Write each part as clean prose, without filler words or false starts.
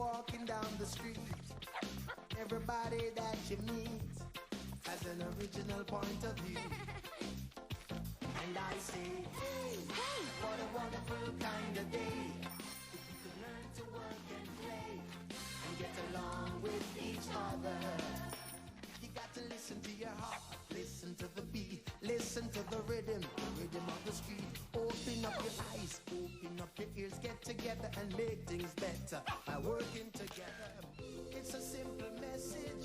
walking down the street, everybody that you meet has an original point of view. And I say, hey, hey, what a wonderful kind of day. If we could learn to work and play and get along with each other. You got to listen to your heart, listen to the beat, listen to the rhythm of the street. Open up your eyes, open up your ears, get together and make things better by working together. It's a simple message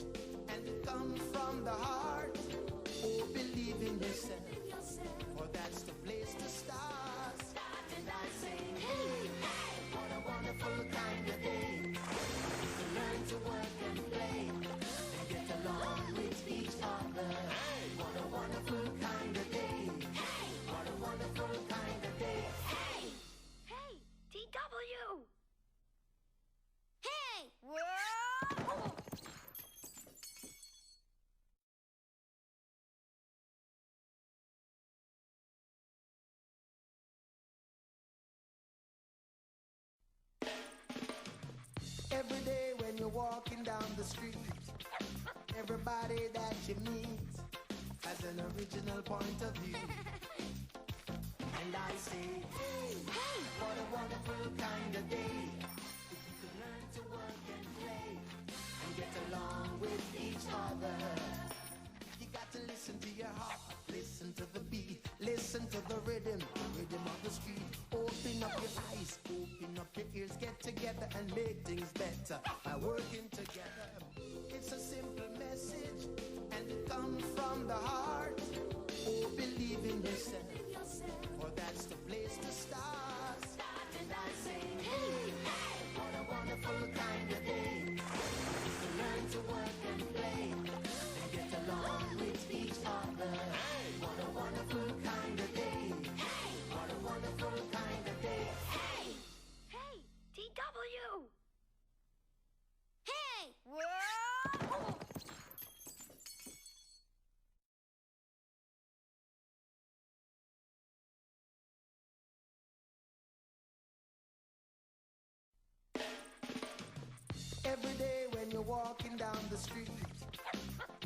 and it comes from the heart. Oh, believe in yourself, for that's the place to start. And I say, hey, hey, what a wonderful kind of day. To learn to work and play and get along with each other. What a wonderful kind of day. What a wonderful kind of day. Hey! Hey! DW! Hey! Whoa! Every day when you're walking down the street, everybody that you meet has an original point of view. And I say, hey, hey, what a wonderful kind of day. If we could learn to work and play and get along with each other. You got to listen to your heart, listen to the beat, listen to the rhythm of the street. Open up your eyes, open up your ears, get together and make things better by working together. It's a simple message and it comes from the heart. Oh, believe in yourself, for that's the place to start. And I say, hey, hey, what a wonderful kind of day. To learn to work and play and get along with each other. What a wonderful kind of day. What a wonderful kind of day. Hey! Hey! DW! Hey! Whoa! Every day when you're walking down the street,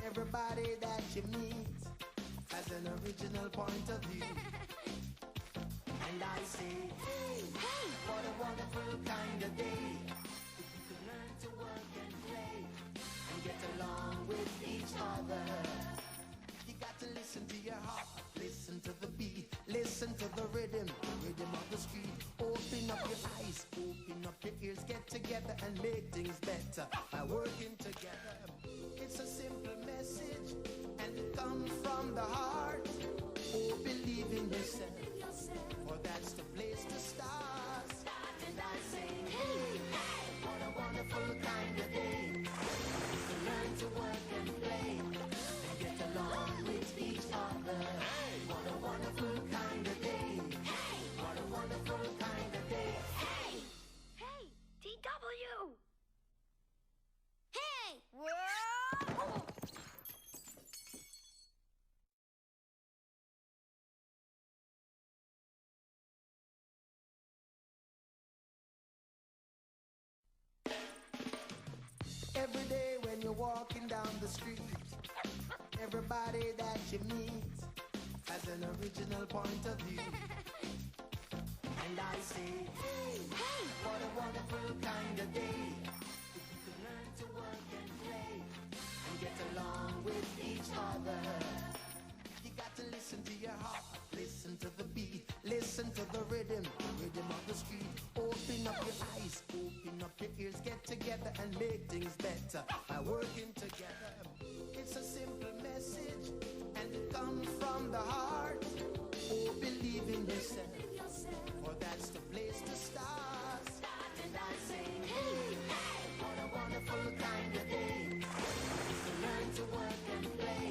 everybody that you meet has an original point of view. And I say, hey, hey, what a wonderful kind of day. If we could learn to work and play and get along with each other. You got to listen to your heart, listen to the beat, listen to the rhythm of the street. Open up your eyes, open up your ears, get together and make things better by working together. It's a simple message and it comes from the heart. Oh, believe in yourself, for that's the place to start. And I say, hey, hey, what a wonderful kind of day. To learn to work and play and get along with each other. What a wonderful kind of day. What a wonderful kind of day. Hey! Hey! DW! Hey! Whoa! Every day when you're walking down the street, everybody that you meet has an original point of view. And I say, hey, hey, what a wonderful kind of day. If we could learn to work and play and get along with each other. You got to listen to your heart, listen to the beat, listen to the rhythm of the street. Open up your eyes, open up your ears, get together and make things better by working together. It's a simple message and it comes from the heart. Oh, believe in yourself, for that's the place to start. And I say, hey, hey, what a wonderful kind of day. To learn to work and play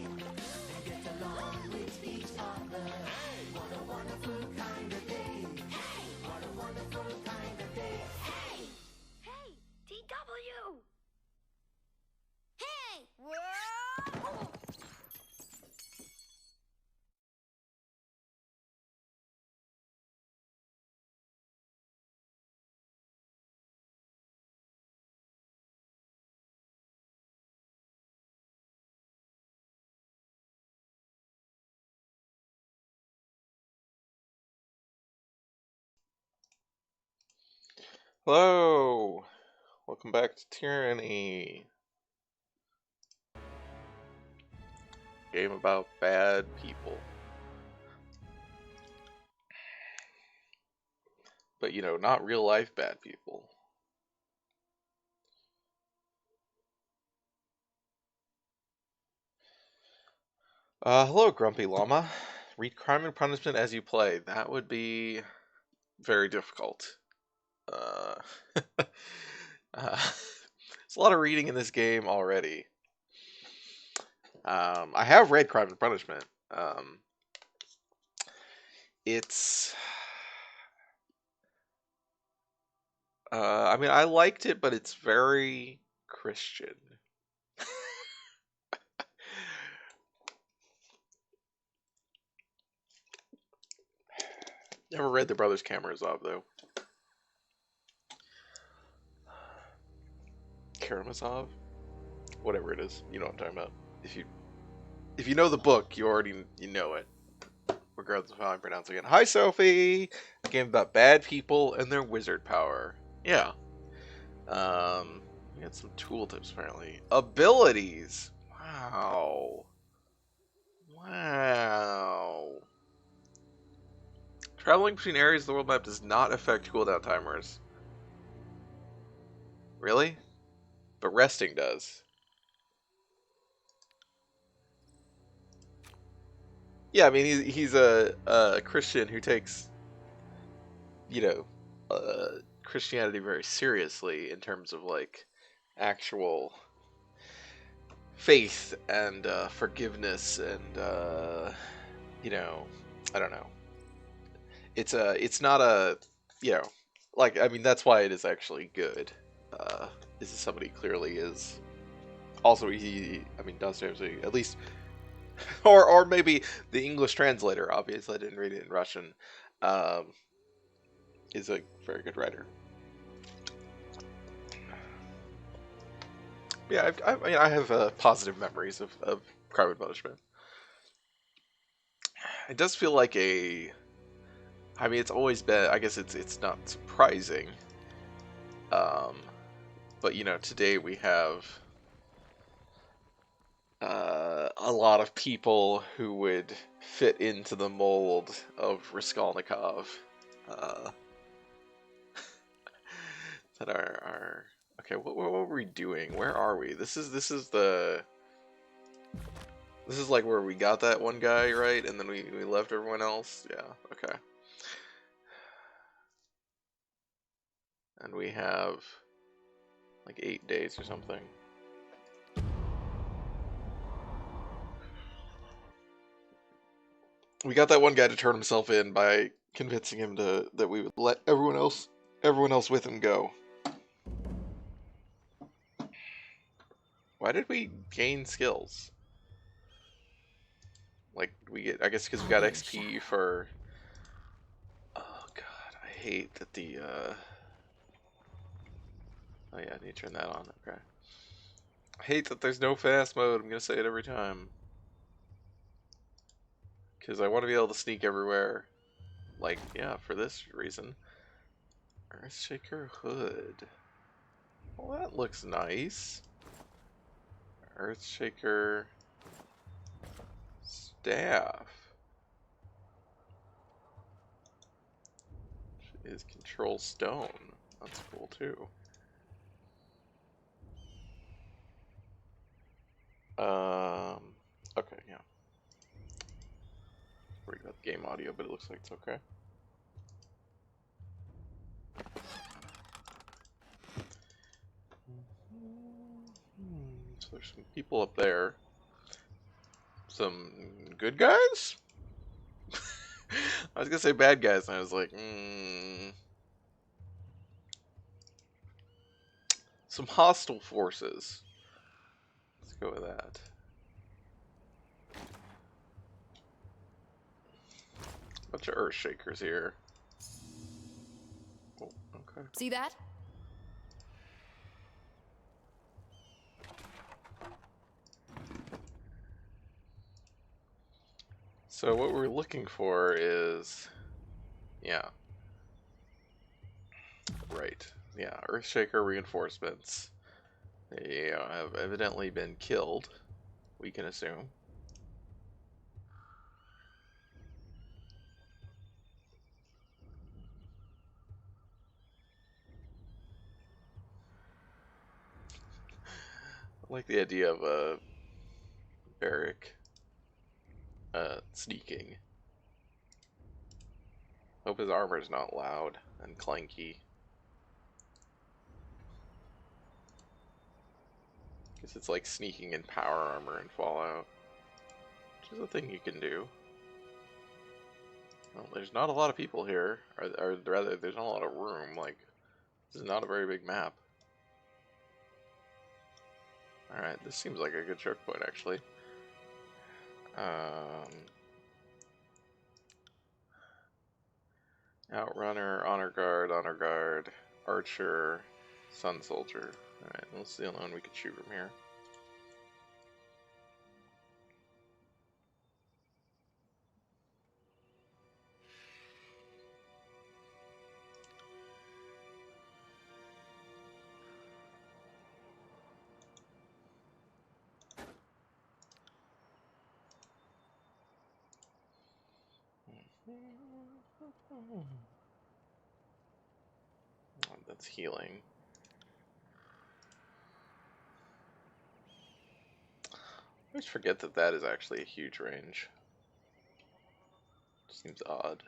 and get along with each other. What a wonderful kind of day. What a wonderful kind of day. Hey! Hey! DW! Hey! Hello! Welcome back to Tyranny. Game about bad people. But, you know, not real life bad people. Hello, Grumpy Llama. Read Crime and Punishment as you play. That would be very difficult. Uh, there's a lot of reading in this game already. I have read Crime and Punishment. It's... I mean, I liked it, but it's very Christian. Never read the Brothers Karamazov, though. Karamazov? Whatever it is. You know what I'm talking about. If you know the book, you know it. Regardless of how I pronounce it again. Hi, Sophie! A game about bad people and their wizard power. Yeah. We got some tooltips, apparently. Abilities! Wow. Wow. Traveling between areas of the world map does not affect cooldown timers. Really? But resting does. Yeah, I mean, he's a Christian who takes, you know, Christianity very seriously in terms of, like, actual faith and forgiveness and, you know, I don't know. It's not a, you know, like, I mean, that's why it is actually good. This is somebody clearly is. Also, I mean, Dostoevsky, at least, or maybe the English translator, obviously, I didn't read it in Russian, um, is a very good writer. Yeah, I mean, I have positive memories of Crime and Punishment. It does feel like I mean, it's always been. I guess it's not surprising. Um, but you know, today we have a lot of people who would fit into the mold of Raskolnikov. Uh, that are okay. What were we doing? Where are we? This is like where we got that one guy, right? And then we left everyone else. Yeah. Okay. And we have like 8 days or something. We got that one guy to turn himself in by convincing him that we would let everyone else with him go. Why did we gain skills? Like I guess because we got XP for. Oh god, I hate that the. Oh yeah, I need to turn that on. Okay. I hate that there's no fast mode. I'm gonna say it every time. Because I want to be able to sneak everywhere. Like, yeah, for this reason. Earthshaker Hood. Well, that looks nice. Earthshaker Staff. Is Control Stone. That's cool too. Okay, yeah. Worried about the game audio, but it looks like it's okay. So there's some people up there. Some good guys? I was gonna say bad guys, and I was like, some hostile forces. Let's go with that. Bunch of Earthshakers here. Oh, okay. See that? So what we're looking for is, yeah, right. Yeah, Earthshaker reinforcements. They have evidently been killed, we can assume. I like the idea of a barrack sneaking. Hope his armor's not loud and clanky. Guess it's like sneaking in power armor in Fallout, which is a thing you can do. Well, there's not a lot of people here, or rather, there's not a lot of room. Like, this is not a very big map. Alright, this seems like a good choke point, actually. Outrunner, Honor Guard, Archer, Sun Soldier. Alright, that's the only one we could shoot from here. Oh, that's healing. I always forget that that is actually a huge range. Seems odd.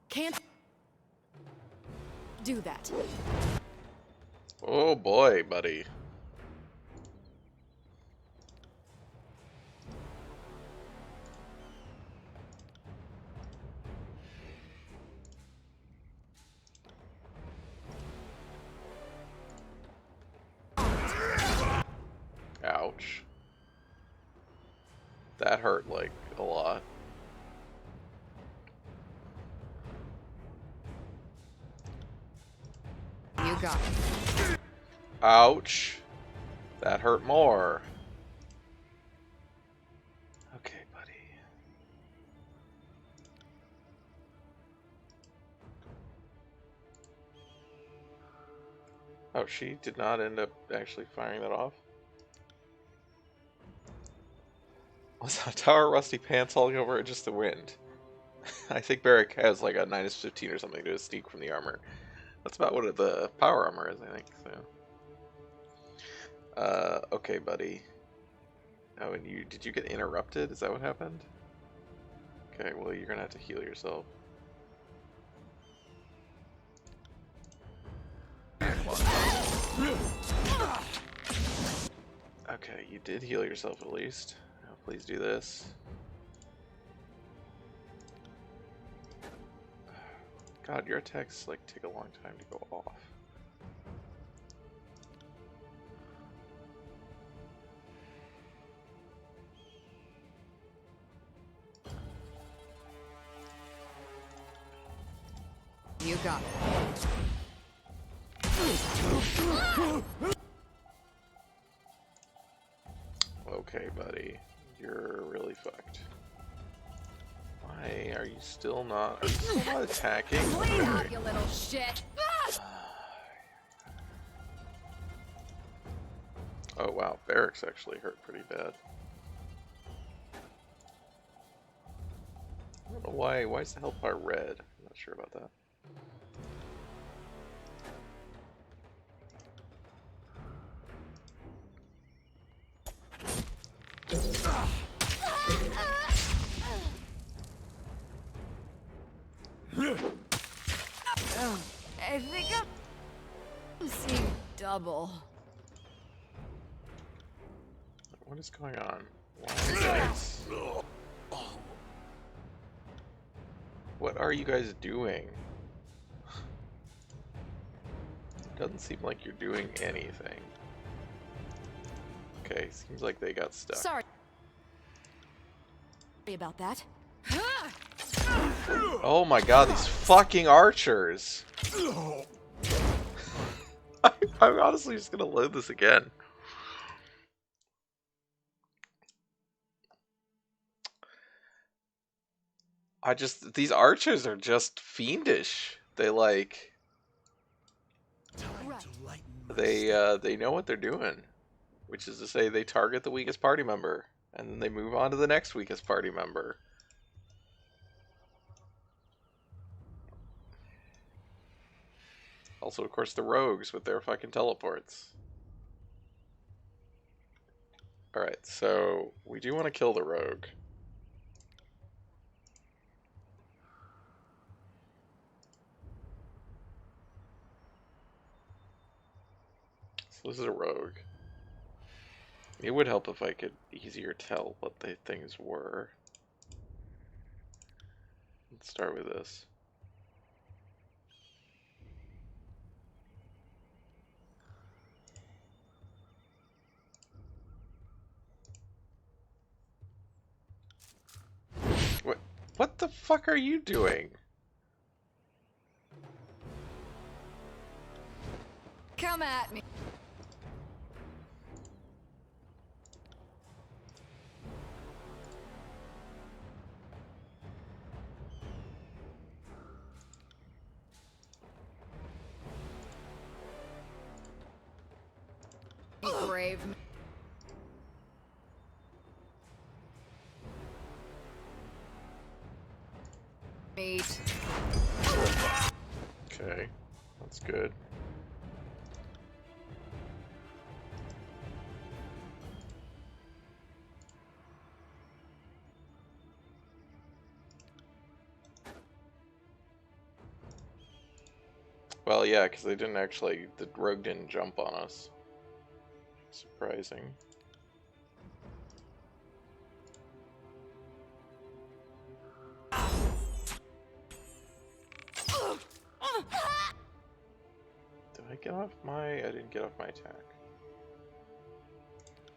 Can't do that. Oh boy, buddy. Ouch. That hurt, like, a lot. You got it. Ouch. That hurt more. Okay, buddy. Oh, she did not end up actually firing that off? Was that tower rusty pants holding over or just the wind? I think Barrack has like a -15 or something to sneak from the armor. That's about what the power armor is, I think. So, okay, buddy. Oh, and did you get interrupted? Is that what happened? Okay, well you're gonna have to heal yourself. Okay, you did heal yourself at least. Now please do this. God, your attacks like take a long time to go off. You got it. Okay, buddy. You're really fucked. Why are you still not? Are you still not attacking? Clean up, you little shit. Oh wow, Barrack's actually hurt pretty bad. I don't know why. Why is the health bar red? I'm not sure about that. I think I'm seeing double. What is going on? Why are you guys... What are you guys doing? Doesn't seem like you're doing anything. Okay, seems like they got stuck. Sorry about that. Oh my god, these fucking archers! I'm honestly just gonna load this again. these archers are just fiendish. They like, Time to lighten my they know what they're doing, which is to say they target the weakest party member, and then they move on to the next weakest party member. Also, of course, the rogues with their fucking teleports. Alright, so we do want to kill the rogue. So this is a rogue. It would help if I could easier tell what the things were. Let's start with this. What the fuck are you doing? Come at me. Be brave. Meat. Okay, that's good. Well, yeah, because they didn't actually, the rogue didn't jump on us. Surprising. Did I get off my, I didn't get off my attack.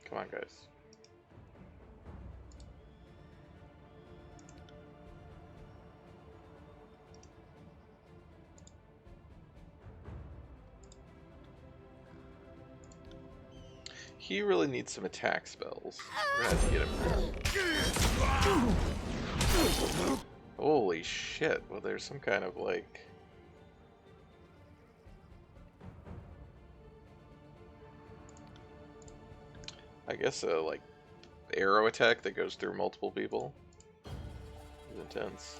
Come on, guys. He really needs some attack spells. We're gonna have to get him. Holy shit, well there's some kind of like... I guess a like arrow attack that goes through multiple people. It's intense.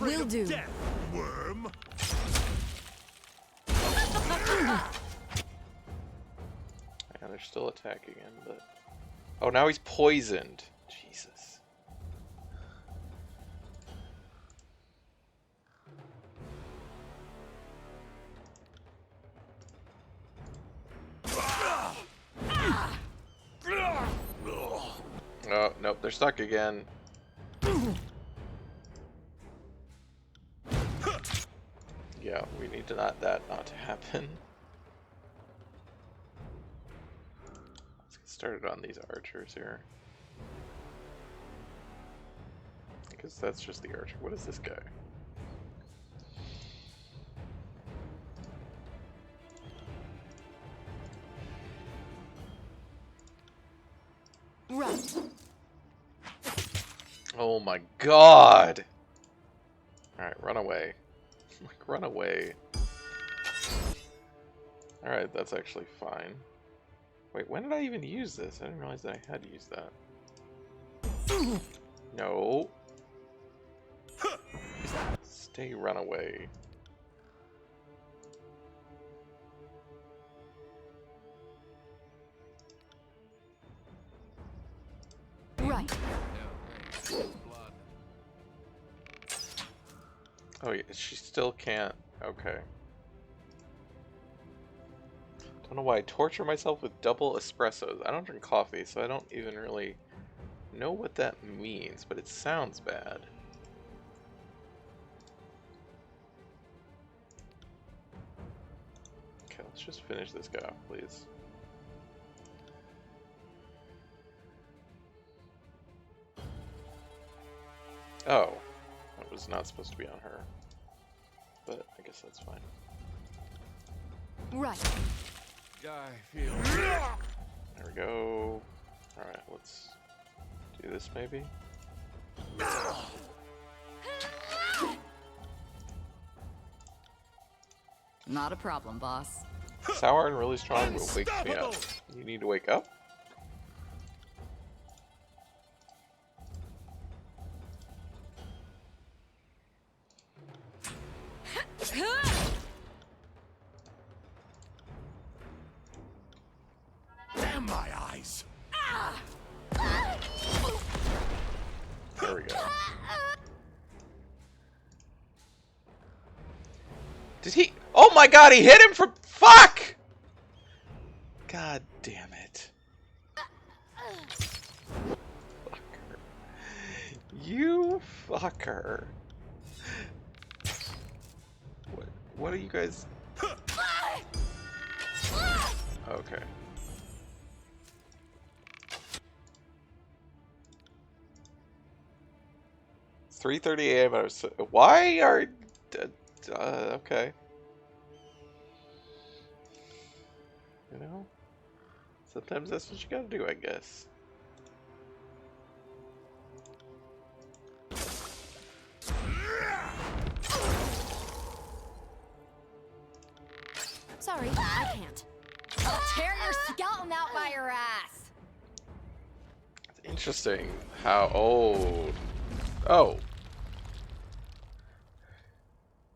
Will do. death, worm. And they're still attacking him, but... Oh, now he's poisoned. Jesus. Oh, nope, they're stuck again. Yeah, we need to not to happen. Let's get started on these archers here. Because that's just the archer. What is this guy? Right. Oh my god! Alright, run away. Like, run away. Alright, that's actually fine. Wait, when did I even use this? I didn't realize that I had to use that. No. Stay, run away. Right. Oh, yeah, she still can't. Okay. Don't know why I torture myself with double espressos. I don't drink coffee, so I don't even really know what that means, but it sounds bad. Okay, let's just finish this guy off, please. Oh, that was not supposed to be on her. But I guess that's fine. Right. I feel. There we go. Alright, let's do this maybe. Not a problem, boss. Sour and really strong will wake me up. You need to wake up? Damn my eyes! There we go. Did he? Oh my god, he hit him from. Fuck! God damn it. Fucker. You fucker. What are you guys? Okay. It's 3:30 a.m. Why are? Okay. You know, sometimes that's what you gotta do, I guess. Sorry, I can't. I'll tear your skeleton out by your ass. It's interesting how old. Oh.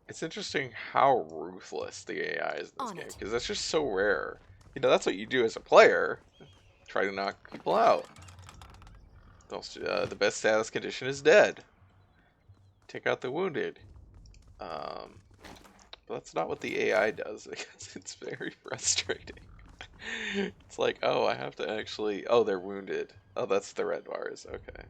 It's interesting how ruthless the AI is in this On game, it. because that's just so rare. You know, that's what you do as a player. Try to knock people out. The best status condition is dead. Take out the wounded. But that's not what the AI does, because it's very frustrating. It's like, oh, I have to actually... Oh, they're wounded. Oh, that's the red bars. Okay.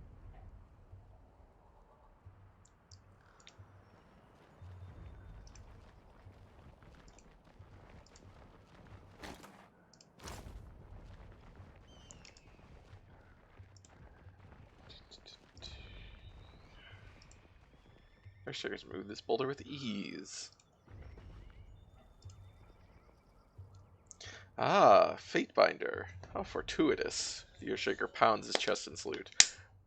Our shakers move this boulder with ease. Ah, Fatebinder. How fortuitous. The Earthshaker pounds his chest in salute.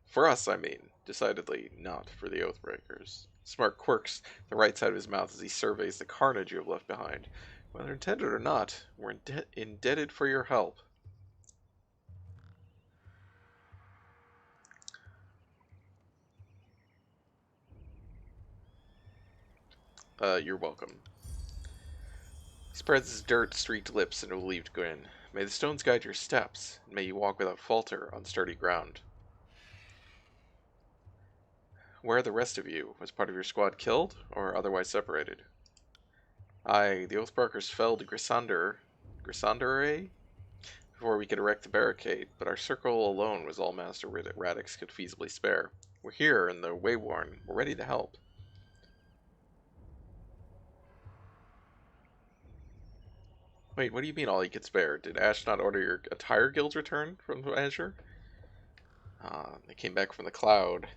For us, I mean. Decidedly not for the Oathbreakers. Smart quirks the right side of his mouth as he surveys the carnage you have left behind. Whether intended or not, we're indebted for your help. You're welcome. He spreads his dirt-streaked lips in a relieved grin. May the stones guide your steps, and may you walk without falter on sturdy ground. Where are the rest of you? Was part of your squad killed, or otherwise separated? Aye, the Oathbreakers fell to Grisandere before we could erect the barricade, but our circle alone was all Master Radix could feasibly spare. We're here, in the Wayworn. We're ready to help. Wait, what do you mean all you could spare? Did Ash not order your attire guild's return from Azure? They came back from the cloud.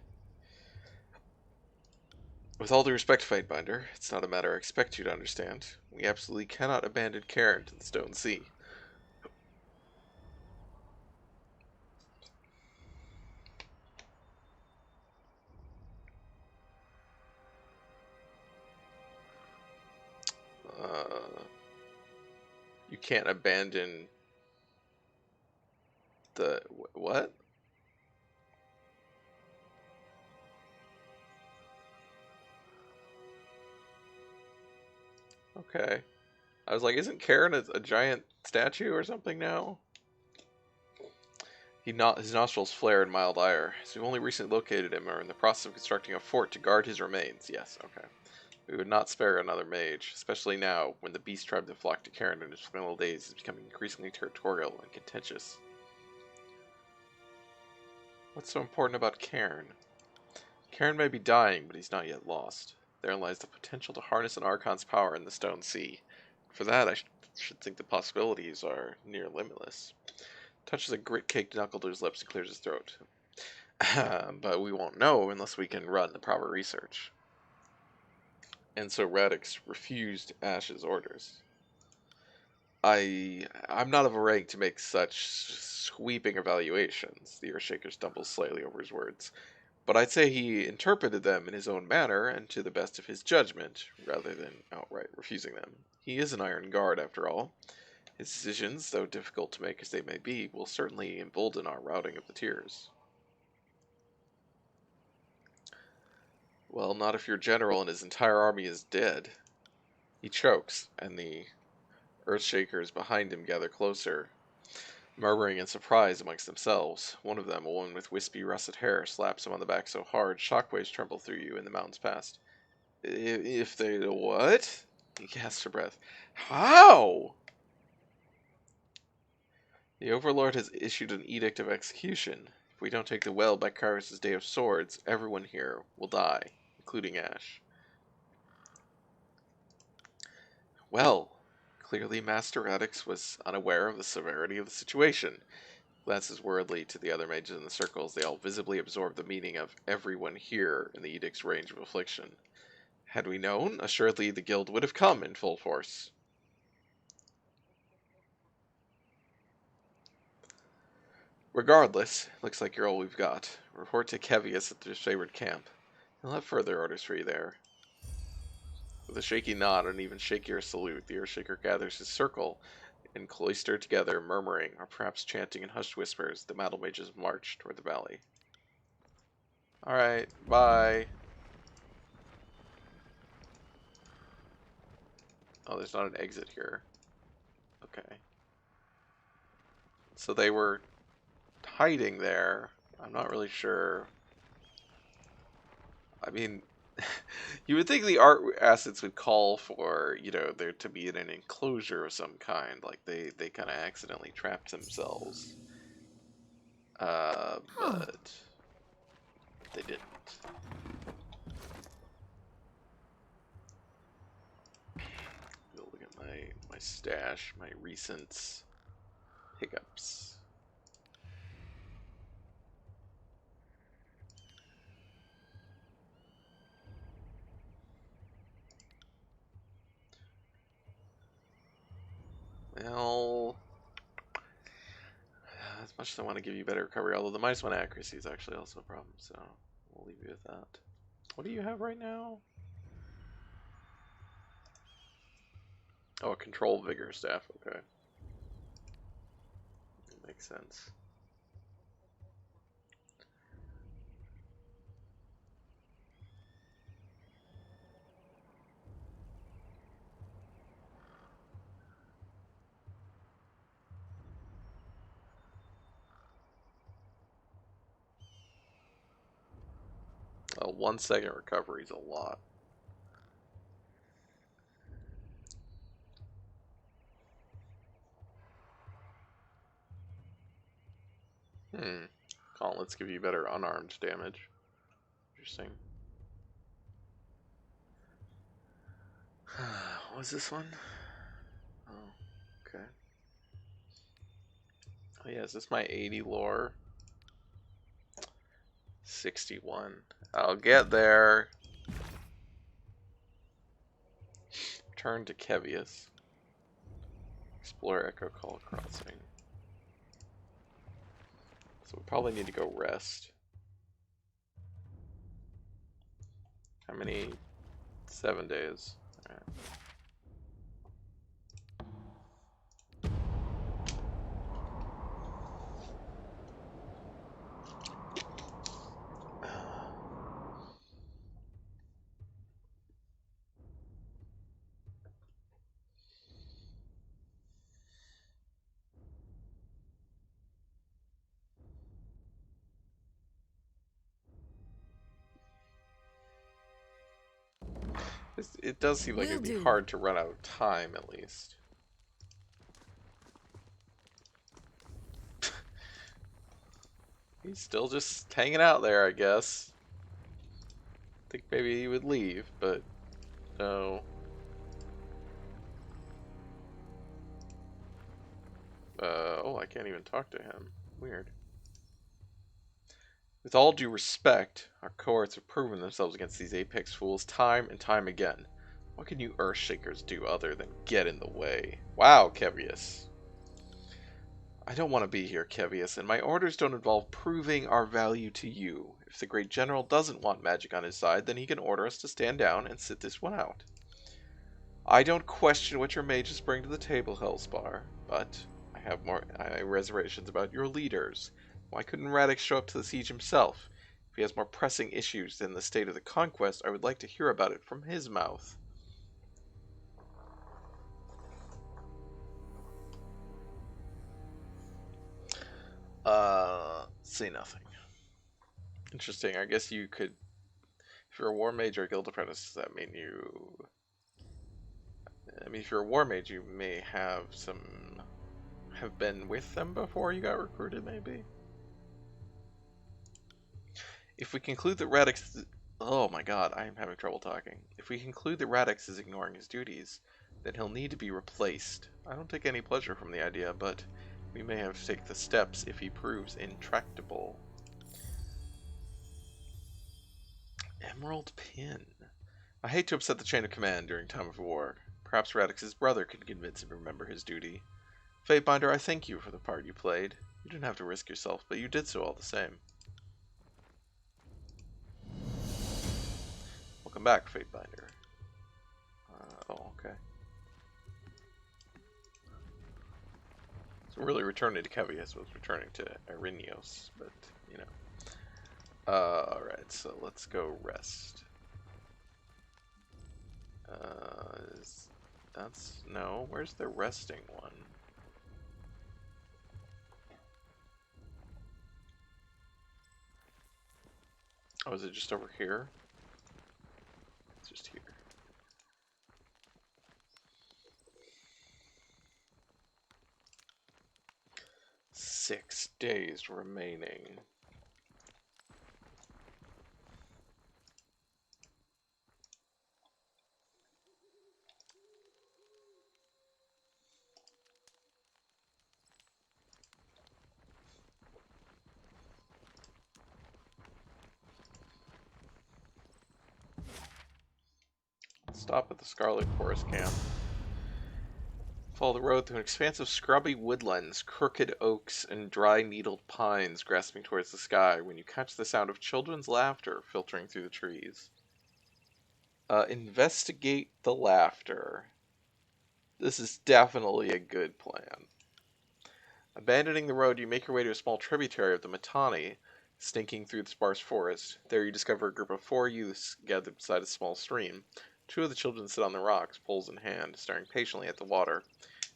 With all due respect, Fatebinder, it's not a matter I expect you to understand. We absolutely cannot abandon Cairn to the Stone Sea. You can't abandon the... what? Okay. I was like, isn't Cairn a giant statue or something now? His nostrils flare in mild ire. So we've only recently located him and are in the process of constructing a fort to guard his remains. Yes, okay. We would not spare another mage, especially now, when the beast tribe that flocked to Cairn in his final days is becoming increasingly territorial and contentious. What's so important about Cairn? Cairn may be dying, but he's not yet lost. Therein lies the potential to harness an Archon's power in the Stone Sea. For that, I should think the possibilities are near limitless. Touches a grit-caked knuckle to his lips and clears his throat. But we won't know unless we can run the proper research. And so Radix refused Ash's orders. I'm not of a rank to make such sweeping evaluations. The Earthshaker stumbles slightly over his words. But I'd say he interpreted them in his own manner and to the best of his judgment, rather than outright refusing them. He is an Iron Guard, after all. His decisions, though difficult to make as they may be, will certainly embolden our routing of the tiers. Well, not if your general and his entire army is dead. He chokes, and the Earthshakers behind him gather closer, murmuring in surprise amongst themselves. One of them, a woman with wispy, russet hair, slaps him on the back so hard shockwaves tremble through you in the mountains past. If they... what? He gasps for breath. How? The Overlord has issued an edict of execution. If we don't take the well by Kyrus' Day of Swords, everyone here will die, including Ash. Well, clearly Master Radix was unaware of the severity of the situation. Glances worriedly to the other mages in the circles. They all visibly absorb the meaning of everyone here in the edict's range of affliction. Had we known, assuredly the guild would have come in full force. Regardless, looks like you're all we've got. Report to Kevius at the favored camp. He'll have further orders for you there. With a shaky nod and an even shakier salute, the Earthshaker gathers his circle and cloister together, murmuring, or perhaps chanting in hushed whispers. The Battle Mages march toward the valley. Alright, bye. Oh, there's not an exit here. Okay. So they were hiding there. I'm not really sure. I mean, you would think the art assets would call for, you know, there to be in an enclosure of some kind. Like they kind of accidentally trapped themselves. But they didn't. Go look at my stash, my recent pickups. Well, as much as I want to give you better recovery, although the -1 accuracy is actually also a problem, so we'll leave you with that. What do you have right now? Oh, a control vigor staff, okay. That makes sense. A 1 second recovery is a lot. Gauntlets give you better unarmed damage. Interesting. What was this one? Oh, okay. Oh yeah, is this my 80 lore? 61. I'll get there. Turn to Kevius. Explore Echo Call Crossing. So we probably need to go rest. How many? 7 days. Alright. It does seem like it'd be hard to run out of time, at least. He's still just hanging out there, I guess. I think maybe he would leave, but no. Oh, I can't even talk to him. Weird. With all due respect, our cohorts have proven themselves against these Apex fools time and time again. What can you Earthshakers do other than get in the way? Wow, Kevius. I don't want to be here, Kevius, and my orders don't involve proving our value to you. If the great general doesn't want magic on his side, then he can order us to stand down and sit this one out. I don't question what your mages bring to the table, Hellspar, but I have reservations about your leaders. Why couldn't Radix show up to the siege himself? If he has more pressing issues than the state of the conquest, I would like to hear about it from his mouth. Say nothing. Interesting. I guess you could, if you're a war mage or a guild apprentice, does that mean you... I mean, if you're a war mage, you may have been with them before you got recruited, maybe? If we conclude that Radix... Oh my god, I am having trouble talking. If we conclude that Radix is ignoring his duties, then he'll need to be replaced. I don't take any pleasure from the idea, but we may have to take the steps if he proves intractable. Emerald Pin. I hate to upset the chain of command during time of war. Perhaps Radix's brother could convince him to remember his duty. Fatebinder, I thank you for the part you played. You didn't have to risk yourself, but you did so all the same. Welcome back, Fatebinder. Oh, okay. So really returning to Kevius was returning to Arinios, but, you know. Alright, so let's go rest. No, where's the resting one? Oh, is it just over here? It's just here. Six days remaining. Stop at the Scarlet Forest camp. Follow the road through an expanse of scrubby woodlands, crooked oaks, and dry-needled pines grasping towards the sky when you catch the sound of children's laughter filtering through the trees. Investigate the laughter. This is definitely a good plan. Abandoning the road, you make your way to a small tributary of the Mittani, sneaking through the sparse forest. There you discover a group of 4 youths gathered beside a small stream. 2 of the children sit on the rocks, poles in hand, staring patiently at the water.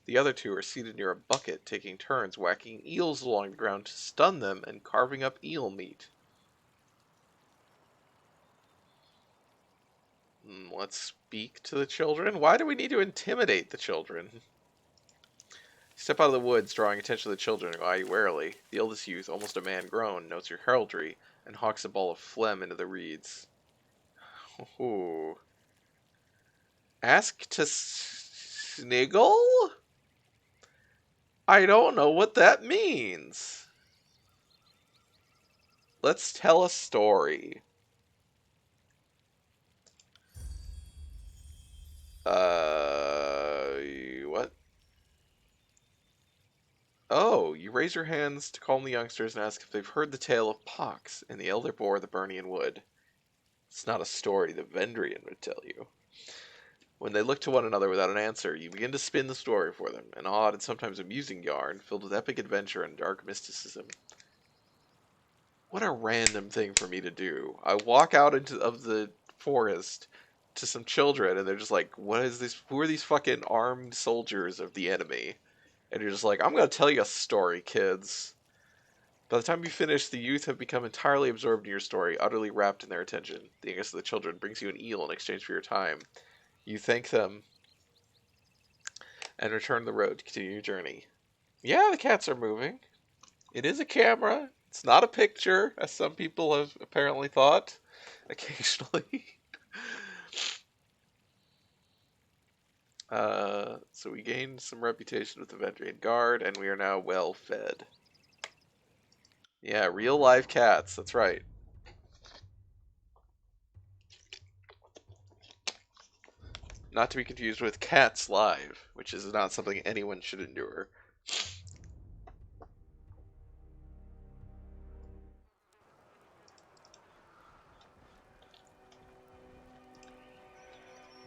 The other 2 are seated near a bucket, taking turns whacking eels along the ground to stun them and carving up eel meat. Let's speak to the children. Why do we need to intimidate the children? Step out of the woods, drawing attention to the children who eye you warily. The eldest youth, almost a man grown, notes your heraldry and hawks a ball of phlegm into the reeds. Ooh. Ask to sniggle? I don't know what that means. Let's tell a story. What? Oh, you raise your hands to calm the youngsters and ask if they've heard the tale of Pox and the elder boar of the Burnian Wood. It's not a story the Vendrian would tell you. When they look to one another without an answer, you begin to spin the story for them, an odd and sometimes amusing yarn filled with epic adventure and dark mysticism. What a random thing for me to do. I walk out of the forest to some children, and they're just like, what is this? Who are these fucking armed soldiers of the enemy? And you're just like, I'm going to tell you a story, kids. By the time you finish, the youth have become entirely absorbed in your story, utterly wrapped in their attention. The youngest of the children brings you an eel in exchange for your time. You thank them and return the road to continue your journey. Yeah, the cats are moving. It is a camera. It's not a picture, as some people have apparently thought occasionally. So we gained some reputation with the Vendrian Guard, and we are now well fed. Yeah, real live cats. That's right. Not to be confused with Cats Live, which is not something anyone should endure.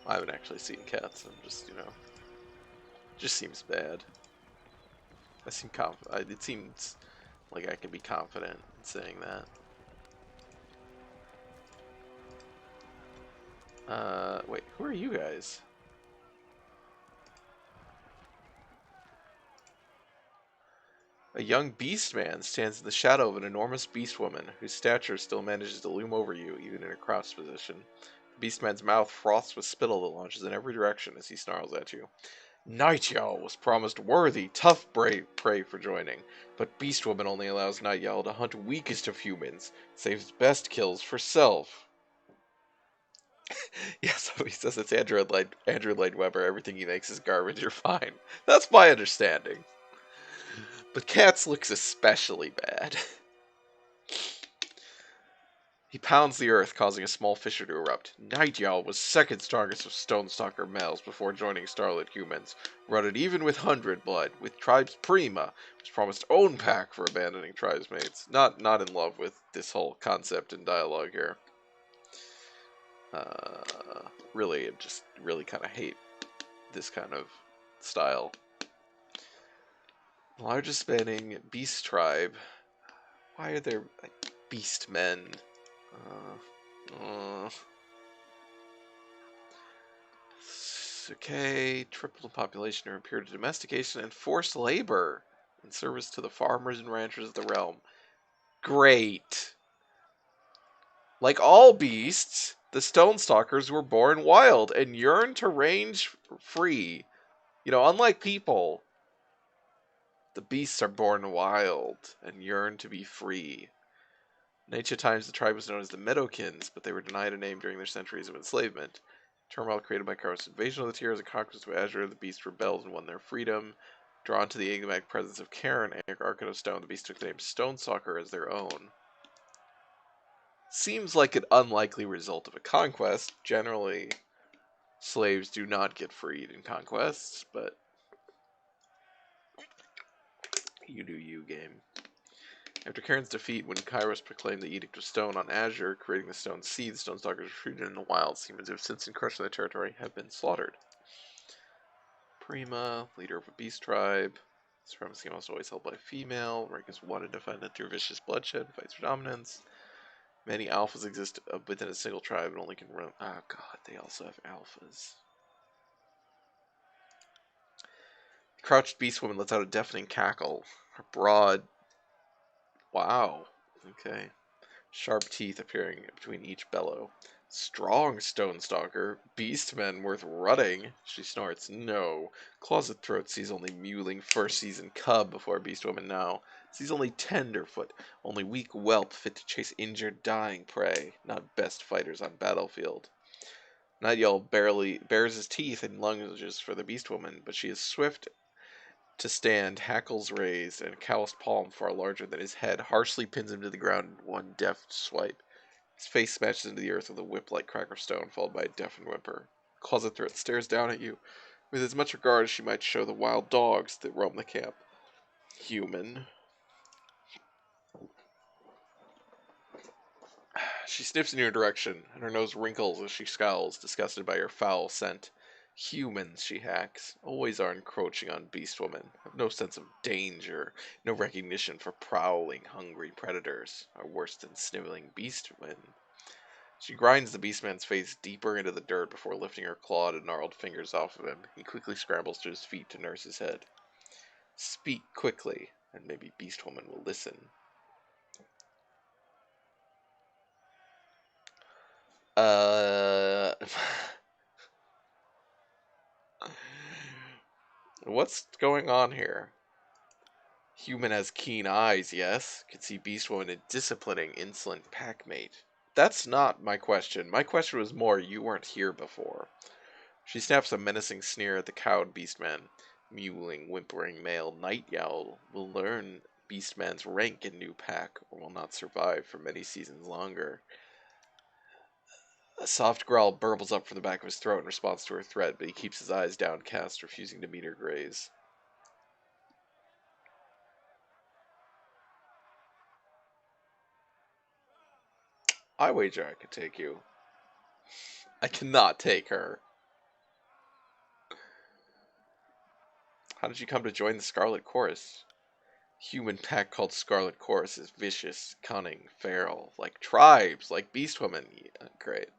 I haven't actually seen cats. I'm just, just seems bad. I seem confident. It seems like I can be confident in saying that. Wait, who are you guys? A young beast man stands in the shadow of an enormous beast woman, whose stature still manages to loom over you, even in a crouched position. The beast man's mouth froths with spittle that launches in every direction as he snarls at you. Night Owl was promised worthy, tough prey for joining, but Beast Woman only allows Night Owl to hunt weakest of humans, saves best kills for self. Yeah, so he says it's Andrew Lloyd Webber, everything he makes is garbage, you're fine. That's my understanding. But Cats looks especially bad. He pounds the earth, causing a small fissure to erupt. Night Owl was second strongest of Stonestalker males before joining Starlit humans. Rutted even with 100 blood, with tribes Prima, was promised own pack for abandoning tribes mates. Not in love with this whole concept and dialogue here. Really, I just really kind of hate this kind of style. Largest spanning beast tribe. Why are there beast men? Okay, triple the population are appeared to domestication and forced labor in service to the farmers and ranchers of the realm. Great. Like all beasts, the Stonestalkers were born wild and yearn to range free. Unlike people, the beasts are born wild and yearn to be free. In ancient times, the tribe was known as the Meadowkins, but they were denied a name during their centuries of enslavement. Turmoil created by Carlos' invasion of the Tears and conquest of Azure, the beasts rebelled and won their freedom. Drawn to the enigmatic presence of Karen, Archon of Stone, the beasts took the name Stonestalker as their own. Seems like an unlikely result of a conquest. Generally, slaves do not get freed in conquests, but you do you, game. After Karen's defeat, when Kairos proclaimed the Edict of Stone on Azure, creating the Stone Sea, the Stonestalkers retreated in the wilds. Humans who have since encroached on their territory have been slaughtered. Prima, leader of a beast tribe. Supremacy almost always held by a female. Rank is 1 and defended through vicious bloodshed, fights for dominance. Many alphas exist within a single tribe and only can run. Oh god, they also have alphas. The crouched beast woman lets out a deafening cackle. Her broad. Wow. Okay. Sharp teeth appearing between each bellow. Strong Stonestalker, beastmen worth rutting, she snorts. No. Closet Throat sees only mewling first season cub before Beastwoman now. Sees only tenderfoot, only weak whelp fit to chase injured, dying prey, not best fighters on battlefield. Night Owl barely bares his teeth and lunges for the Beastwoman, but she is swift to stand, hackles raised, and a calloused palm far larger than his head harshly pins him to the ground in one deft swipe. His face smashes into the earth with a whip-like crack of stone, followed by a deafened whimper. Closet Throat stares down at you, with as much regard as she might show the wild dogs that roam the camp. Human. She sniffs in your direction, and her nose wrinkles as she scowls, disgusted by your foul scent. Humans, she hacks, always are encroaching on Beastwoman, have no sense of danger, no recognition for prowling, hungry predators, are worse than sniveling beastmen. She grinds the beastman's face deeper into the dirt before lifting her clawed and gnarled fingers off of him. He quickly scrambles to his feet to nurse his head. Speak quickly, and maybe Beastwoman will listen. What's going on here? Human has keen eyes, yes. Could see Beastwoman a disciplining, insolent packmate. That's not my question. My question was more, you weren't here before. She snaps a menacing sneer at the cowed beastman. Mewling, whimpering male Night Owl will learn Beastman's rank in new pack, or will not survive for many seasons longer. A soft growl burbles up from the back of his throat in response to her threat, but he keeps his eyes downcast, refusing to meet her gaze. I wager I could take you. I cannot take her. How did you come to join the Scarlet Chorus? Human pack called Scarlet Chorus is vicious, cunning, feral, like tribes, like beast women. Yeah, great.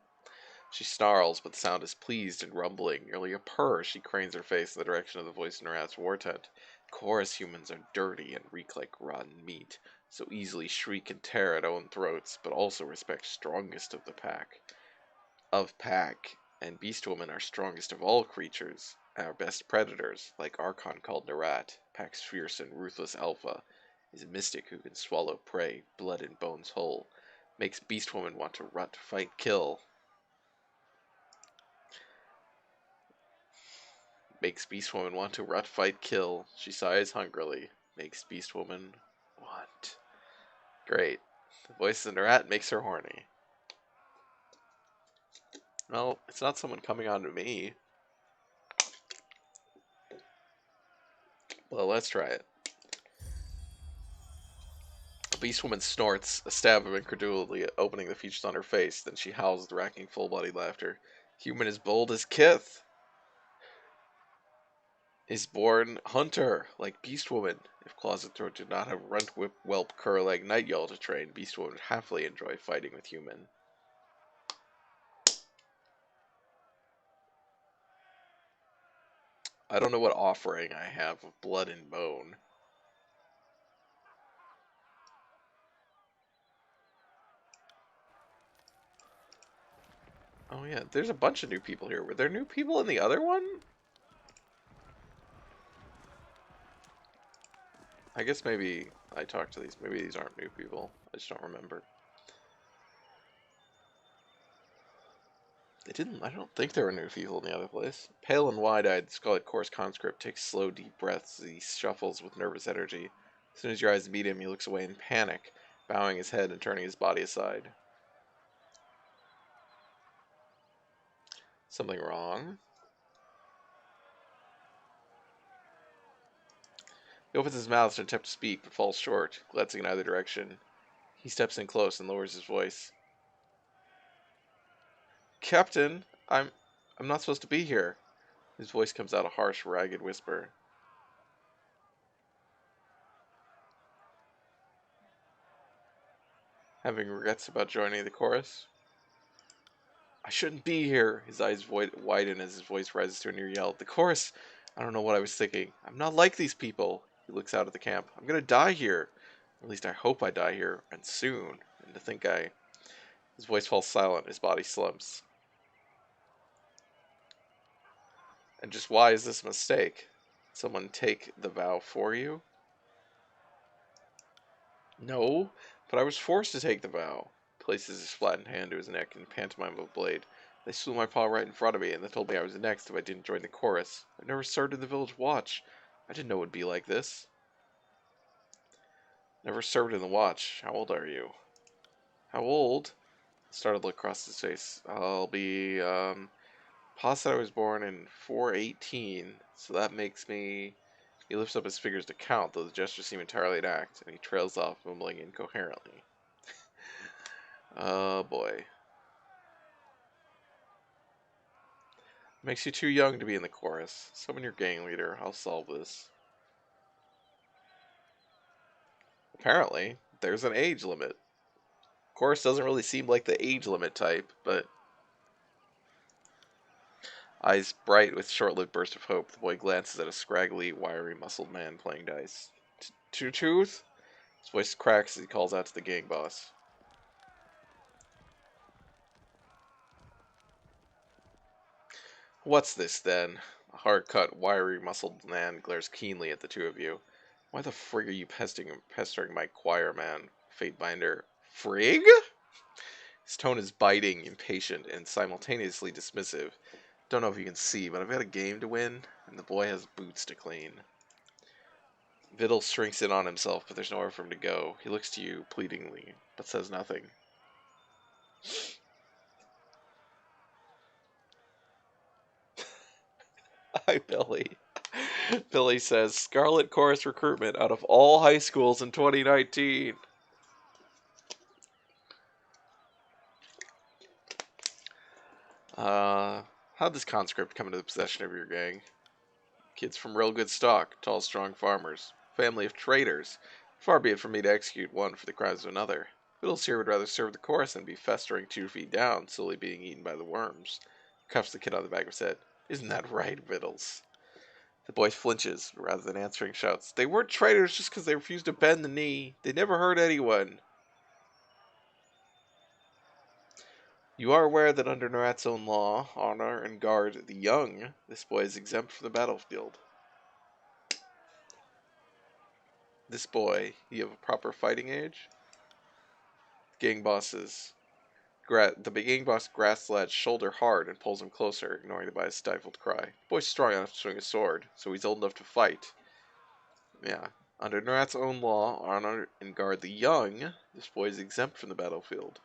She snarls, but the sound is pleased and rumbling, nearly a purr. She cranes her face in the direction of the voice in her ass war tent. Chorus humans are dirty and reek like rotten meat, so easily shriek and tear at own throats, but also respect strongest of the pack. And beast women are strongest of all creatures, our best predators, like Archon called Narat, pack's fierce and ruthless alpha, is a mystic who can swallow prey, blood and bones whole, makes beast women want to rut, fight, kill. Makes beast woman want to rut, fight, kill. She sighs hungrily. Makes beast woman want. Great. The voice in her hat makes her horny. Well, it's not someone coming on to me. Well, let's try it. The beast woman snorts, a stab of incredulity opening the features on her face. Then she howls with racking full-bodied laughter. Human as bold as Kith is born hunter, like beast woman. If Closet Throat did not have runt, whip, whelp, cur, leg, night yawl to train, beast woman would happily enjoy fighting with human. I don't know what offering I have of blood and bone. Oh yeah, there's a bunch of new people here. Were there new people in the other one? I guess maybe I talked to these. Maybe these aren't new people. I just don't remember. I don't think there were new people in the other place. Pale and wide-eyed, the Scarlet Course conscript takes slow, deep breaths as he shuffles with nervous energy. As soon as your eyes meet him, he looks away in panic, bowing his head and turning his body aside. Something wrong? He opens his mouth in an attempt to speak, but falls short, glancing in either direction. He steps in close and lowers his voice. Captain, I'm not supposed to be here. His voice comes out a harsh, ragged whisper. Having regrets about joining the chorus? I shouldn't be here. His eyes widen as his voice rises to a near yell. The chorus! I don't know what I was thinking. I'm not like these people. He looks out at the camp. I'm gonna die here. At least I hope I die here, and soon. And to think His voice falls silent. His body slumps. And just why is this a mistake? Someone take the vow for you? No, but I was forced to take the vow. He places his flattened hand to his neck and pantomime of a blade. They slew my paw right in front of me, and they told me I was next if I didn't join the chorus. I never served in the village watch. I didn't know it would be like this. Never served in the watch. How old are you? How old? Started to look across his face. I'll be, Pa said I was born in 418, so that makes me... He lifts up his fingers to count, though the gestures seem entirely an act, and he trails off, mumbling incoherently. Oh boy. Makes you too young to be in the chorus. Summon your gang leader. I'll solve this. Apparently, there's an age limit. Chorus doesn't really seem like the age limit type, but... Eyes bright with short-lived burst of hope, the boy glances at a scraggly, wiry, muscled man playing dice. Two-Tooth? His voice cracks as he calls out to the gang boss. What's this, then? A hard-cut, wiry, muscled man glares keenly at the two of you. Why the frig are you pestering my choir man, Fatebinder? Frig? His tone is biting, impatient, and simultaneously dismissive. Don't know if you can see, but I've got a game to win, and the boy has boots to clean. Vidal shrinks in on himself, but there's nowhere for him to go. He looks to you pleadingly, but says nothing. Hi, Billy. Billy says, Scarlet Chorus recruitment out of all high schools in 2019. How'd this conscript come into the possession of your gang? Kids from real good stock, tall, strong farmers, family of traitors. Far be it from me to execute one for the crimes of another. Vittles here would rather serve the chorus than be festering 2 feet down, slowly being eaten by the worms. Cuffs the kid on the back of his head. Isn't that right, Vittles? The boy flinches, rather than answering shouts. They weren't traitors just because they refused to bend the knee. They never hurt anyone. You are aware that under Narat's own law, honor and guard the young, this boy is exempt from the battlefield. This boy, you have a proper fighting age? Gang bosses. The gang boss grasps the lad's shoulder hard and pulls him closer, ignoring the boy's stifled cry. The boy's strong enough to swing a sword, so he's old enough to fight. Yeah. Under Narat's own law, honor and guard the young, this boy is exempt from the battlefield.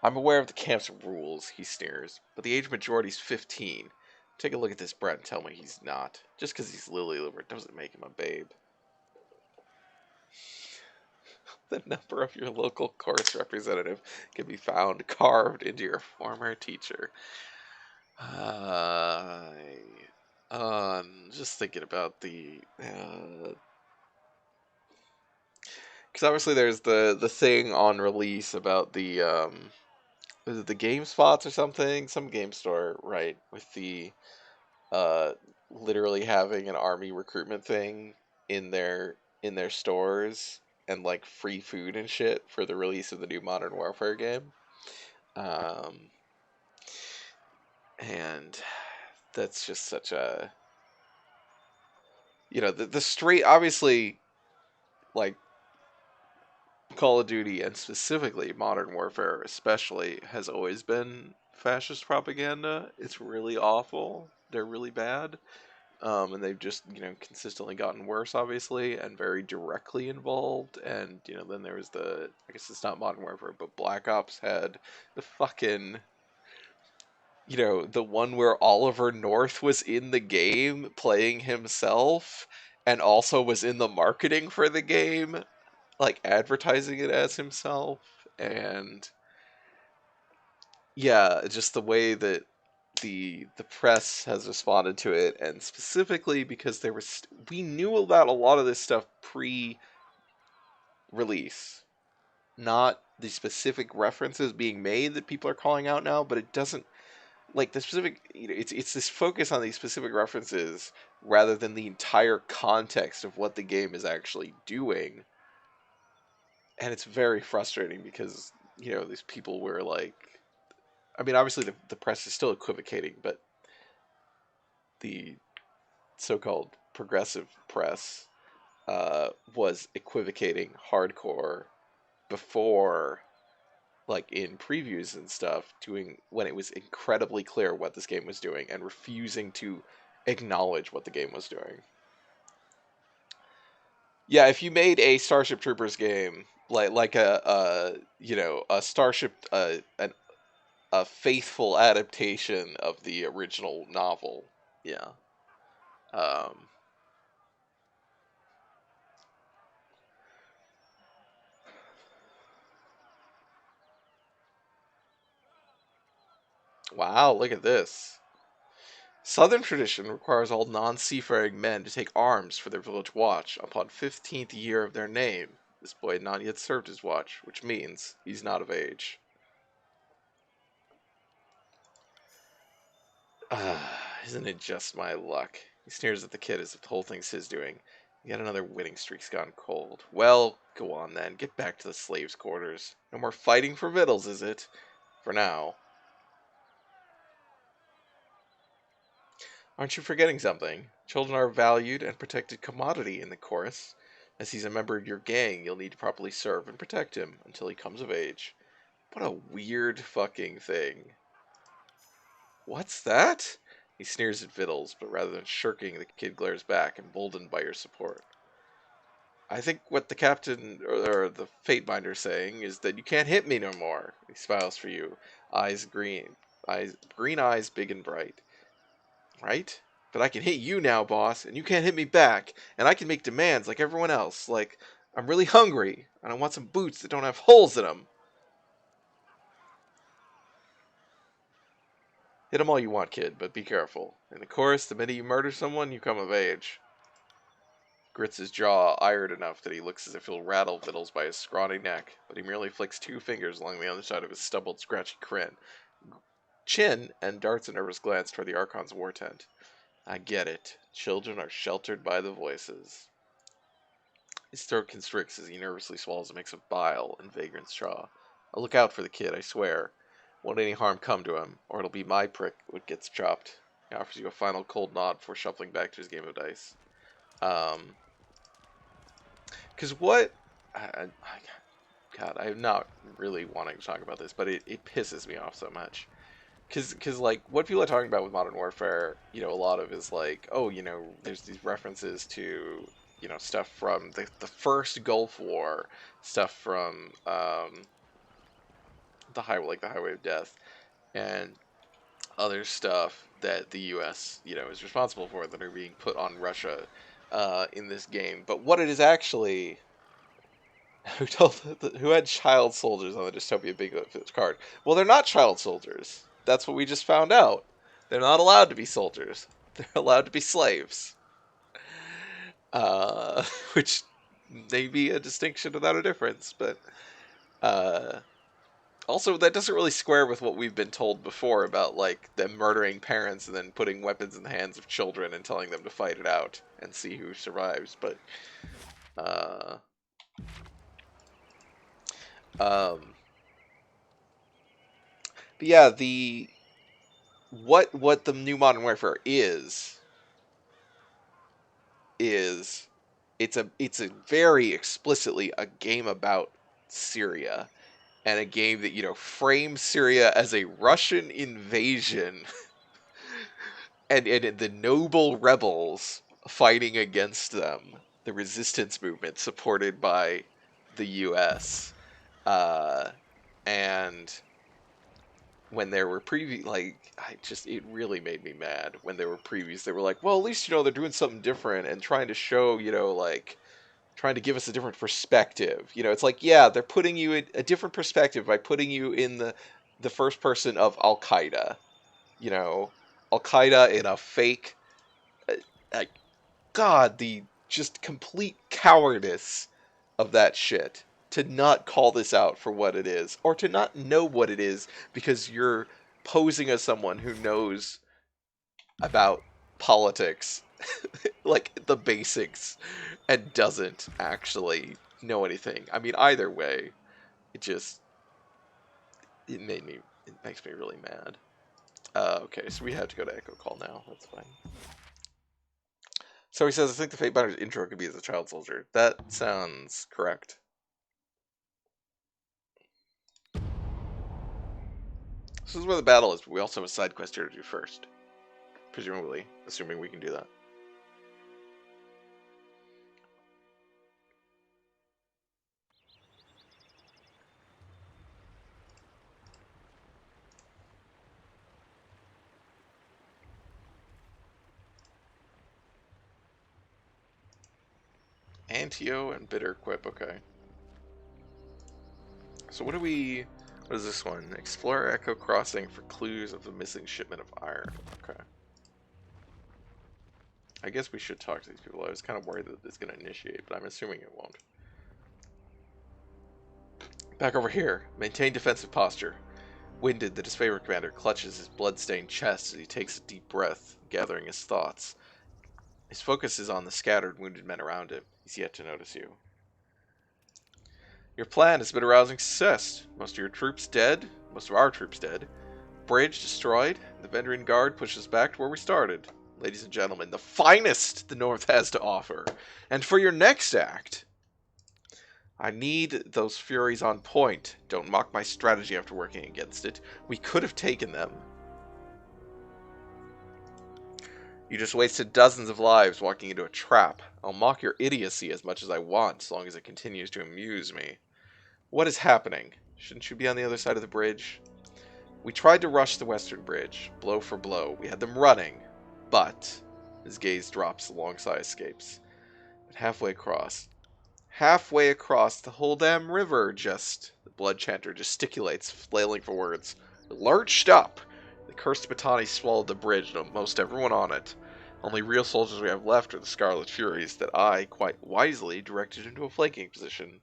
I'm aware of the camp's rules, he sneers, but the age majority's 15. Take a look at this brat and tell me he's not. Just because he's lily-livered doesn't make him a babe. The number of your local course representative can be found carved into your former teacher. Just thinking about the... Because obviously there's the thing on release about the... was it the Game Spots or something? Some game store, right? With the... literally having an army recruitment thing in their stores and like free food and shit for the release of the new Modern Warfare game. And that's just such a, the straight, obviously, like Call of Duty and specifically Modern Warfare especially has always been fascist propaganda. It's really awful. They're really bad. And they've just, consistently gotten worse, obviously, and very directly involved. And, then there was I guess it's not Modern Warfare, but Black Ops had the fucking, the one where Oliver North was in the game playing himself and also was in the marketing for the game, like advertising it as himself. And yeah, just the way that the press has responded to it, and specifically because we knew about a lot of this stuff pre-release, not the specific references being made that people are calling out now, but it doesn't, like, the specific, it's this focus on these specific references rather than the entire context of what the game is actually doing. And it's very frustrating because these people were like, I mean, obviously the press is still equivocating, but the so-called progressive press was equivocating hardcore before, like in previews and stuff, when it was incredibly clear what this game was doing and refusing to acknowledge what the game was doing. Yeah, if you made a Starship Troopers game like a Starship a faithful adaptation of the original novel, yeah. Wow, look at this. Southern tradition requires all non-seafaring men to take arms for their village watch upon 15th year of their name. This boy had not yet served his watch, which means he's not of age. Isn't it just my luck? He sneers at the kid as if the whole thing's his doing. Yet another winning streak's gone cold. Well, go on then. Get back to the slaves' quarters. No more fighting for victuals, is it? For now. Aren't you forgetting something? Children are a valued and protected commodity in the chorus. As he's a member of your gang, you'll need to properly serve and protect him until he comes of age. What a weird fucking thing. What's that? He sneers at Vittles, but rather than shirking, the kid glares back, emboldened by your support. I think what the captain, or the fate binder's saying, is that you can't hit me no more. He smiles for you, green eyes big and bright. Right? But I can hit you now, boss, and you can't hit me back, and I can make demands like everyone else, like, I'm really hungry, and I want some boots that don't have holes in them. Hit them all you want, kid, but be careful. In the chorus, the minute you murder someone, you come of age. Grits his jaw, iron enough that he looks as if he'll rattle Vittles by his scrawny neck, but he merely flicks 2 fingers along the underside of his stubbled, scratchy chin and darts a nervous glance toward the Archon's war tent. I get it. Children are sheltered by the voices. His throat constricts as he nervously swallows a mix of bile and Vagrant's jaw. I'll look out for the kid, I swear. Won't any harm come to him, or it'll be my prick what gets chopped. He offers you a final cold nod before shuffling back to his game of dice. Because what... God, I'm not really wanting to talk about this, but it pisses me off so much. Because, like, what people are talking about with Modern Warfare, you know, a lot of is like, oh, you know, there's these references to, you know, stuff from the first Gulf War, stuff from the Highway of Death, and other stuff that the U.S., you know, is responsible for that are being put on Russia in this game. But what it is actually... Who had child soldiers on the Dystopia Big card? Well, they're not child soldiers. That's what we just found out. They're not allowed to be soldiers. They're allowed to be slaves. Which may be a distinction without a difference, but also that doesn't really square with what we've been told before about, like, them murdering parents and then putting weapons in the hands of children and telling them to fight it out and see who survives. But yeah, what the new Modern Warfare is it's a very explicitly a game about Syria, and a game that, you know, frames Syria as a Russian invasion and the noble rebels fighting against them, the resistance movement supported by the US. And when there were it really made me mad when there were previews. They were like, well, at least, you know, they're doing something different and trying to show, you know, like, trying to give us a different perspective. You know, it's like, yeah, they're putting you in a different perspective by putting you in the first person of Al-Qaeda. You know, Al-Qaeda in a fake, like, God, the just complete cowardice of that shit. To not call this out for what it is, or to not know what it is because you're posing as someone who knows about politics, like the basics, and doesn't actually know anything. I mean, either way, it makes me really mad. Okay, so we have to go to Echo Call now. That's fine. So he says, I think the Fate Binder's intro could be as a child soldier. That sounds correct. This is where the battle is, but we also have a side quest here to do first. Presumably, assuming we can do that. Antio and Bitter Quip, okay. So what is this one? Explore Echo Crossing for clues of the missing shipment of iron. Okay. I guess we should talk to these people. I was kind of worried that it's going to initiate, but I'm assuming it won't. Back over here. Maintain defensive posture. Winded, the disfavored commander clutches his blood-stained chest as he takes a deep breath, gathering his thoughts. His focus is on the scattered, wounded men around him. He's yet to notice you. Your plan has been a rousing success. Most of our troops dead. Bridge destroyed. The Vendrian Guard pushes back to where we started. Ladies and gentlemen, the finest the North has to offer. And for your next act, I need those Furies on point. Don't mock my strategy after working against it. We could have taken them. You just wasted dozens of lives walking into a trap. I'll mock your idiocy as much as I want, as long as it continues to amuse me. What is happening? Shouldn't you be on the other side of the bridge? We tried to rush the western bridge, blow for blow. We had them running, but... His gaze drops, the long sigh escapes. But halfway across the whole damn river, the blood chanter gesticulates, flailing for words. Lurched up! The cursed Batani swallowed the bridge and most everyone on it. Only real soldiers we have left are the Scarlet Furies that I, quite wisely, directed into a flanking position.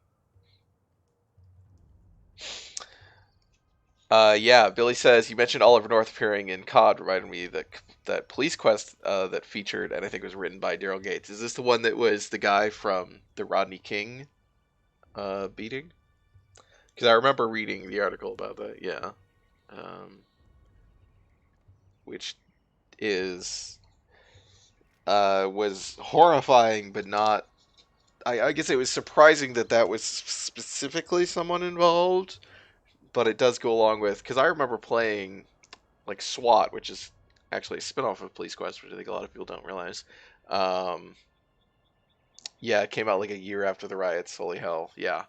Yeah, Billy says, you mentioned Oliver North appearing in COD, reminded me that police quest that featured, and I think was written by Daryl Gates. Is this the one that was the guy from the Rodney King beating? Because I remember reading the article about that, yeah. Which is was horrifying, but not. I guess it was surprising that was specifically someone involved, but it does go along with, because I remember playing like SWAT, which is actually a spinoff of Police Quest, which I think a lot of people don't realize. Yeah, it came out like a year after the riots. Holy hell, yeah.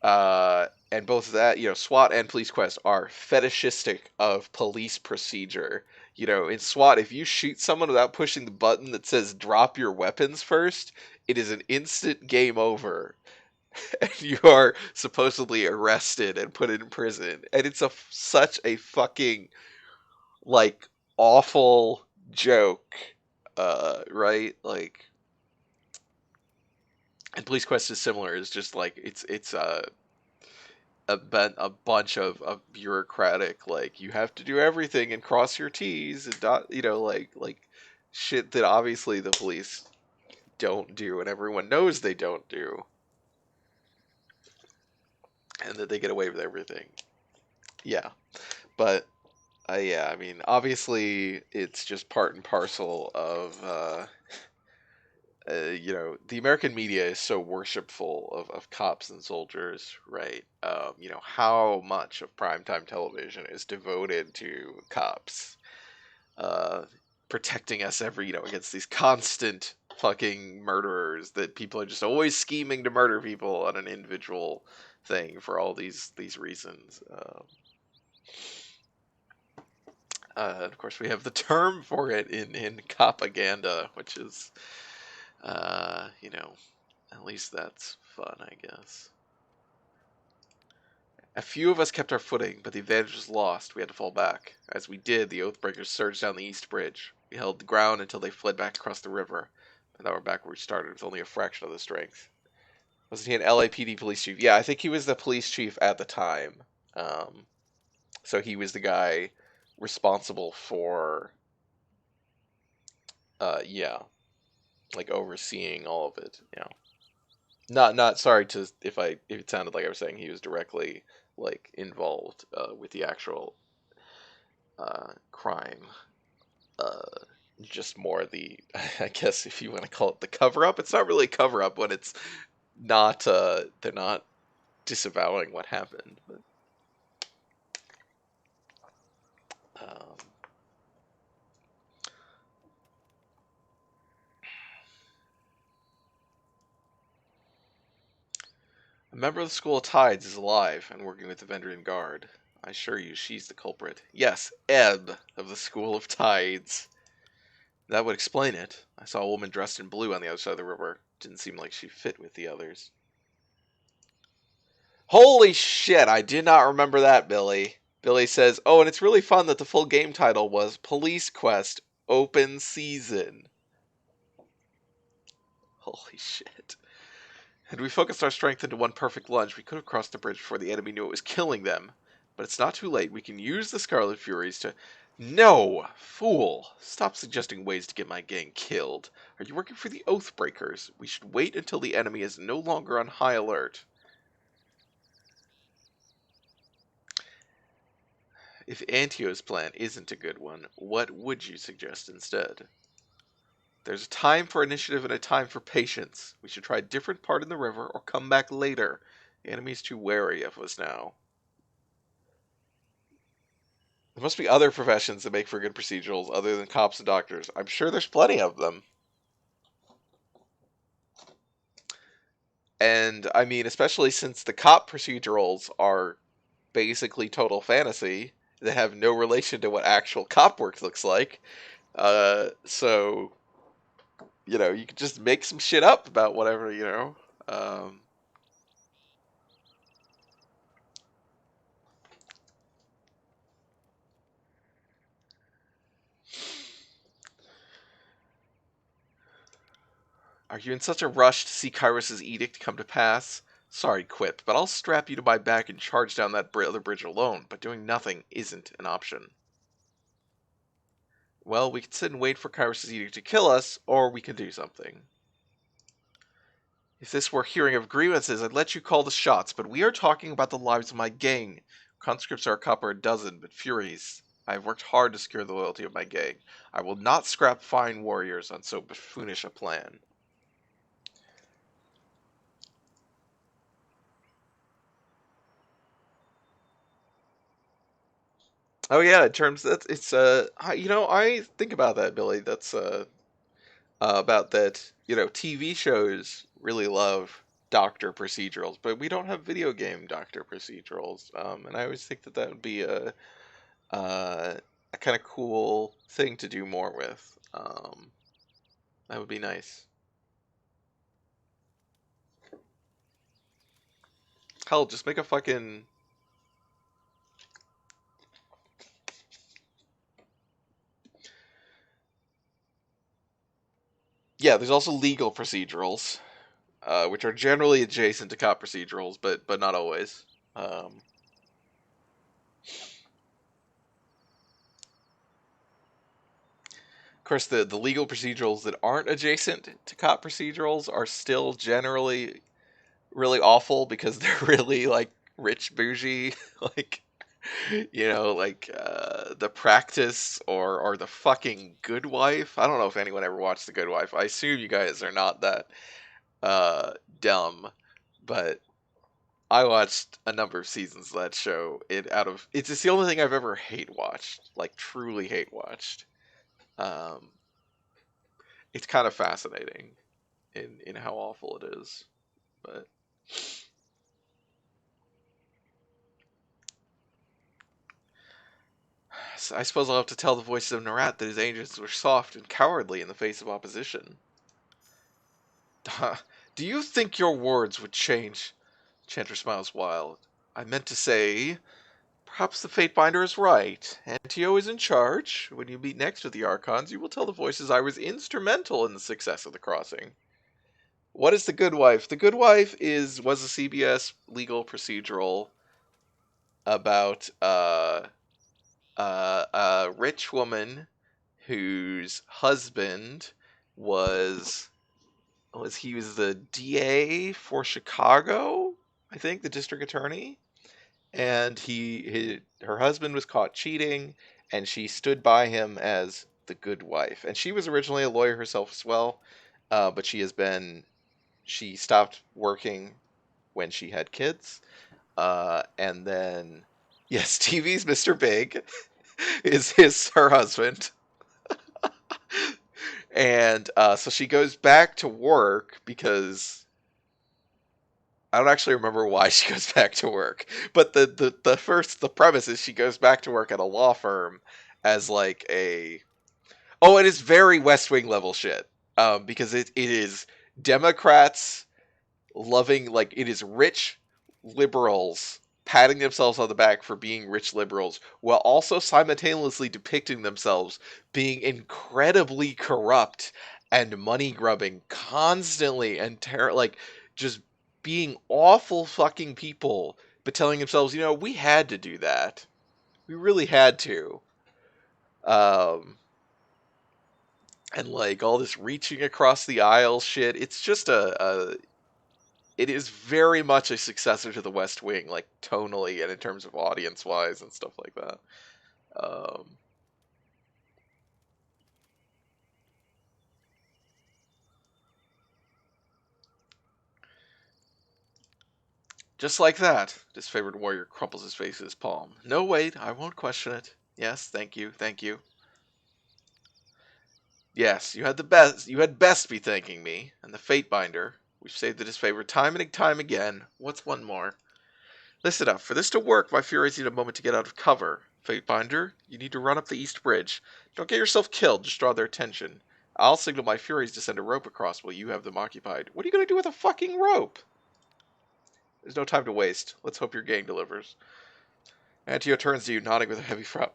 And both of that, SWAT and Police Quest are fetishistic of police procedure. In SWAT, if you shoot someone without pushing the button that says drop your weapons first, it is an instant game over. And you are supposedly arrested and put in prison. And it's such a fucking, like, awful joke, right? Like, and Police Quest is similar. It's just like, it's a bunch of bureaucratic, like, you have to do everything and cross your T's and dot, like shit that obviously the police don't do and everyone knows they don't do, and that they get away with everything. Yeah, but yeah, I mean, obviously it's just part and parcel of the American media is so worshipful of cops and soldiers, right? How much of primetime television is devoted to cops, protecting us against these constant fucking murderers that people are just always scheming to murder people on an individual thing for all these reasons. And of course, we have the term for it in propaganda, which is, at least that's fun, I guess. A few of us kept our footing, but the advantage was lost. We had to fall back. As we did, the Oathbreakers surged down the east bridge. We held the ground until they fled back across the river. And now we're back where we started with only a fraction of the strength. Wasn't he an LAPD police chief? Yeah, I think he was the police chief at the time. So he was the guy responsible for, like overseeing all of it. Yeah. Not sorry to if it sounded like I was saying he was directly like involved with the actual crime. Just more the, I guess if you want to call it the cover up. It's not really a cover up when it's not they're not disavowing what happened. But, a member of the School of Tides is alive and working with the Vendrian Guard. I assure you she's the culprit. Yes, Ebb of the School of Tides. That would explain it. I saw a woman dressed in blue on the other side of the river. Didn't seem like she fit with the others. Holy shit, I did not remember that, Billy. Billy says, oh, and it's really fun that the full game title was Police Quest Open Season. Holy shit. Had we focused our strength into one perfect lunge, we could have crossed the bridge before the enemy knew it was killing them. But it's not too late. We can use the Scarlet Furies to... No! Fool! Stop suggesting ways to get my gang killed. Are you working for the Oathbreakers? We should wait until the enemy is no longer on high alert. If Antio's plan isn't a good one, what would you suggest instead? There's a time for initiative and a time for patience. We should try a different part in the river or come back later. The enemy's too wary of us now. There must be other professions that make for good procedurals other than cops and doctors. I'm sure there's plenty of them. And I mean, especially since the cop procedurals are basically total fantasy, they have no relation to what actual cop work looks like. So, you could just make some shit up about whatever. Um, Are you in such a rush to see Kyrus's edict come to pass? Sorry, Quip, but I'll strap you to my back and charge down that other bridge alone, but doing nothing isn't an option. Well, we can sit and wait for Kyrus's edict to kill us, or we can do something. If this were hearing of grievances, I'd let you call the shots, but we are talking about the lives of my gang. Conscripts are a couple or a dozen, but Furies. I have worked hard to secure the loyalty of my gang. I will not scrap fine warriors on so buffoonish a plan. Oh yeah, in terms that it's I think about that, Billy. That's about that. TV shows really love doctor procedurals, but we don't have video game doctor procedurals. And I always think that would be a kind of cool thing to do more with. That would be nice. Hell, just make a fucking. Yeah, there's also legal procedurals, which are generally adjacent to cop procedurals, but not always. Of course, the legal procedurals that aren't adjacent to cop procedurals are still generally really awful because they're really like rich bougie, like The Practice or the fucking Good Wife. I don't know if anyone ever watched the Good Wife. I assume you guys are not that dumb, but I watched a number of seasons of that show. It's just the only thing I've ever hate watched, like truly hate watched. Um, it's kind of fascinating in how awful it is, but I suppose I'll have to tell the voices of Narat that his agents were soft and cowardly in the face of opposition. Do you think your words would change? Chanter smiles wild. I meant to say, perhaps the Fatebinder is right. Antio is in charge. When you meet next with the Archons, you will tell the voices I was instrumental in the success of the crossing. What is the Good Wife? The Good Wife was a CBS legal procedural about a rich woman whose husband was he was the DA for Chicago, I think, the district attorney, and her husband was caught cheating, and she stood by him as the good wife. And she was originally a lawyer herself as well, but she stopped working when she had kids, and then yes, TV's Mr. Big is her husband. And so she goes back to work because I don't actually remember why she goes back to work. But the premise is she goes back to work at a law firm as like it is very West Wing level shit. Because it is Democrats loving, like, it is rich liberals patting themselves on the back for being rich liberals while also simultaneously depicting themselves being incredibly corrupt and money grubbing constantly and like just being awful fucking people, but telling themselves, we had to do that. We really had to. Um, and like all this reaching across the aisle shit. It's just it is very much a successor to the West Wing, like tonally and in terms of audience wise and stuff like that. Um, just like that, disfavored warrior crumples his face in his palm. No, wait, I won't question it. Yes, thank you, thank you. Yes, you had the best. You had best be thanking me and the Fate Binder. We've saved the disfavor time and time again. What's one more? Listen up. For this to work, my Furies need a moment to get out of cover. Fate Binder, you need to run up the East Bridge. Don't get yourself killed. Just draw their attention. I'll signal my Furies to send a rope across while you have them occupied. What are you going to do with a fucking rope? There's no time to waste. Let's hope your gang delivers. Antio turns to you, nodding with a heavy frown.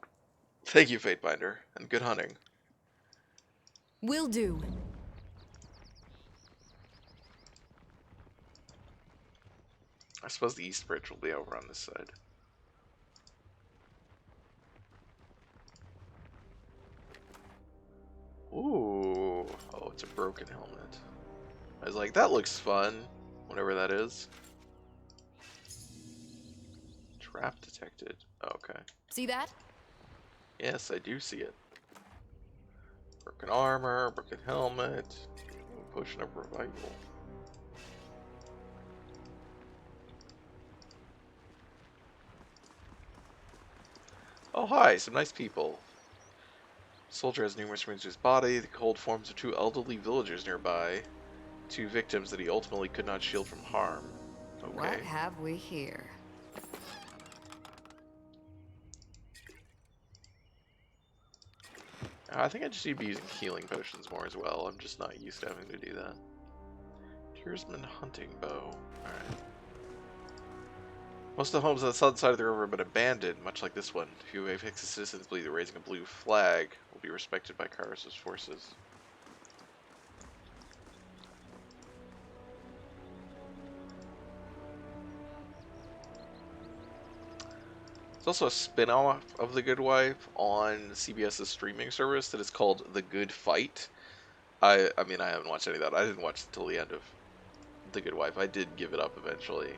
Thank you, Fate Binder, and good hunting. Will do. I suppose the East Bridge will be over on this side. Ooh. Oh, it's a broken helmet. I was like, that looks fun. Whatever that is. Trap detected. Okay. See that? Yes, I do see it. Broken armor, broken helmet. Potion of revival. Oh, hi, some nice people. Soldier has numerous wounds to his body. The cold forms of two elderly villagers nearby. Two victims that he ultimately could not shield from harm. Okay. What have we here? I think I just need to be using healing potions more as well. I'm just not used to having to do that. Tearsman hunting bow. Alright. Most of the homes on the southern side of the river have been abandoned, much like this one. Few Apex citizens believe that raising a blue flag will be respected by Kairos' forces. There's also a spin-off of The Good Wife on CBS's streaming service that is called The Good Fight. I mean, I haven't watched any of that. I didn't watch it until the end of The Good Wife. I did give it up eventually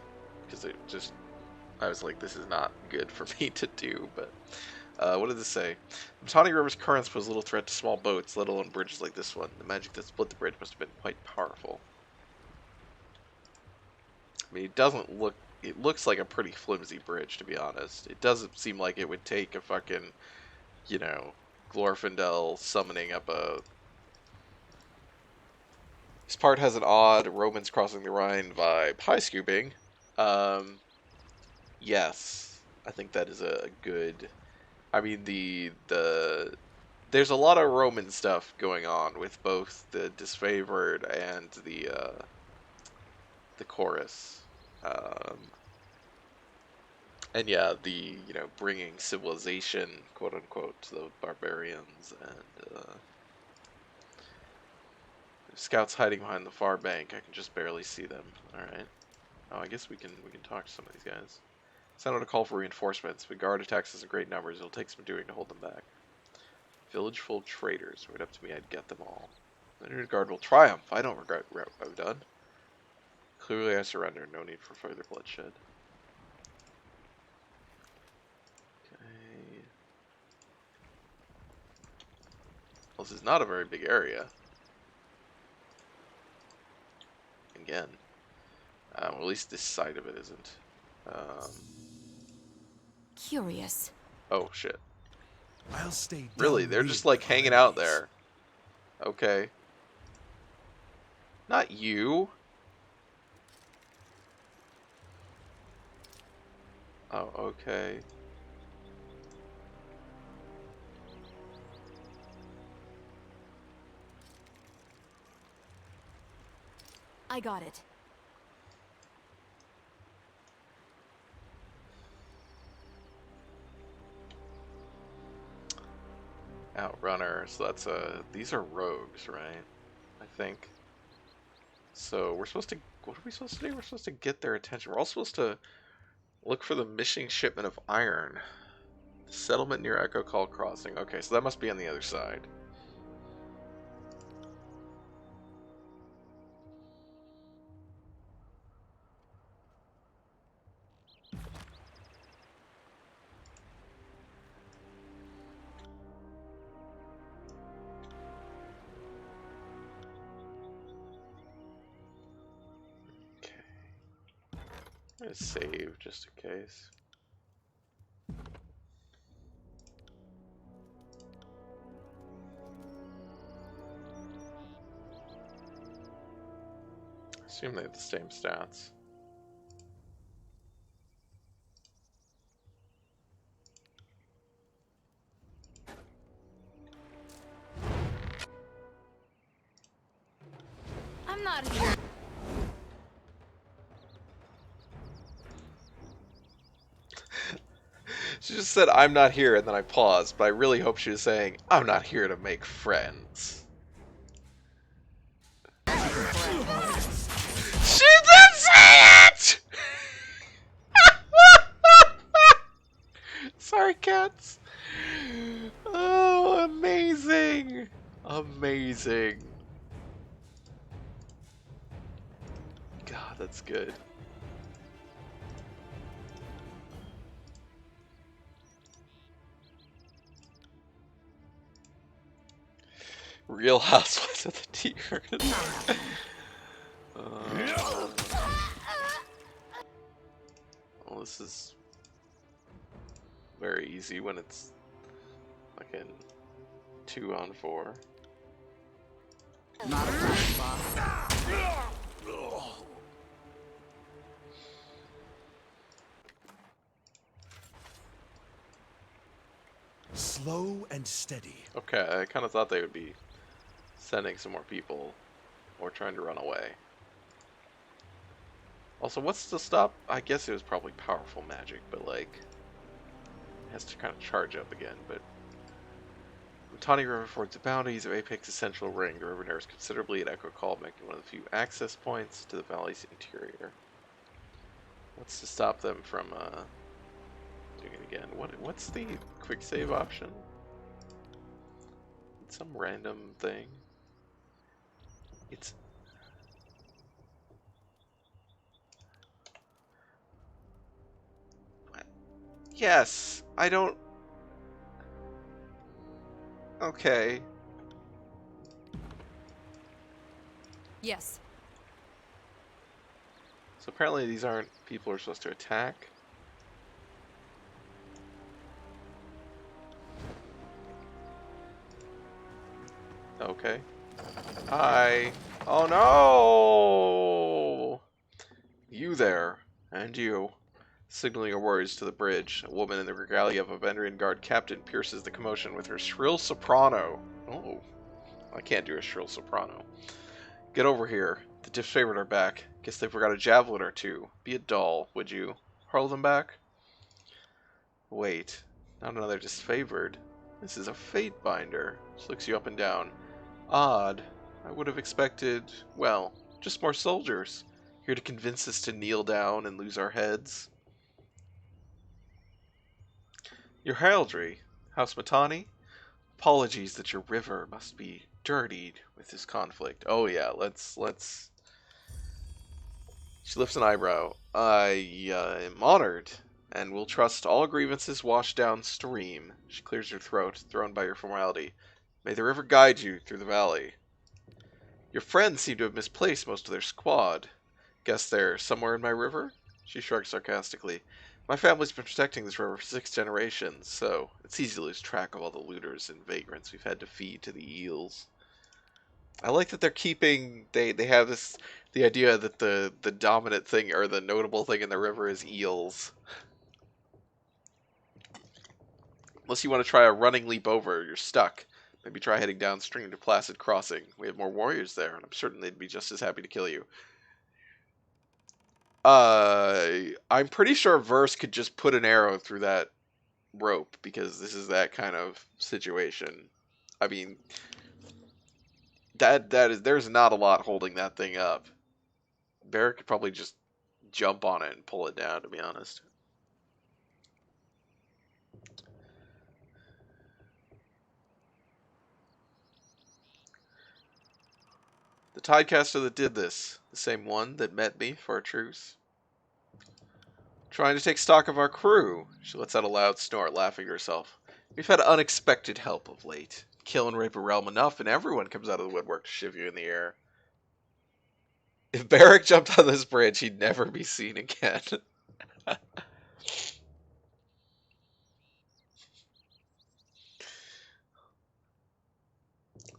because it just, I was like, this is not good for me to do. But what did this say? The Tawny River's currents pose little threat to small boats, let alone bridges like this one. The magic that split the bridge must have been quite powerful. I mean, it doesn't look. It looks like a pretty flimsy bridge, to be honest. It doesn't seem like it would take a fucking, you know, Glorfindel summoning up a. This part has an odd Romans crossing the Rhine vibe. Hi, Scooping. Yes, I think that is a good. I mean, there's a lot of Roman stuff going on with both the disfavored and the chorus. And yeah, bringing civilization, quote unquote, to the barbarians, and scouts hiding behind the far bank. I can just barely see them. All right. Oh, I guess we can talk to some of these guys. Send out a call for reinforcements. If a guard attacks us in great numbers, it'll take some doing to hold them back. Village full of traitors. Right up to me, I'd get them all. The new guard will triumph. I don't regret what I've done. Clearly, I surrender. No need for further bloodshed. Okay. Well, this is not a very big area. Again. Well, at least this side of it isn't. Curious. Oh, shit. I'll stay Really? They're just like hanging out there. Okay. Not you. Oh, okay. I got it. Outrunner. So that's these are rogues, right? I think. So we're supposed to. What are we supposed to do? We're supposed to get their attention. We're all supposed to look for the missing shipment of iron. Settlement near Echo Call Crossing. Okay, so that must be on the other side. Okay. I'm gonna save just in case. Assume they have the same stats. I'm not here. She just said, I'm not here, and then I paused, but I really hope she was saying, I'm not here to make friends. She did say it! Sorry, cats. Oh, amazing. Amazing. God, that's good. Real Housewives of the Tyranny. Well, this is very easy when it's fucking 2-on-4. Not a problem, boss. Slow and steady. Okay, I kind of thought they would be sending some more people or trying to run away. Also, what's to stop? I guess it was probably powerful magic, but like, it has to kind of charge up again. But Tawny River affords the bounties of Apex Essential Ring. The river narrows considerably at Echo Call, making one of the few access points to the valley's interior. What's to stop them from doing it again? What's the quick save option? It's some random thing. It's yes. I don't. Okay. Yes. So apparently these aren't people who are supposed to attack. Okay. Hi. Oh no! You there. And you. Signaling your warriors to the bridge, a woman in the regalia of a Vendrian Guard captain pierces the commotion with her shrill soprano. Oh. I can't do a shrill soprano. Get over here. The disfavored are back. Guess they forgot a javelin or two. Be a doll, would you? Hurl them back? Wait. Not another disfavored. This is a fate binder. She looks you up and down. Odd. I would have expected, well, just more soldiers. Here to convince us to kneel down and lose our heads. Your heraldry, House Matani? Apologies that your river must be dirtied with this conflict. Oh yeah, let's... She lifts an eyebrow. I am honored, and will trust all grievances washed downstream. She clears her throat, thrown by your formality. May the river guide you through the valley. Your friends seem to have misplaced most of their squad. Guess they're somewhere in my river? She shrugs sarcastically. My family's been protecting this river for 6 generations, so it's easy to lose track of all the looters and vagrants we've had to feed to the eels. I like that they're keeping, they have this, the idea that the dominant thing, or the notable thing in the river is eels. Unless you want to try a running leap over, you're stuck. Maybe try heading downstream to Placid Crossing. We have more warriors there, and I'm certain they'd be just as happy to kill you. I'm pretty sure Verse could just put an arrow through that rope, because this is that kind of situation. I mean, there's not a lot holding that thing up. Barrett could probably just jump on it and pull it down, to be honest. The Tidecaster that did this, the same one that met me for a truce. Trying to take stock of our crew. She lets out a loud snort, laughing to herself. We've had unexpected help of late. Kill and rape a realm enough, and everyone comes out of the woodwork to shiv you in the air. If Barrick jumped on this bridge, he'd never be seen again.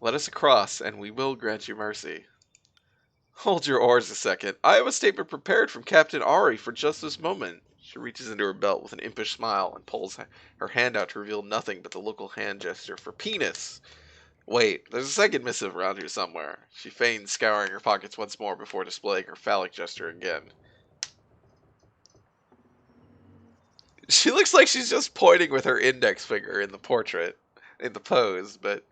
Let us across, and we will grant you mercy. Hold your oars a second. I have a statement prepared from Captain Ari for just this moment. She reaches into her belt with an impish smile and pulls her hand out to reveal nothing but the local hand gesture for penis. Wait, there's a second missive around here somewhere. She feigns scouring her pockets once more before displaying her phallic gesture again. She looks like she's just pointing with her index finger in the portrait, in the pose, but...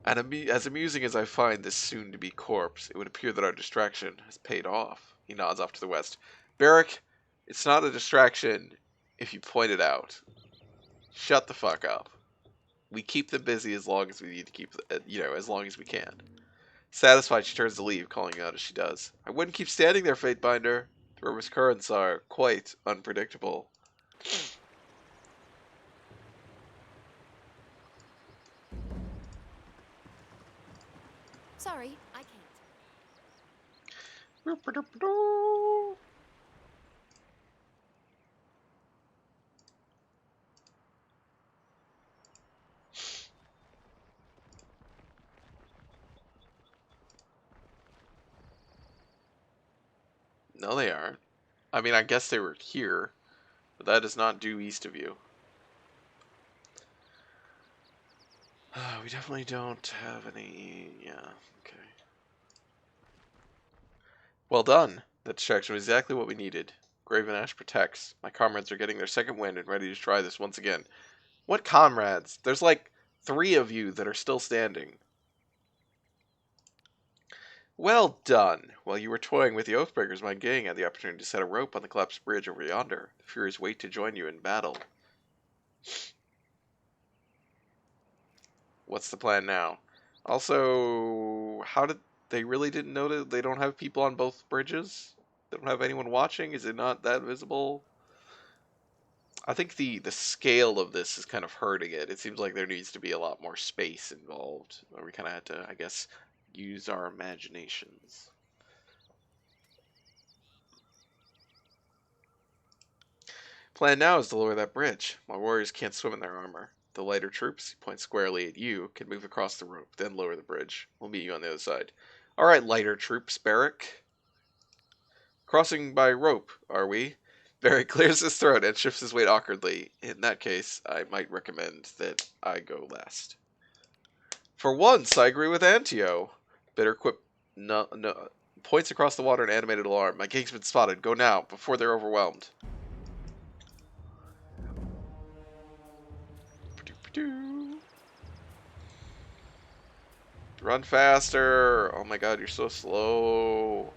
And as amusing as I find this soon-to-be corpse, it would appear that our distraction has paid off. He nods off to the west. Barrick, it's not a distraction if you point it out. Shut the fuck up. We keep them busy as long as we need to keep, as long as we can. Satisfied, she turns to leave, calling out as she does. I wouldn't keep standing there, Fatebinder. The river's currents are quite unpredictable. Sorry, I can't. No, they aren't. I mean, I guess they were here, but that does not due east of you. We definitely don't have any... Yeah, okay. Well done. That distraction was exactly what we needed. Graven Ash protects. My comrades are getting their second wind and ready to try this once again. What comrades? There's like 3 of you that are still standing. Well done. While you were toying with the Oathbreakers, my gang had the opportunity to set a rope on the collapsed bridge over yonder. The Furies wait to join you in battle. What's the plan now? Also, how did... They really didn't know that they don't have people on both bridges? They don't have anyone watching? Is it not that visible? I think the scale of this is kind of hurting it. It seems like there needs to be a lot more space involved. Or we kind of had to, I guess, use our imaginations. Plan now is to lower that bridge. My warriors can't swim in their armor. The lighter troops, point squarely at you, can move across the rope, then lower the bridge. We'll meet you on the other side. Alright, lighter troops, Barrick. Crossing by rope, are we? Barrick clears his throat and shifts his weight awkwardly. In that case, I might recommend that I go last. For once, I agree with Antio. Bitter quip points across the water in animated alarm. My gang's been spotted. Go now, before they're overwhelmed. Run faster! Oh my god, you're so slow.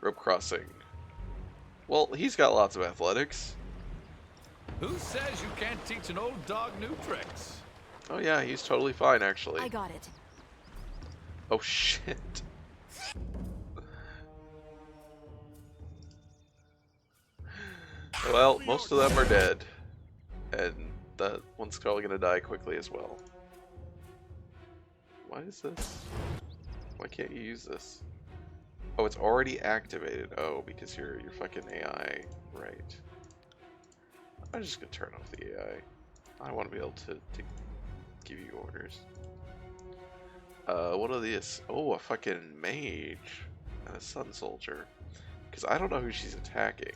Rope crossing. Well, he's got lots of athletics. Who says you can't teach an old dog new tricks? Oh yeah, he's totally fine, actually. I got it. Oh shit. Well, most of them are dead. And that one's probably gonna die quickly as well. Why is this? Why can't you use this? Oh, it's already activated. Oh, because you're fucking AI, right? I'm just gonna turn off the AI. I want to be able to give you orders. What are these? Oh, a fucking mage and a sun soldier. Because I don't know who she's attacking.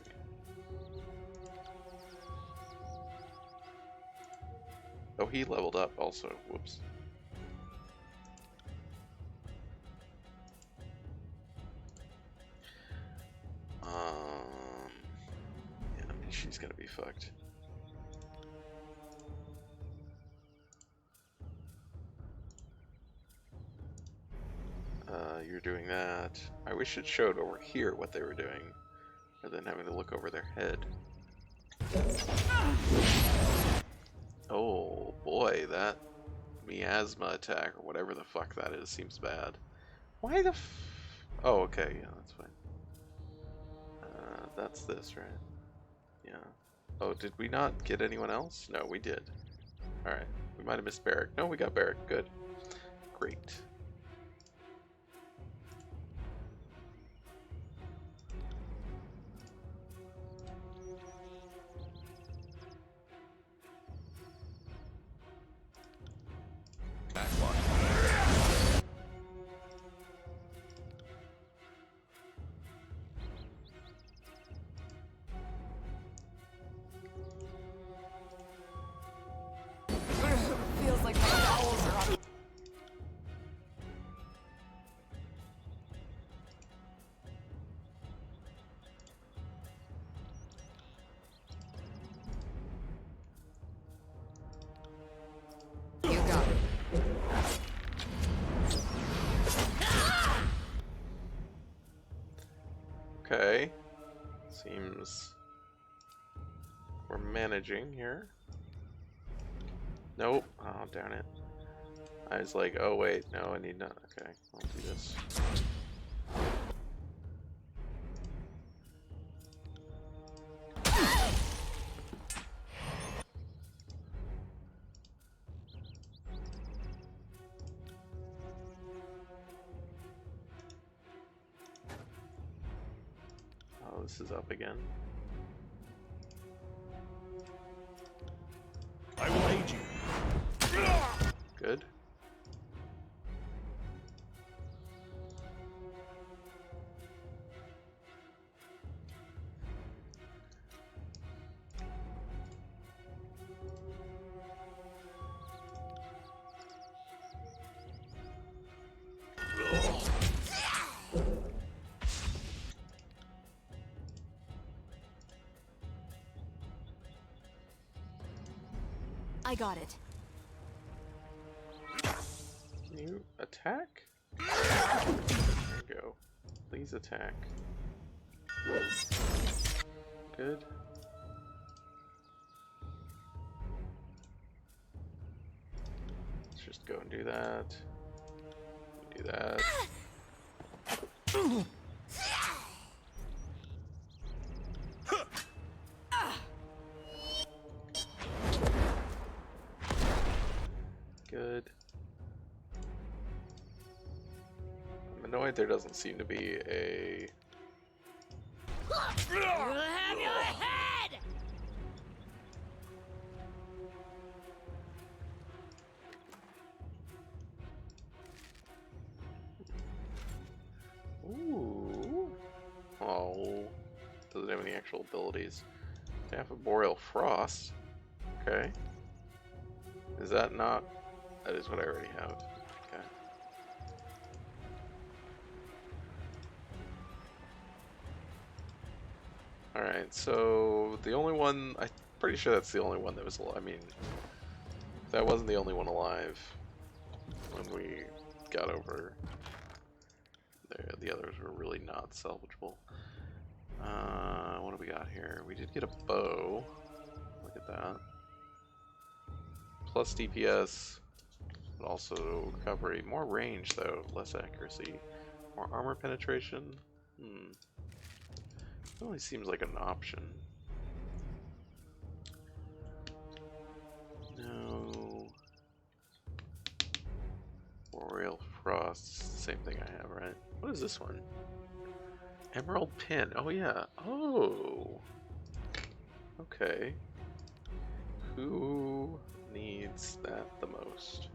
Oh, he leveled up also. Whoops. Yeah, I mean, she's gonna be fucked. You're doing that. I wish it showed over here what they were doing, rather than having to look over their head. Oh boy, that miasma attack, or whatever the fuck that is, seems bad. Why the oh, okay, yeah, that's fine. That's this, right? Yeah. Oh, did we not get anyone else? No, we did. Alright, we might have missed Barrick. No, we got Barrick. Good. Great. Seems we're managing here. Nope. Oh, darn it. I was like, oh wait, no, I need not. Okay, I'll do this. Oh, this is up again. I will aid you. Good. I got it. Can you attack? There you go. Please attack. Good. Let's just go and do that. Do that. Good. I'm annoyed there doesn't seem to be a... You'll have your head! Ooh. Oh. Doesn't have any actual abilities. Staff of Boreal Frost. Okay. Is that not... That is what I already have. Okay. Alright, so the only one... I'm pretty sure that's the only one that was alive. I mean, that wasn't the only one alive when we got over there. The others were really not salvageable. What do we got here? We did get a bow. Look at that. Plus DPS, but also recovery. More range though, less accuracy. More armor penetration. It only seems like an option. No. Boreal Frost, same thing I have, right? What is this one? Emerald Pin. Oh yeah. Oh. Okay. Who needs that the most?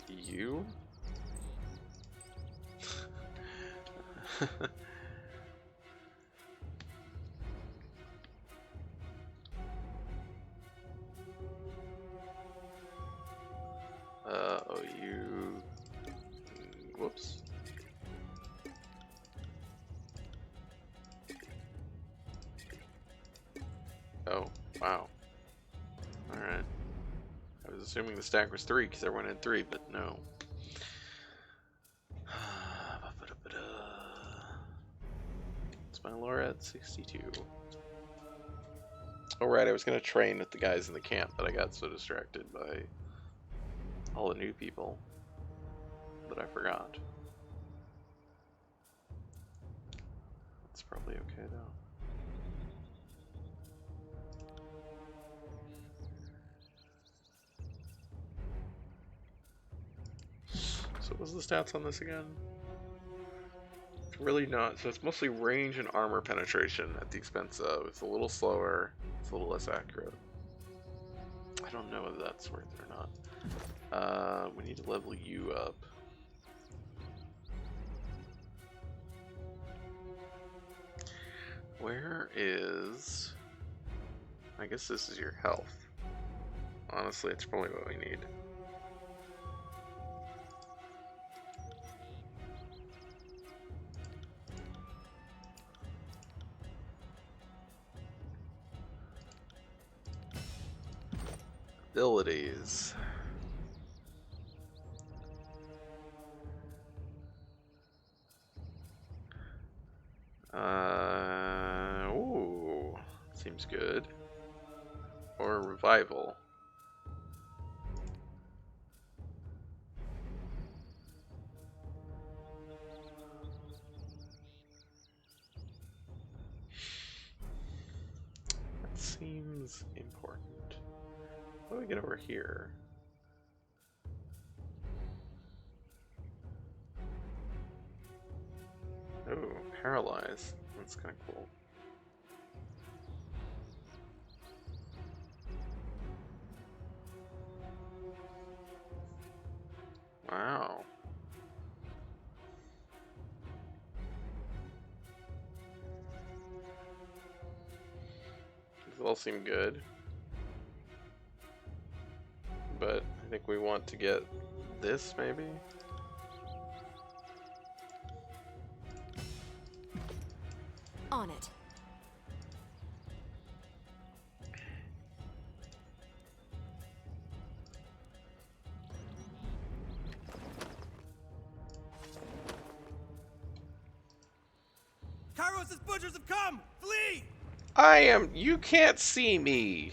You? Oh, you... Whoops. Oh, wow. Alright. I was assuming the stack was 3 because everyone had 3, but no. What's my lore at? 62. Oh right, I was going to train with the guys in the camp, but I got so distracted by all the new people that I forgot. That's probably okay though. So what was the stats on this again? It's really not. So it's mostly range and armor penetration at the expense of. It's a little slower. It's a little less accurate. I don't know if that's worth it or not. We need to level you up. Where is... I guess this is your health. Honestly, it's probably what we need. Abilities. Ooh, seems good. Or revival. That seems important. What do we get over here? Oh, paralyze. That's kind of cool. Wow. These all seem good. But I think we want to get this, maybe? On it. Kairos' butchers have come! Flee! You can't see me!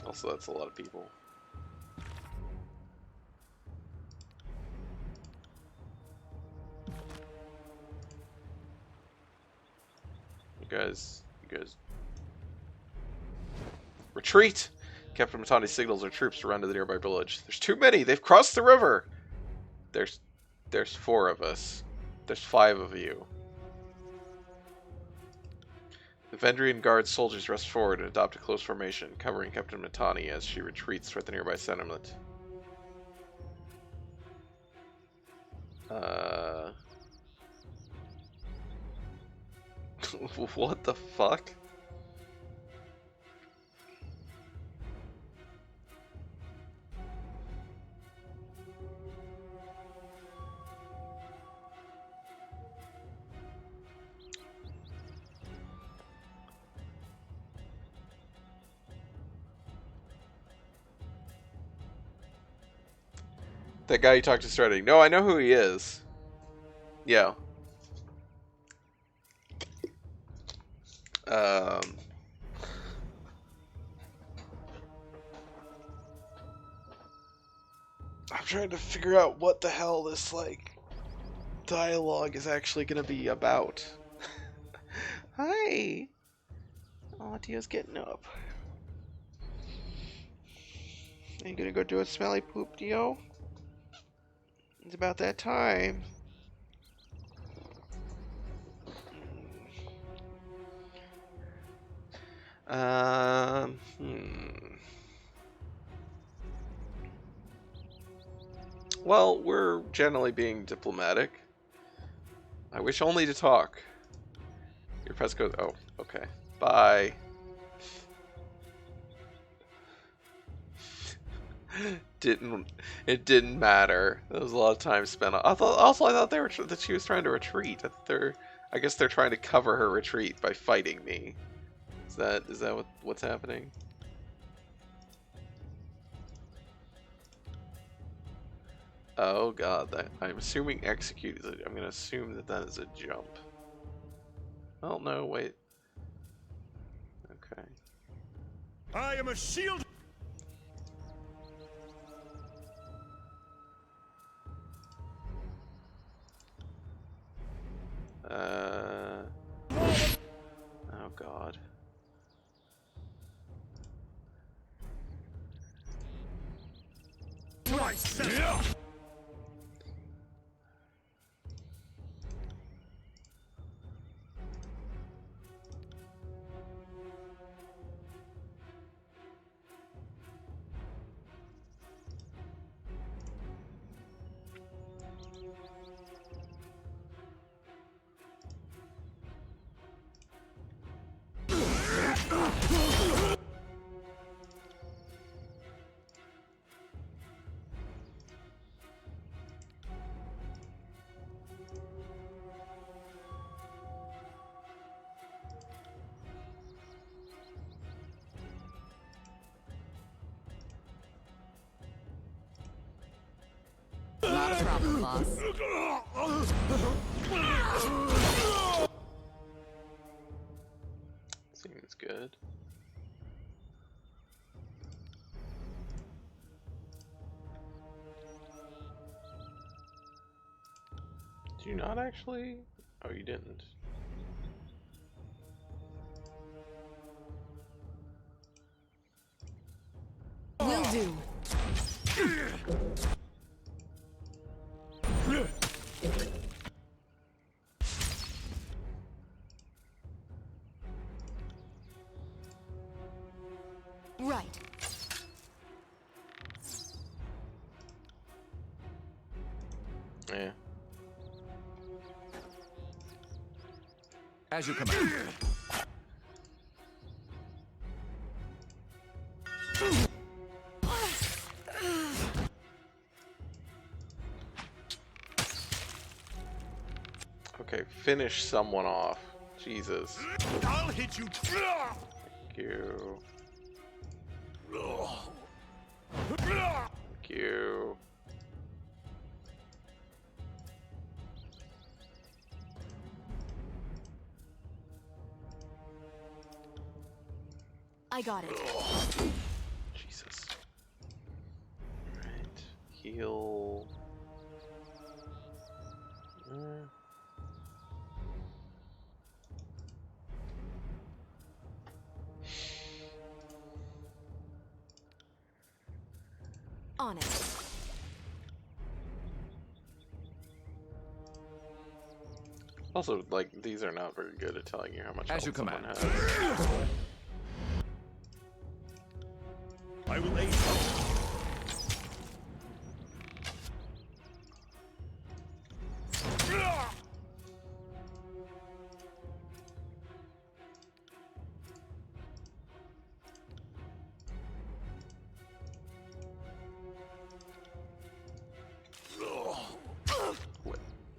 Also, that's a lot of people. You guys... Retreat! Captain Matani signals our troops to run to the nearby village. There's too many! They've crossed the river! There's 4 of us. There's 5 of you. The Vendrian Guard soldiers rush forward and adopt a close formation, covering Captain Matani as she retreats toward the nearby settlement. What the fuck? That guy you talked to starting. No, I know who he is. Yeah. I'm trying to figure out what the hell this, like, dialogue is actually gonna be about. Hi! Oh, Dio's getting up. Are you gonna go do a smelly poop, Dio? It's about that time. Well, we're generally being diplomatic. I wish only to talk. Your press goes. Oh, okay. Bye. It didn't matter. There was a lot of time spent on. I thought that she was trying to retreat. I guess they're trying to cover her retreat by fighting me. Is that what's happening? Oh god, I'm assuming execute is I'm gonna assume that is a jump. Oh no, wait. Okay. I am a shield! Oh god. Yeah. Not a problem, boss. good. Do you not actually? Oh, you didn't. Will do. Right. Yeah. As you command. Okay, finish someone off. Jesus. I'll hit you. Thank you. Thank you. I got it. Jesus. Alright. Heal. On it. Also, like, these are not very good at telling you how much As health you someone command. has. I will aid you.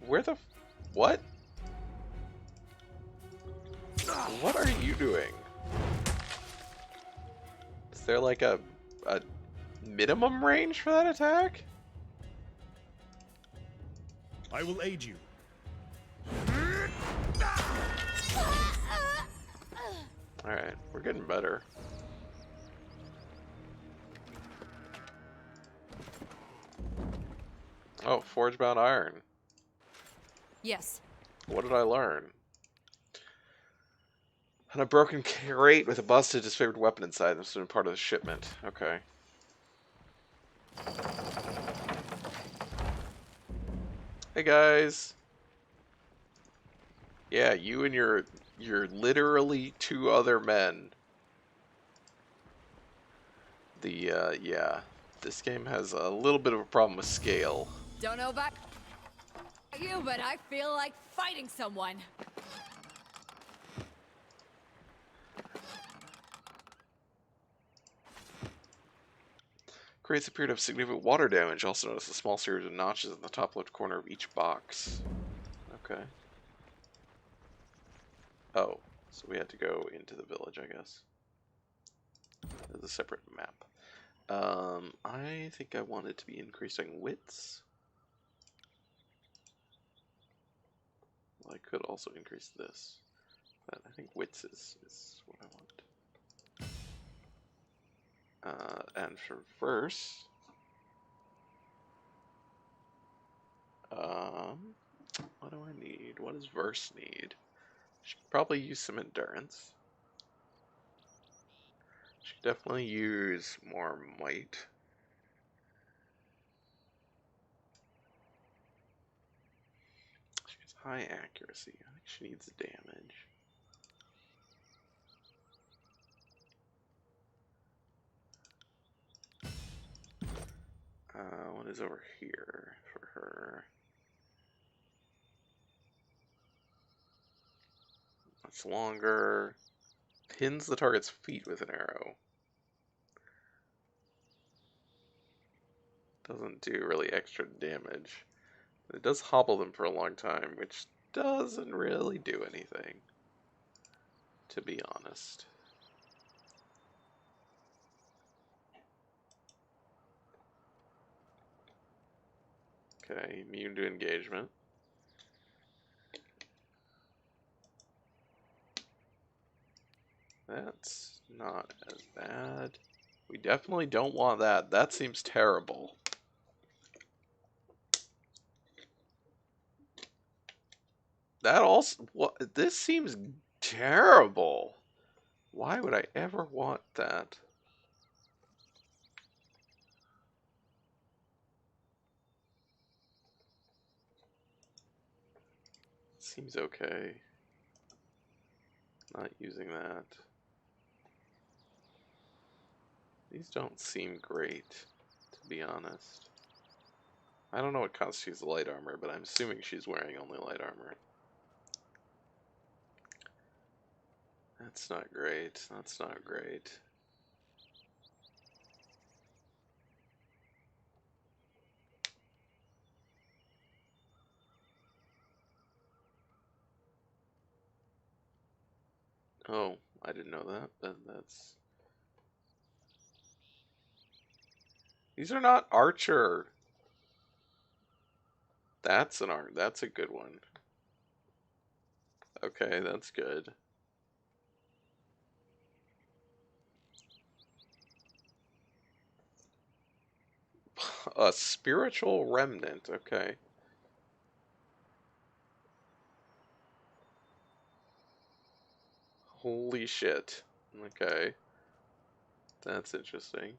Where the... What? What are you doing? Is there like a minimum range for that attack? I will aid you. Alright, we're getting better. Oh, forge-bound iron. Yes. What did I learn? And a broken crate with a busted disfavored weapon inside. This has been part of the shipment. Okay. Hey guys. Yeah, you and your literally two other men. Yeah. This game has a little bit of a problem with scale. Don't know about you, but I feel like fighting someone. Crates appear to have significant water damage. Also notice a small series of notches in the top left corner of each box. Okay. Oh, so we had to go into the village, I guess. There's a separate map. I think I want it to be increasing wits. Well, I could also increase this, but I think wits is what I want. And for verse, what do I need? What does verse need? Should probably use some endurance. Should definitely use more might. She has high accuracy. I think she needs damage. What is over here for her? Much longer. Pins the target's feet with an arrow. Doesn't do really extra damage. It does hobble them for a long time, which doesn't really do anything, to be honest. Okay, immune to engagement. That's not as bad. We definitely don't want that. That seems terrible. That also, what? This seems terrible. Why would I ever want that? Seems okay. Not using that. These don't seem great, to be honest. I don't know what constitutes light armor, but I'm assuming she's wearing only light armor. That's not great. That's not great. Oh, I didn't know that. Then that's... These are not archer. That's an art. That's a good one. Okay, that's good. A spiritual remnant. Okay. Holy shit. Okay. That's interesting.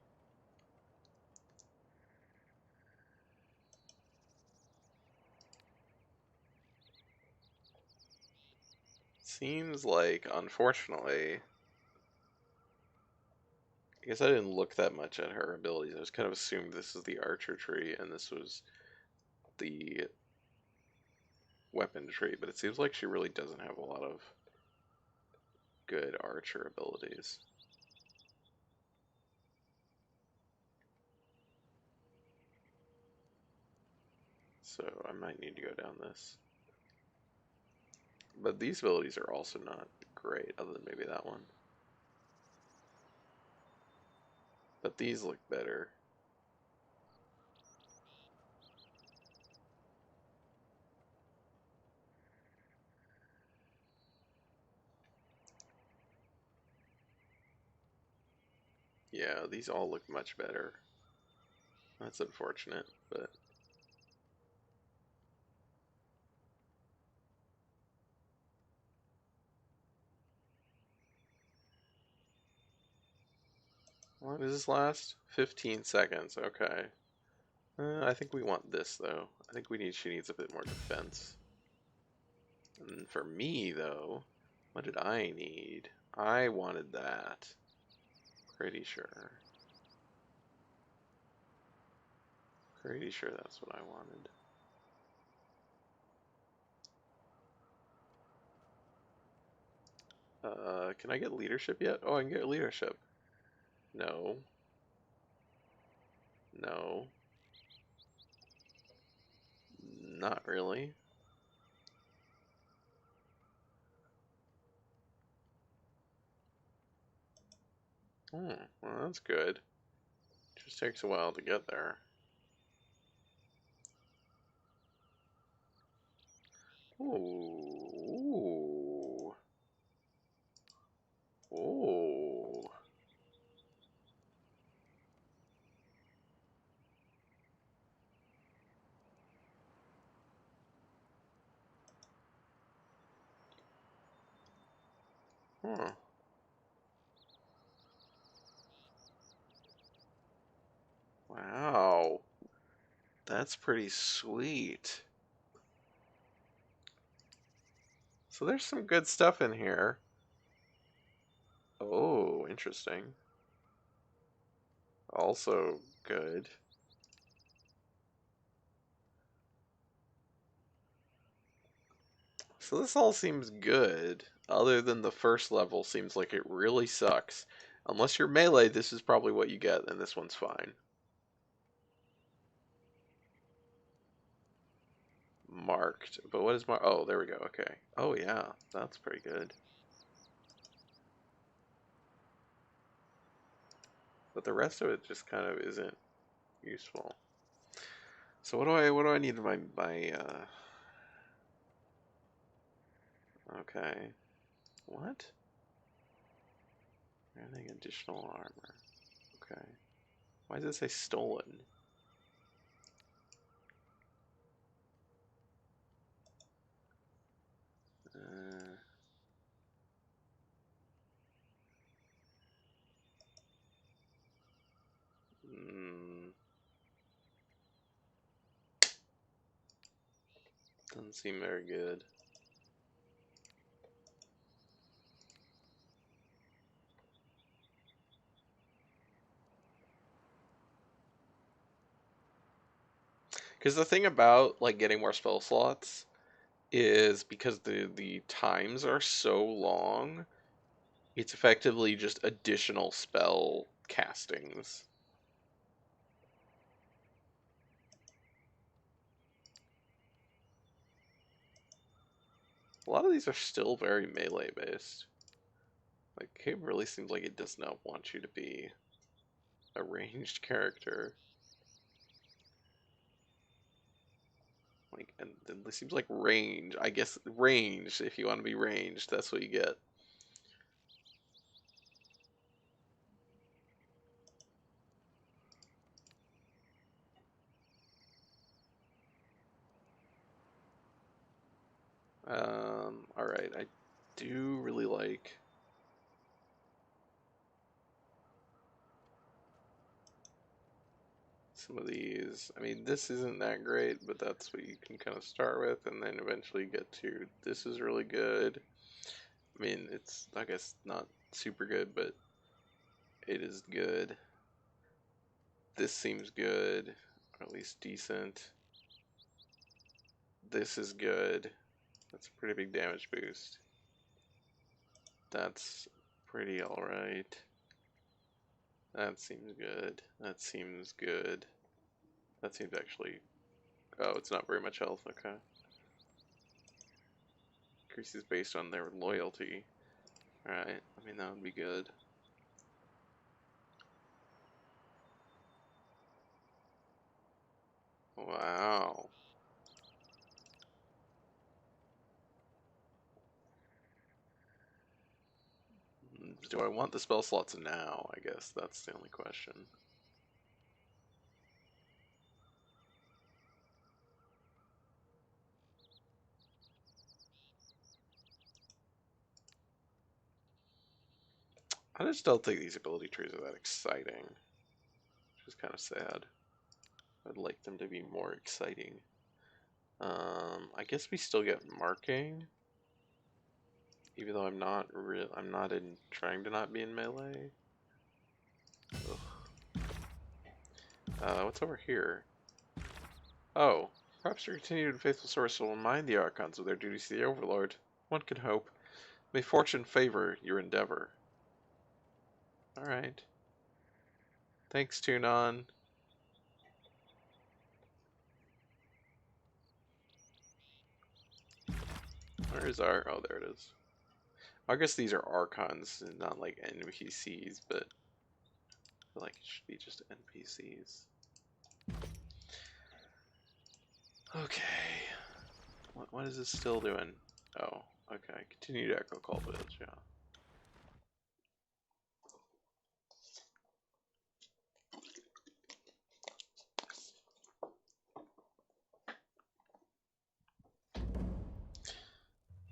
Seems like, unfortunately, I guess I didn't look that much at her abilities. I just kind of assumed this is the archer tree and this was the weapon tree, but it seems like she really doesn't have a lot of good archer abilities. So I might need to go down this. But these abilities are also not great, other than maybe that one. But these look better. Yeah, these all look much better. That's unfortunate, but... How long does this last? 15 seconds, okay. I think we want this, though. I think she needs a bit more defense. And for me, though, what did I need? I wanted that. Pretty sure. Pretty sure that's what I wanted. Can I get leadership yet? Oh, I can get leadership. No. No. Not really. Hmm, well, that's good. Just takes a while to get there. Ooh. Ooh. Ooh. Huh. Wow. That's pretty sweet. So there's some good stuff in here. Oh, interesting. Also good. So this all seems good, other than the first level seems like it really sucks. Unless you're melee, this is probably what you get, and this one's fine. Marked. But what is marked? Oh, there we go. Okay. Oh, yeah. That's pretty good. But the rest of it just kind of isn't useful. So what do I need in my okay. What? Granting additional armor. Okay. Why does it say stolen? Hmm. Doesn't seem very good. Because the thing about like getting more spell slots is because the times are so long, it's effectively just additional spell castings. A lot of these are still very melee based. Like, it really seems like it does not want you to be a ranged character. Like, and it seems like range. I guess range, if you want to be ranged, that's what you get. Alright, I do really like some of these. I mean, this isn't that great, but that's what you can kind of start with, and then eventually get to this is really good. I mean, it's, I guess, not super good, but it is good. This seems good, or at least decent. This is good. That's a pretty big damage boost. That's pretty alright. That seems good. That seems good. That seems actually... Oh, it's not very much health, okay. Increases based on their loyalty. Alright, I mean, that would be good. Wow. Do I want the spell slots now? I guess that's the only question. I just don't think these ability trees are that exciting. Which is kind of sad. I'd like them to be more exciting. I guess we still get marking. Even though I'm not trying to not be in melee. What's over here? Oh, perhaps your continued faithful service will remind the Archons of their duties to the Overlord. One can hope. May fortune favor your endeavor. Alright. Thanks, Tunon. Where is our... Oh, there it is. I guess these are Archons and not like NPCs, but I feel like it should be just NPCs. Okay. What is this still doing? Oh, okay. Continue to echo call village, yeah.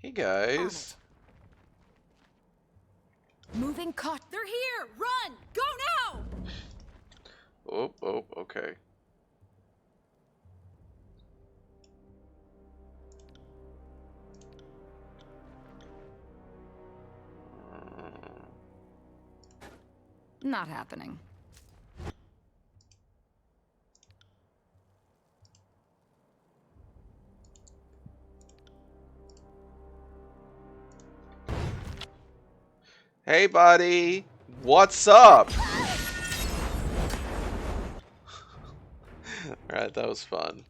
Hey guys. Moving caught. They're here. Run. Go now. Oh, okay. Not happening. Hey buddy, what's up? Alright, that was fun.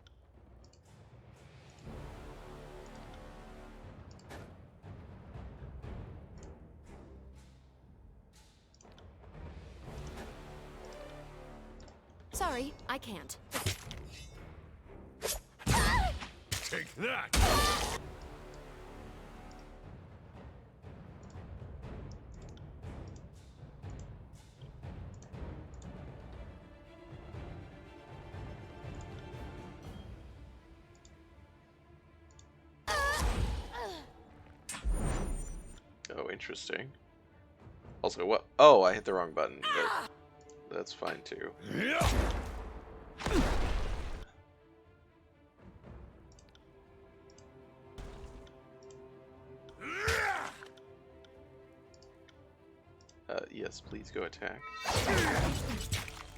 Sorry, I can't. Take that! interesting. Also, what? Oh, I hit the wrong button. That's fine too. Yes, please go attack.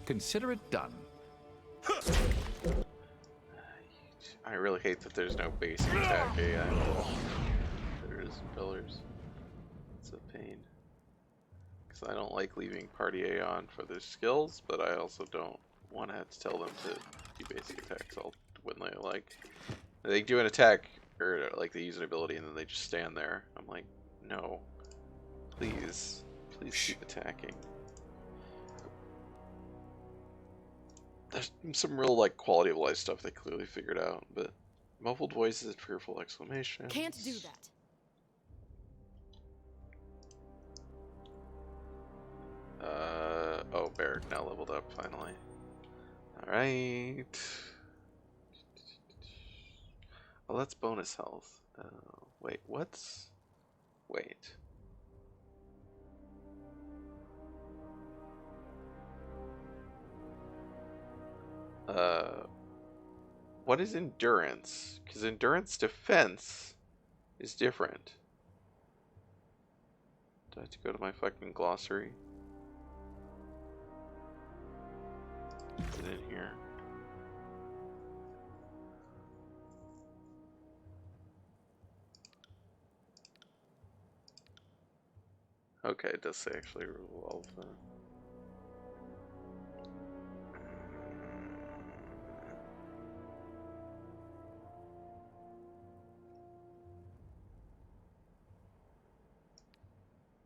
Consider it done. I really hate that there's no basic attack AI. There is pillars. It's a pain. Because I don't like leaving party A on for their skills, but I also don't want to have to tell them to do basic attacks all when they like. They do an attack, or like they use an ability and then they just stand there. I'm like, no. Please. Please keep attacking. There's some real like quality of life stuff they clearly figured out, but muffled voices and fearful exclamations. Can't do that. Oh, Barrack now leveled up finally. Alright. Oh, that's bonus health. Wait, what's... Wait. What is endurance? Because endurance defense is different. Do I have to go to my fucking glossary? Is it in here? Okay, it does say actually revolve.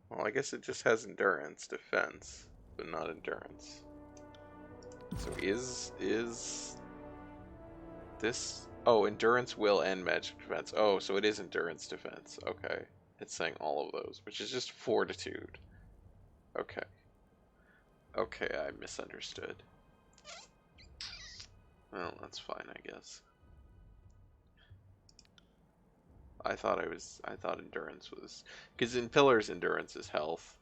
Well, I guess it just has endurance, defense, but not endurance. So is this... Oh, endurance, will, and magic defense. Oh, so it is endurance defense. Okay. It's saying all of those, which is just fortitude. Okay. Okay, I misunderstood. Well, that's fine, I guess. I thought endurance was... Because in pillars, endurance is health.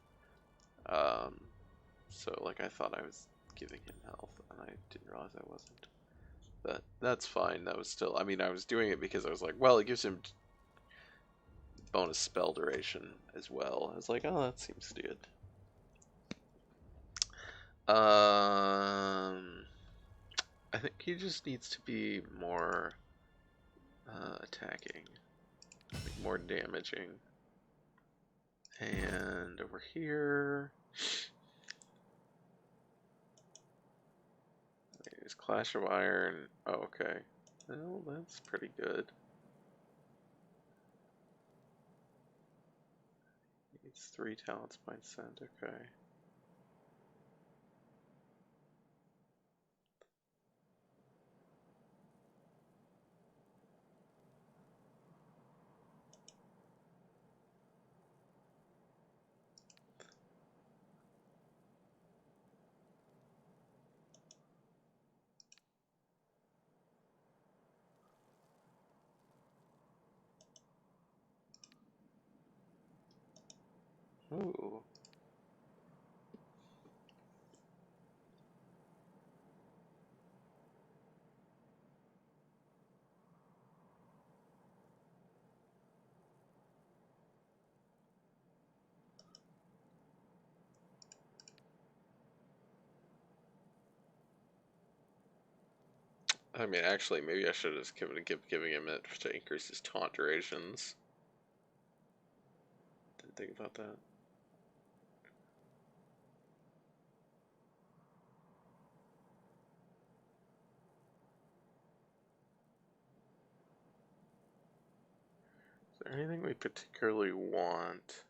So, like, I thought I was giving him health, and I didn't realize I wasn't. But that's fine. That was still... I mean, I was doing it because I was like, well, it gives him bonus spell duration as well. I was like, oh, that seems good. I think he just needs to be more attacking, like more damaging. And over here, there's Clash of Iron. Oh, okay. Well, that's pretty good. It's 3 talents by cent. Okay. Ooh. I mean, actually, maybe I should have just giving him it to increase his taunt durations. Didn't think about that. Is there anything we particularly want?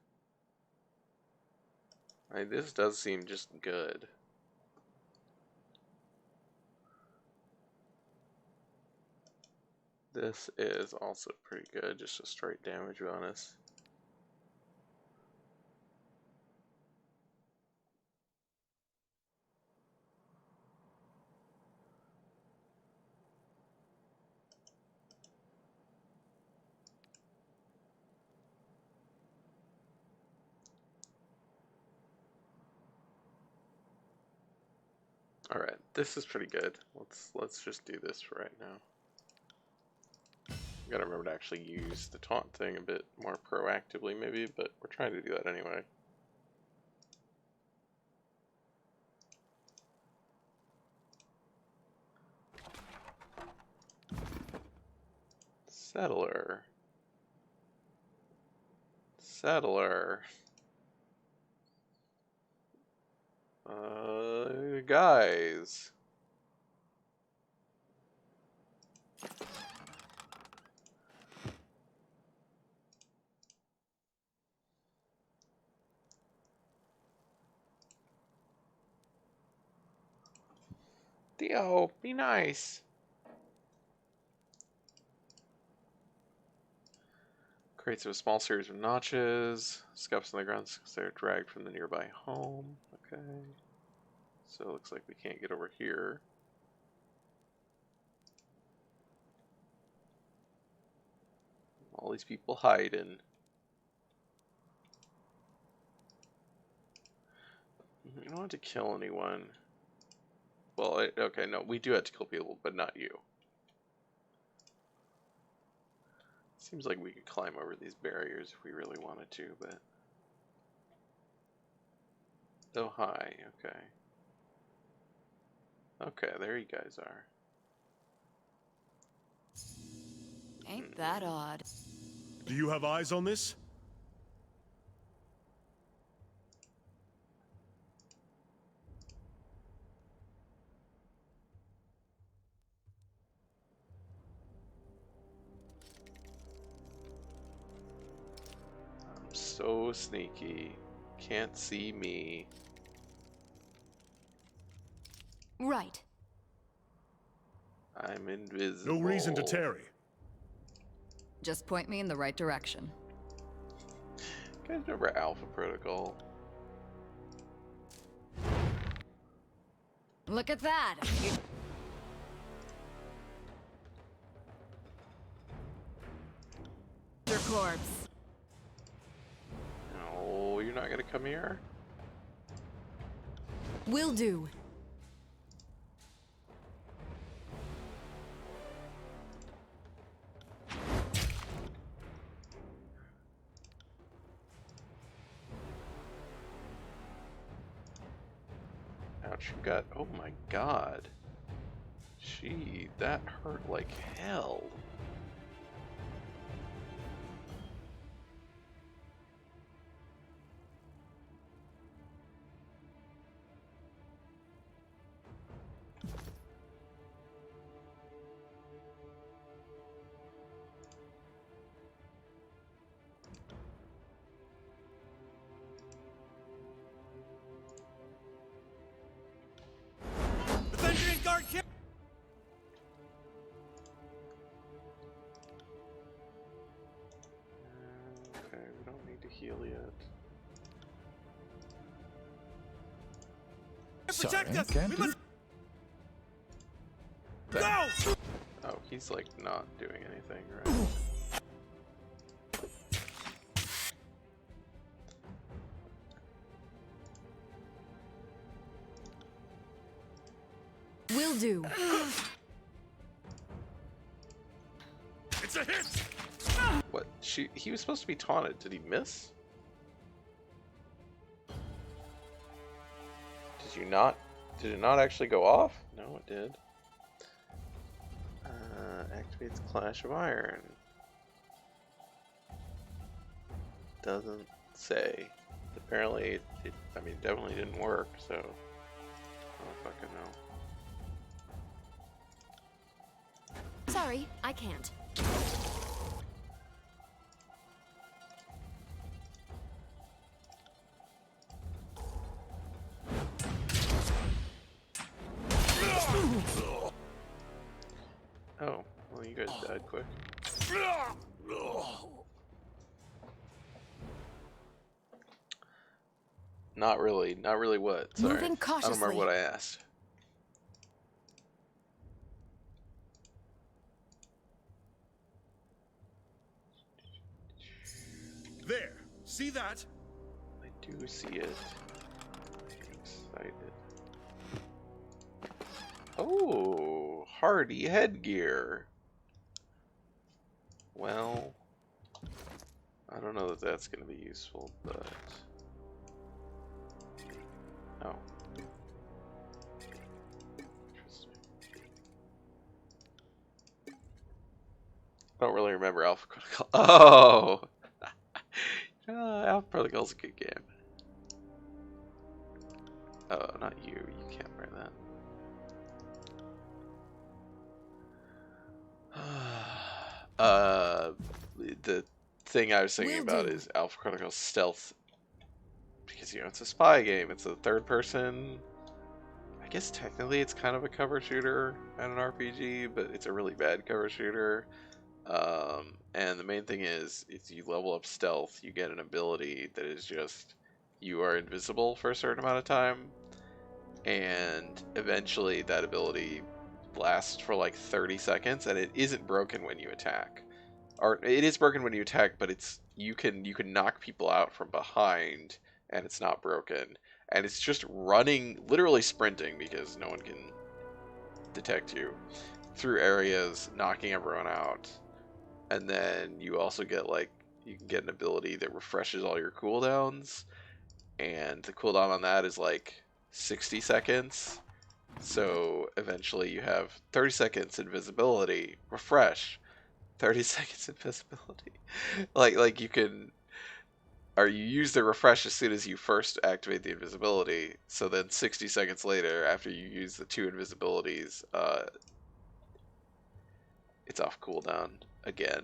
This does seem just good. This is also pretty good, just a straight damage bonus. All right, this is pretty good. Let's just do this for right now. Gotta remember to actually use the taunt thing a bit more proactively, maybe, but we're trying to do that anyway. Settler. Settler. Guys. Theo, be nice. Creates a small series of notches. Scuffs on the ground because they're dragged from the nearby home. Okay. So it looks like we can't get over here. All these people hiding. You don't have to kill anyone. Well, okay, no, we do have to kill people, but not you. Seems like we could climb over these barriers if we really wanted to, but... Oh, hi, okay. Okay, there you guys are. Ain't that odd? Do you have eyes on this? I'm so sneaky. Can't see me. Right. I'm invisible. No reason to tarry. Just point me in the right direction. You guys remember Alpha Protocol? Look at that! Your corpse. No, you're not gonna come here? Will do. Ouch, you got... Oh my god. Gee, that hurt like hell. Okay, we don't need to heal yet. Sorry, can't do that. Oh, he's like not doing anything, right? Will do. It's a hit! What? He was supposed to be taunted. Did he miss? Did you not? Did it not actually go off? No, it did. Activates Clash of Iron. Doesn't say. Apparently, I mean, definitely didn't work, so I don't fucking know. Sorry, I can't. Oh, well, you guys died quick. Not really. Not really what? Sorry. Moving I don't cautiously. remember what I asked. There. See that? I do see it. I'm excited. Oh, hardy headgear. Well, I don't know that that's going to be useful, but... Oh. Interesting. I don't really remember Alpha Protocol. Oh! Alpha Protocol's a good game. Oh, not you. You can't wear that. The thing I was thinking about is Alpha Protocol Stealth. Because, you know, it's a spy game. It's a third person. I guess technically it's kind of a cover shooter and an RPG, but it's a really bad cover shooter. And the main thing is you level up stealth, you get an ability that is just, you are invisible for a certain amount of time, and eventually that ability lasts for like 30 seconds, and it isn't broken when you attack. Or it is broken when you attack, but it's you can knock people out from behind, and it's not broken. And it's just running, literally sprinting, because no one can detect you, through areas, knocking everyone out. And then you also get you can get an ability that refreshes all your cooldowns, and the cooldown on that is like 60 seconds. So eventually you have 30 seconds invisibility, refresh, 30 seconds invisibility. like you can, or you use the refresh as soon as you first activate the invisibility. So then 60 seconds later, after you use the 2 invisibilities, it's off cooldown again,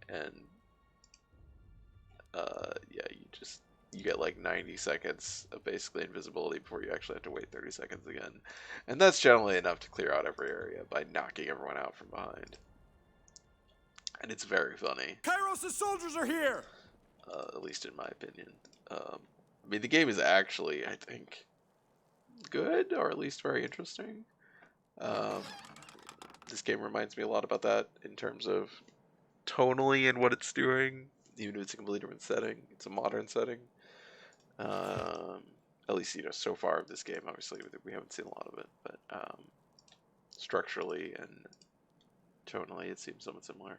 and yeah, you get like 90 seconds of basically invisibility before you actually have to wait 30 seconds again, and that's generally enough to clear out every area by knocking everyone out from behind. And it's very funny. Kairos' soldiers are here! At least in my opinion. I mean, the game is actually, I think, good, or at least very interesting. This game reminds me a lot about that in terms of tonally and what it's doing, even if it's a completely different setting. It's a modern setting. At least, you know, so far of this game, obviously, we haven't seen a lot of it, but structurally and tonally, it seems somewhat similar.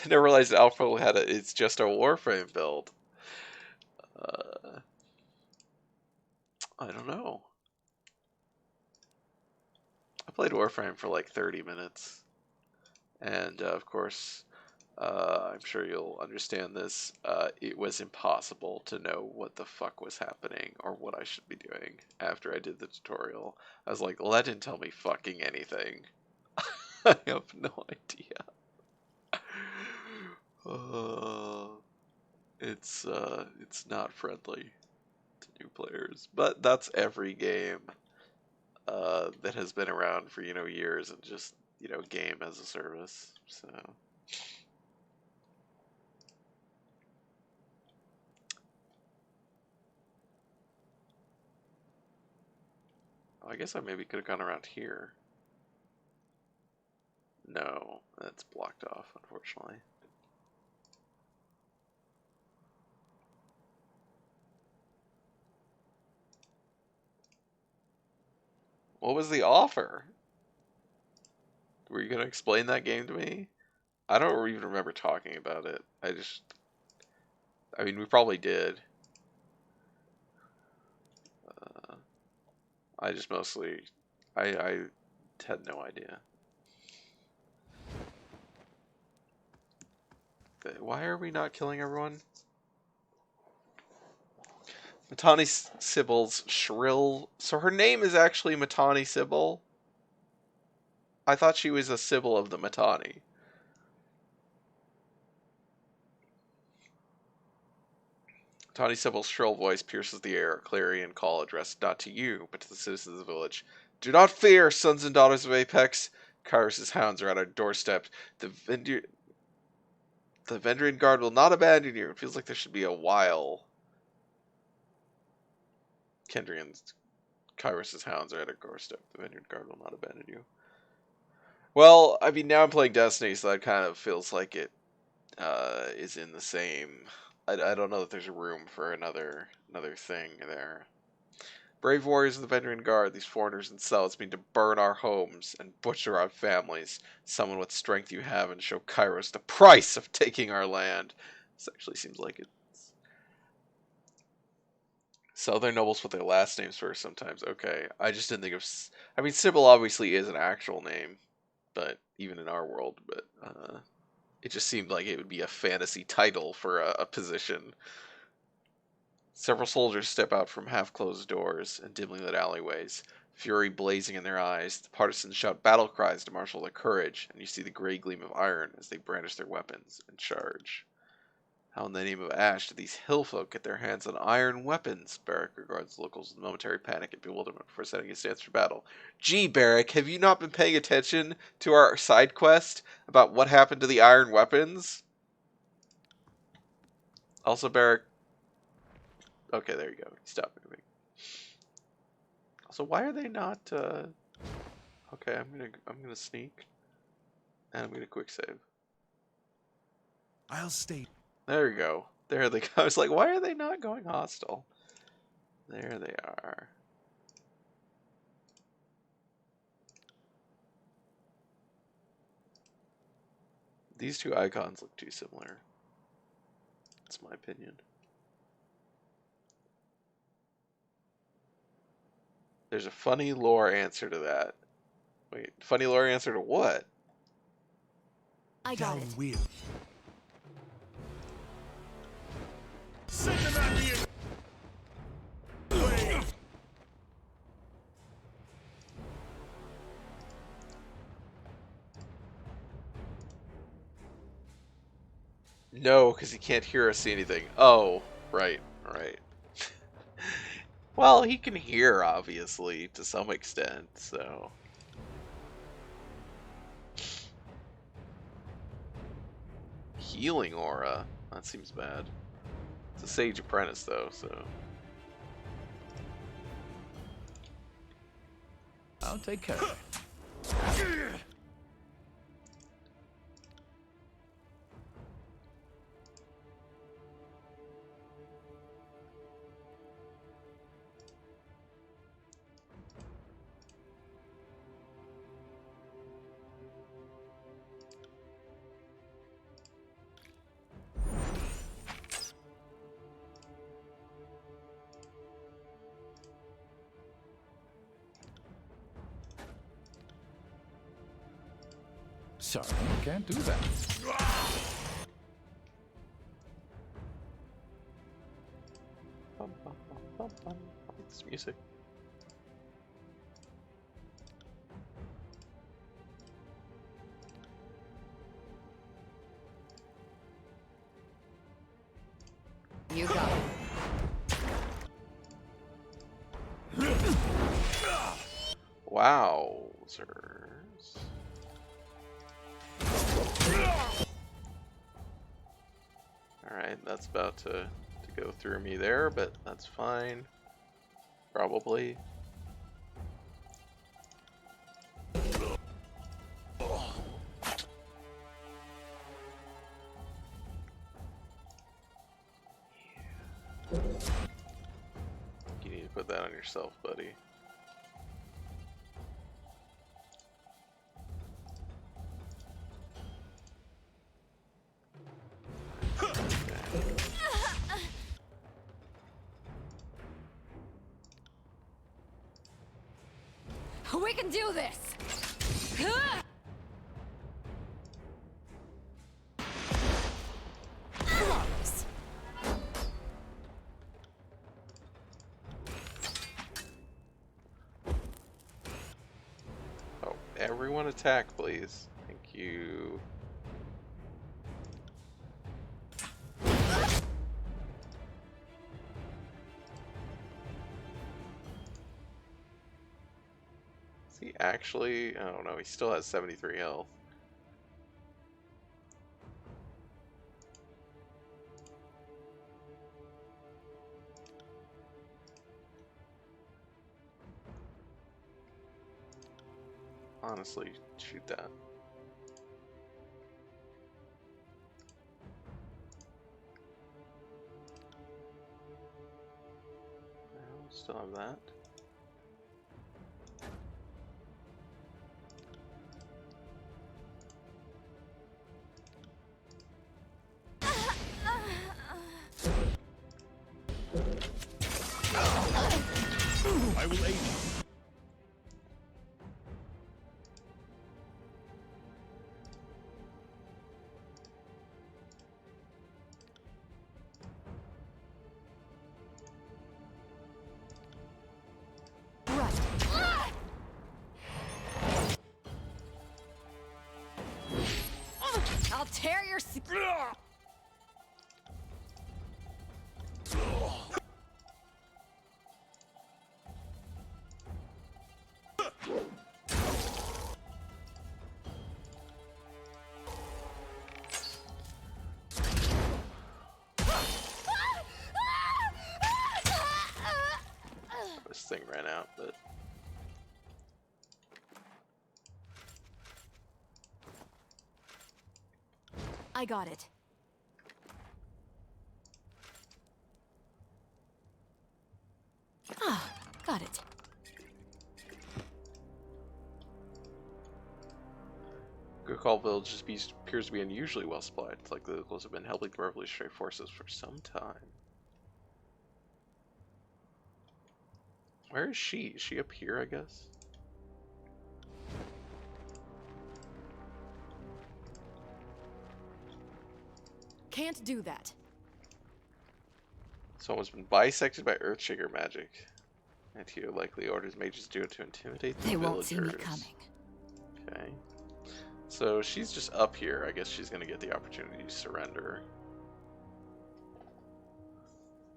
Never realized Alpha had it's just a Warframe build. I don't know. I played Warframe for like 30 minutes. And of course, I'm sure you'll understand this. It was impossible to know what the fuck was happening or what I should be doing after I did the tutorial. I was like, well, that didn't tell me fucking anything. I have no idea. It's not friendly to new players, but that's every game that has been around for, you know, years and just, you know, game as a service. So I guess I maybe could have gone around here. No, that's blocked off, unfortunately. What was the offer? Were you going to explain that game to me? I don't even remember talking about it. I mean, we probably did. I just mostly, I had no idea. Why are we not killing everyone? Matani Sybil's shrill. So her name is actually Matani Sybil? I thought she was a Sybil of the Matani. Matani Sybil's shrill voice pierces the air, a clarion call addressed not to you, but to the citizens of the village. Do not fear, sons and daughters of Apex. Kyrus' hounds are at our doorstep. The Vendrian Guard will not abandon you. It feels like there should be a while. Kendrian's Kyrus' hounds are at our doorstep. The Vendrian Guard will not abandon you. Well, I mean, now I'm playing Destiny, so that kind of feels like it is in the same I don't know that there's room for another thing there. Brave warriors of the Veteran Guard, these foreigners and cells mean to burn our homes and butcher our families. Summon what strength you have and show Kairos the price of taking our land. This actually seems like it's... Sell their nobles with their last names first sometimes. Okay, I just didn't think of... I mean, Sybil obviously is an actual name, but even in our world, but it just seemed like it would be a fantasy title for a position. Several soldiers step out from half-closed doors and dimly lit alleyways, fury blazing in their eyes. The partisans shout battle cries to marshal their courage, and you see the gray gleam of iron as they brandish their weapons and charge. How in the name of Ash did these hill folk get their hands on iron weapons? Barrack regards the locals in momentary panic and bewilderment before setting his stance for battle. Gee, Barrack, have you not been paying attention to our side quest about what happened to the iron weapons? Also, Barrack... Okay, there you go. Stop moving. Also, why are they not, Okay, I'm gonna sneak. And I'm gonna quick save. I'll stay. There we go. There they go. I was like, why are they not going hostile? There they are. These two icons look too similar. That's my opinion. There's a funny lore answer to that. Wait, funny lore answer to what? I got it. Wheel. Send them at me. Way. No, because he can't hear or see anything. Oh, right, right. Well, he can hear, obviously, to some extent, so... Healing aura? That seems bad. It's a Sage Apprentice, though, so... I'll take care of it. Sorry, I can't do that. Bum, bum, bum, bum, bum. I like this music. You got it. Wowzers. Alright, that's about to go through me there, but that's fine. Probably. You need to put that on yourself, buddy. We can do this! Flawless. Oh, everyone attack, please. Thank you. Is he actually? I don't know. He still has 73 health. Honestly, shoot that. Still have that. I will aid you. I'll tear your This thing ran out, but I got it. Ah, got it. Gurkhal Village appears to be unusually well supplied. It's like the locals have been helping the revolutionary forces for some time. Where is she? Is she up here, I guess? Can't do that. Someone's been bisected by Earthshaker magic. Antio likely orders mages do it to intimidate the They villagers. won't see me coming. Okay. So she's just up here. I guess she's going to get the opportunity to surrender.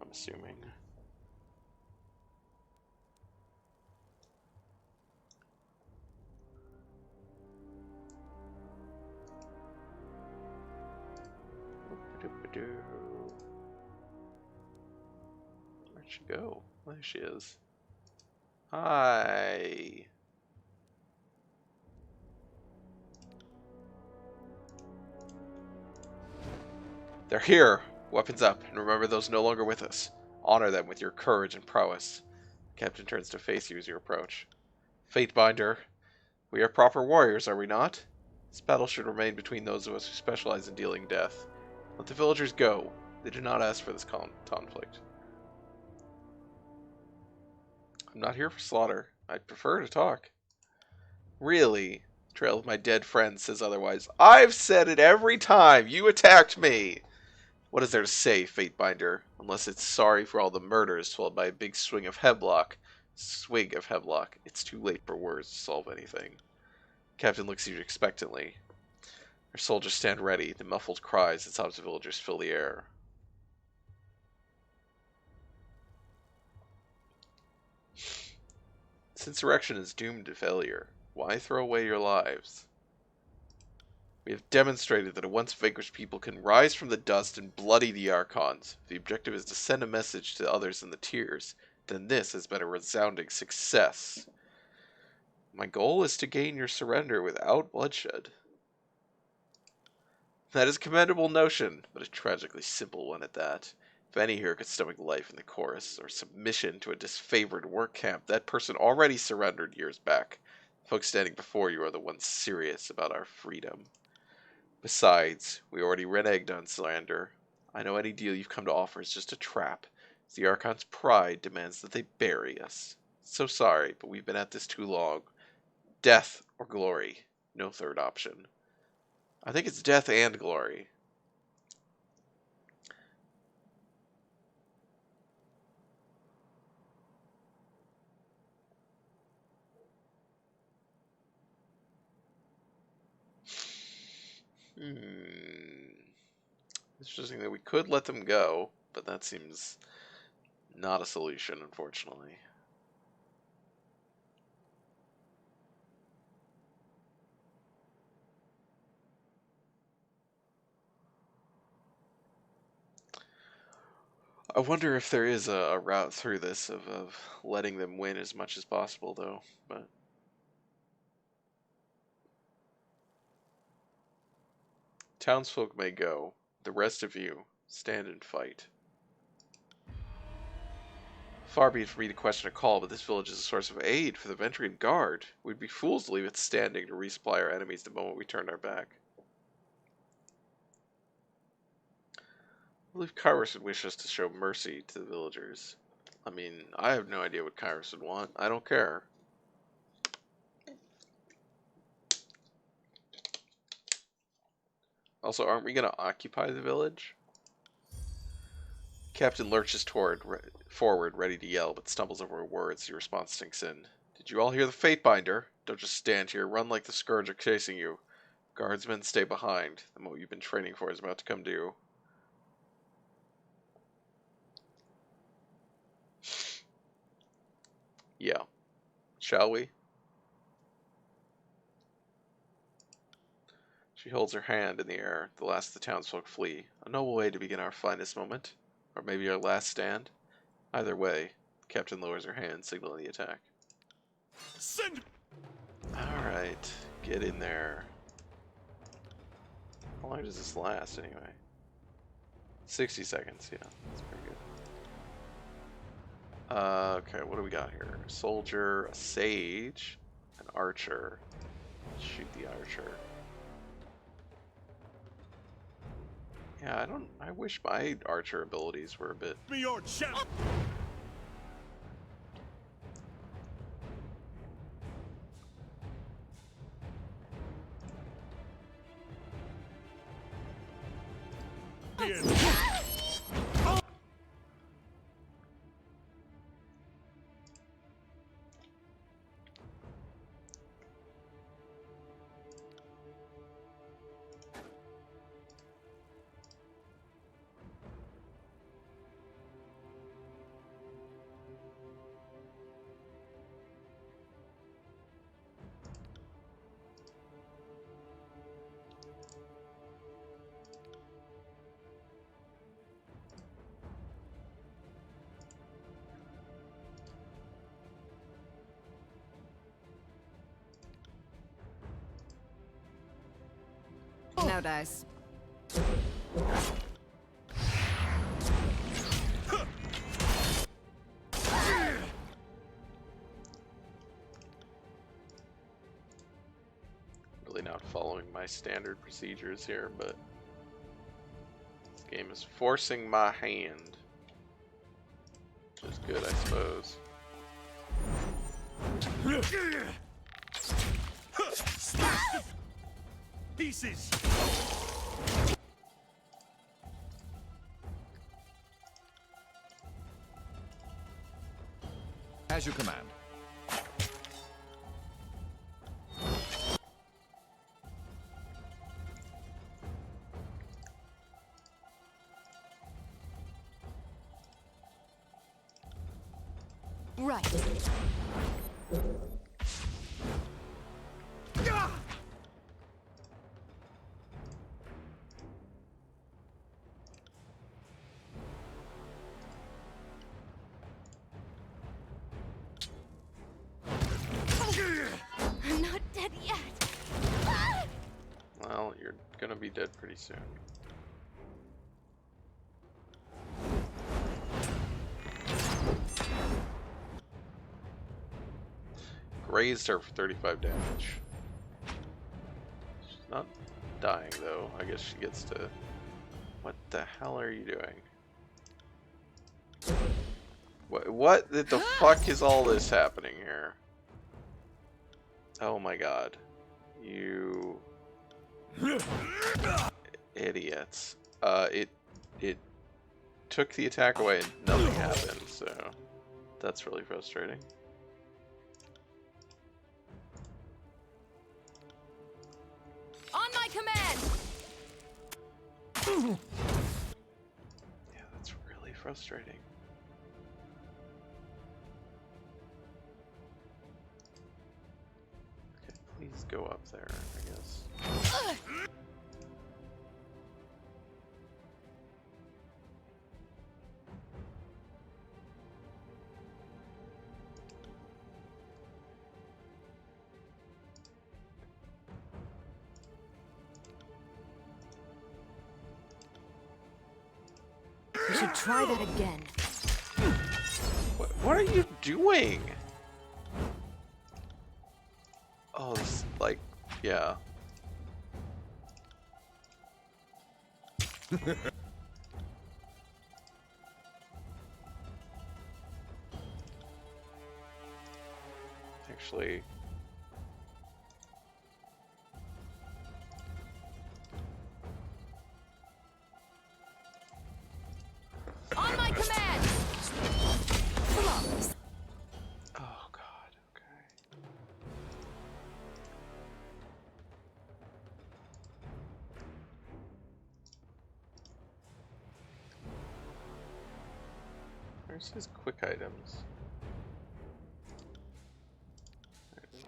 I'm assuming. Where'd she go? There she is. Hi. They're here. Weapons up, and remember those no longer with us. Honor them with your courage and prowess. The captain turns to face you as you approach. Fatebinder, we are proper warriors, are we not? This battle should remain between those of us who specialize in dealing death. Let the villagers go. They did not ask for this conflict. I'm not here for slaughter. I'd prefer to talk. Really? Trail of my dead friend says otherwise. I've said it every time you attacked me! What is there to say, Fatebinder? Unless it's sorry for all the murders followed by a big swing of hemlock. Swig of hemlock. It's too late for words to solve anything. Captain looks at you expectantly. Our soldiers stand ready. The muffled cries and sobs of villagers fill the air. This insurrection is doomed to failure. Why throw away your lives? We have demonstrated that a once vanquished people can rise from the dust and bloody the Archons. If the objective is to send a message to others in the tiers, then this has been a resounding success. My goal is to gain your surrender without bloodshed. That is a commendable notion, but a tragically simple one at that. If any here could stomach life in the chorus, or submission to a disfavored work camp, that person already surrendered years back. The folks standing before you are the ones serious about our freedom. Besides, we already reneged on slander. I know any deal you've come to offer is just a trap. The Archon's pride demands that they bury us. So sorry, but we've been at this too long. Death or glory. No third option. I think it's death and glory. Interesting that we could let them go, but that seems not a solution, unfortunately. I wonder if there is a route through this of letting them win as much as possible, though. But townsfolk may go. The rest of you, stand and fight. Far be it for me to question a call, but this village is a source of aid for the Ventrian Guard. We'd be fools to leave it standing to resupply our enemies the moment we turned our back. I believe Kairos would wish us to show mercy to the villagers. I mean, I have no idea what Kairos would want. I don't care. Also, aren't we going to occupy the village? Captain lurches forward, ready to yell, but stumbles over a word as the response sinks in. Did you all hear the Fatebinder? Don't just stand here. Run like the Scourge are chasing you. Guardsmen, stay behind. The moment you've been training for is about to come due. Yeah. Shall we? She holds her hand in the air. The last of the townsfolk flee. A noble way to begin our finest moment. Or maybe our last stand. Either way, the captain lowers her hand, signaling the attack. Send. Alright, get in there. How long does this last, anyway? 60 seconds, yeah, that's pretty good. Okay, what do we got here? A soldier, a sage, an archer. Let's shoot the archer. Yeah, I wish my archer abilities were a bit... Be your champ. No dice. Really not following my standard procedures here, but this game is forcing my hand. Which is good, I suppose. Pieces. As you command. Right. I'm not dead yet. Well, you're gonna be dead pretty soon. Grazed her for 35 damage. She's not dying though. I guess she gets to... What the hell are you doing? What the fuck is all this happening here? Oh my god. You... idiots. It took the attack away and nothing happened, so... That's really frustrating. On my command. Yeah, that's really frustrating. Okay, please go up there, I guess. We should try that again. What are you doing? Oh, this, like, yeah. Actually, On my command! Flawless. oh god, okay. Where's his quick items? There it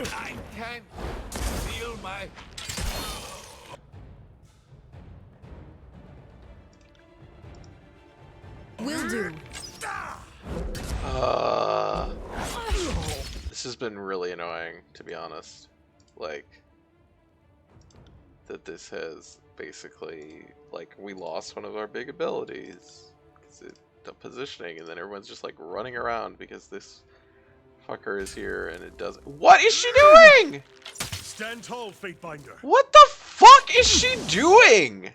is. I can't feel my... Will do. This has been really annoying, to be honest. Like, that this has basically, like, we lost one of our big abilities. 'Cause the positioning, and then everyone's just, like, running around because this fucker is here and it doesn't. What is she doing? Stand tall, Fatebinder. What the fuck is she doing?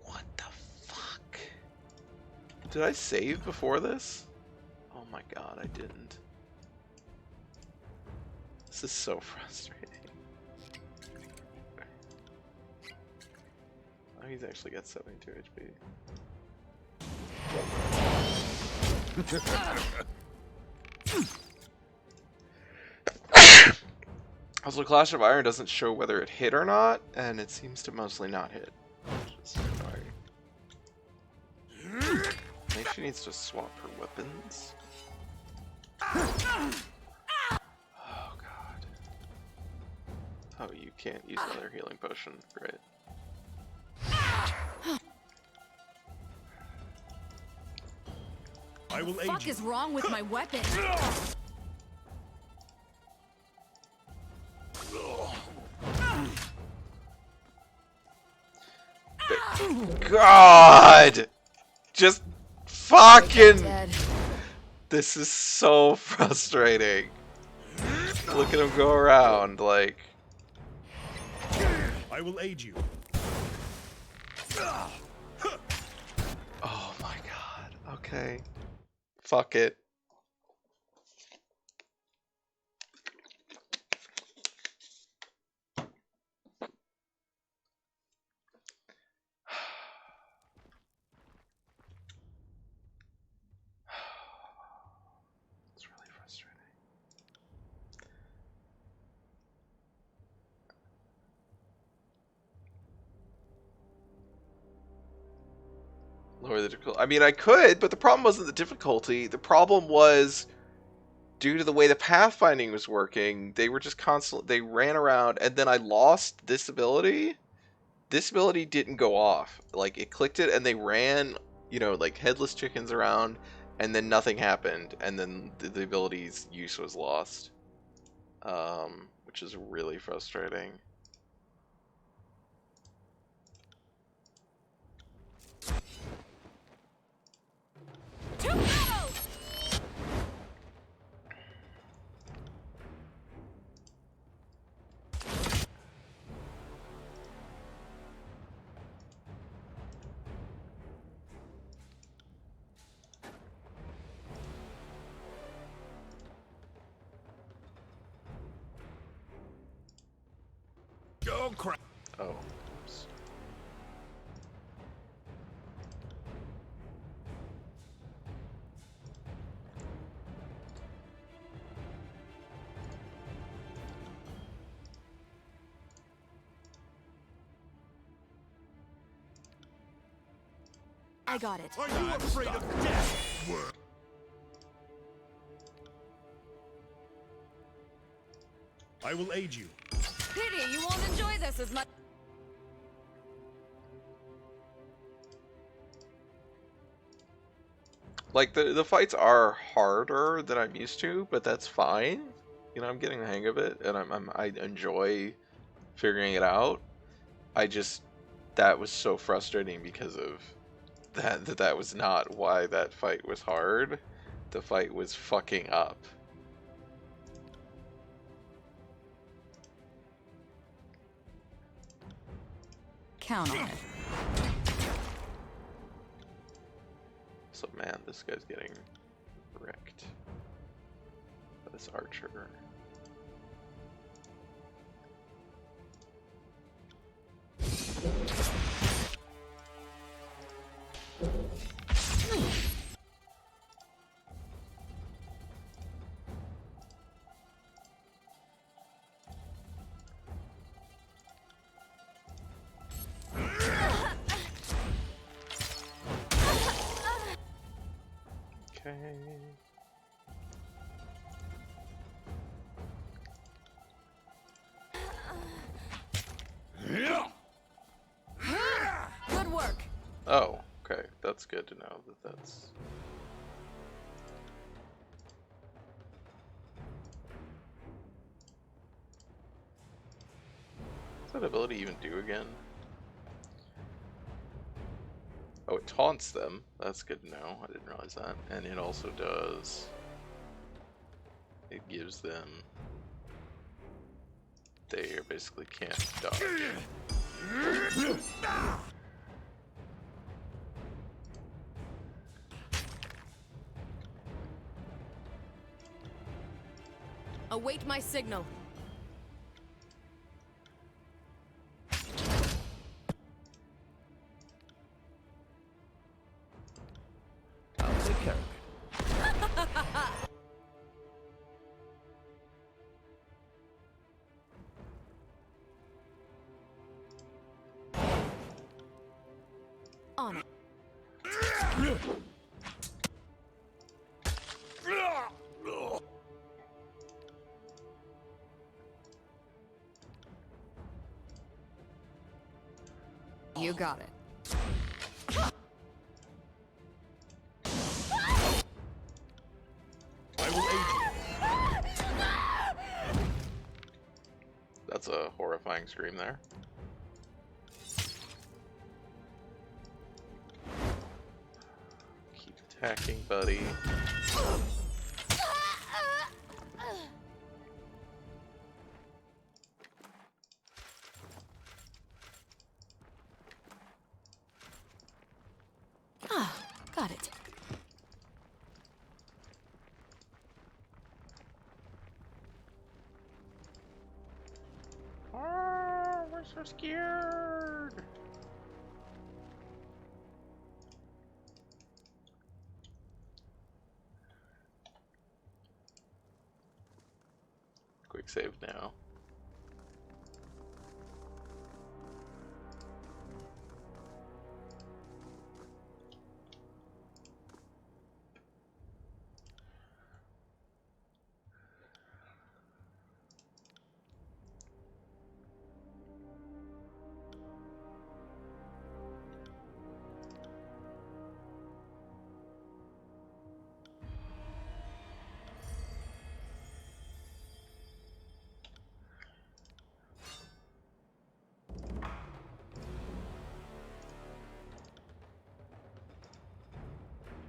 What the fuck? Did I save before this? Oh my god, I didn't. This is so frustrating. Oh, he's actually got 72 HP. Also, Clash of Iron doesn't show whether it hit or not, and it seems to mostly not hit. Which is annoying. Maybe she needs to swap her weapons. Oh god. Oh, you can't use another healing potion, right? I will What aid the fuck you. is wrong with my weapon? God! Just fucking... Dead. This is so frustrating. Look at him go around, like... I will aid you. Oh my god. Okay. Fuck it. It's really frustrating. Lower the difficulty. I mean, I could, but the problem wasn't the difficulty. The problem was due to the way the pathfinding was working. They were just constantly, they ran around, and then I lost this ability. This ability didn't go off. Like, it clicked it, and they ran, you know, like headless chickens around, and then nothing happened, and then the ability's use was lost. Which is really frustrating. Go crap. Oh. Oops. I got it. Are you afraid of death? Word. I will aid you. Pity you won't enjoy this as much. Like the fights are harder than I'm used to, but that's fine. You know, I'm getting the hang of it, and I enjoy figuring it out. I just that was so frustrating because of that was not why that fight was hard. The fight was fucking up. Count on it. So man, this guy's getting wrecked by this archer. Okay. Good work. Oh, okay. That's good to know that that's... What's that ability even do again? Oh, it taunts them. That's good to know. I didn't realize that. And it also does... It gives them... They basically can't dodge. Await my signal. I'll take care of it. On it. You got it. I will aid you. That's a horrifying scream there. Keep attacking, buddy. Ah, got it. Oh, we're so scared. Quick save now.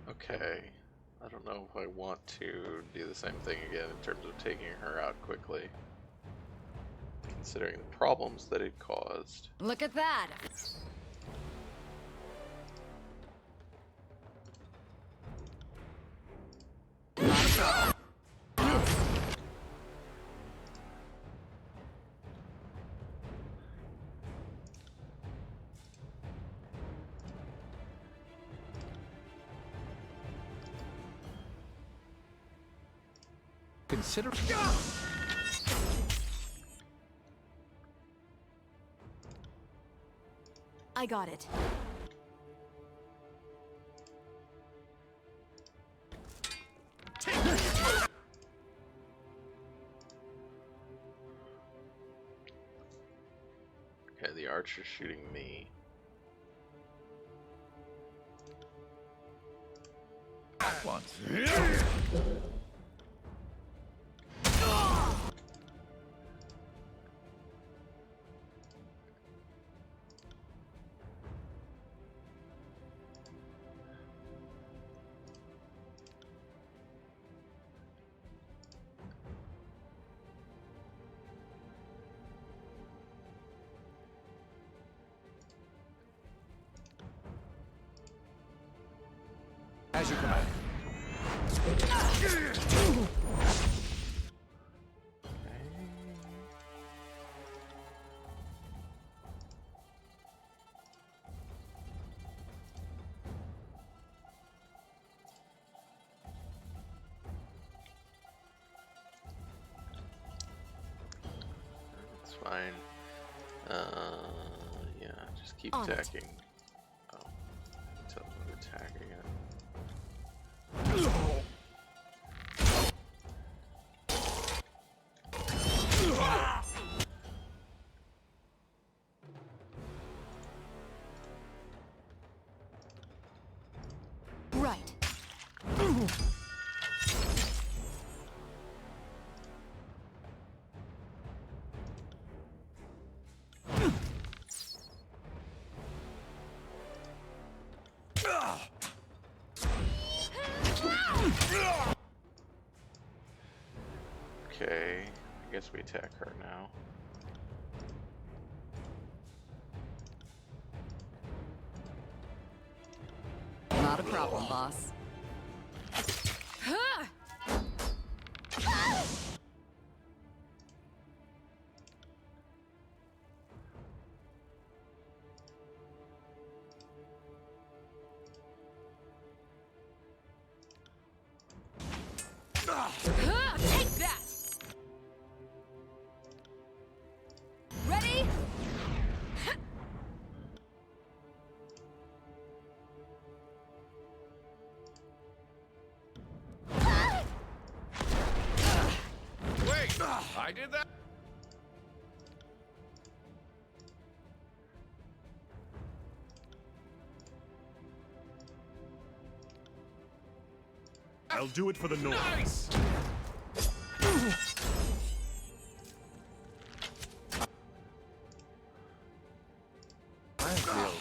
Okay. I don't know if I want to do the same thing again in terms of taking her out quickly, considering the problems that it caused. Look at that. Consider. I got it. Okay, the archer's shooting me. At once. As you command. That's fine. Yeah, just keep On it. attacking. Oh, tell them to attack again. Right. Okay, I guess we attack her now. Not a problem, boss. Take that! Ready? Wait! I did that? I'll do it for the North. Nice! I feel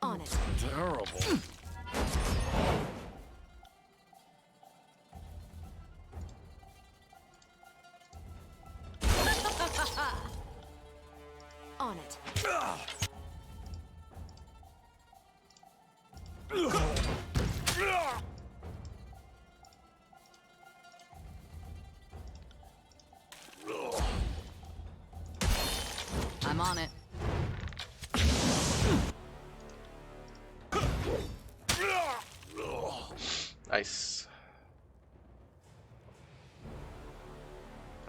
On it. terrible. On it. I'm on it. Nice.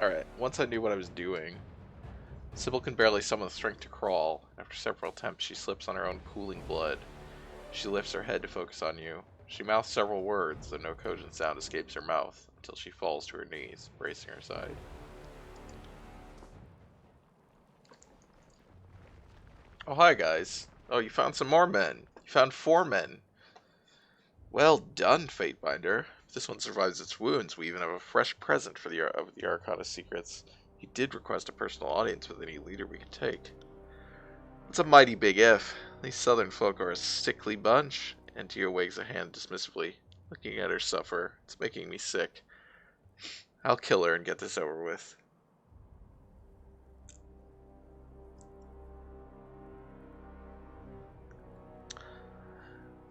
Alright, once I knew what I was doing, Sybil can barely summon the strength to crawl. After several attempts, she slips on her own pooling blood. She lifts her head to focus on you. She mouths several words, though no cogent sound escapes her mouth, until she falls to her knees, bracing her side. Oh, hi, guys. Oh, you found some more men. You found 4 men. Well done, Fatebinder. If this one survives its wounds, we even have a fresh present for the Arcana secrets. He did request a personal audience with any leader we could take. It's a mighty big if. These southern folk are a sickly bunch. Antio wags a hand dismissively. Looking at her suffer, it's making me sick. I'll kill her and get this over with.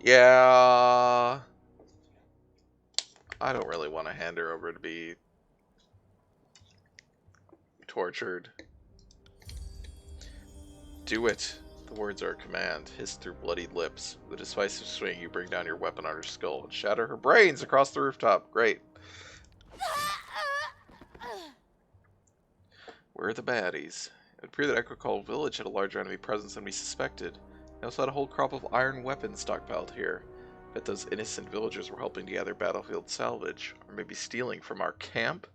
Yeah, I don't really want to hand her over to be tortured. Do it. The words are a command, hissed through bloodied lips. With a decisive swing, you bring down your weapon on her skull and shatter her brains across the rooftop. Great. Where are the baddies? It would appear that Echo Village had a larger enemy presence than we suspected. They also had a whole crop of iron weapons stockpiled here. Bet those innocent villagers were helping to gather battlefield salvage, or maybe stealing from our camp?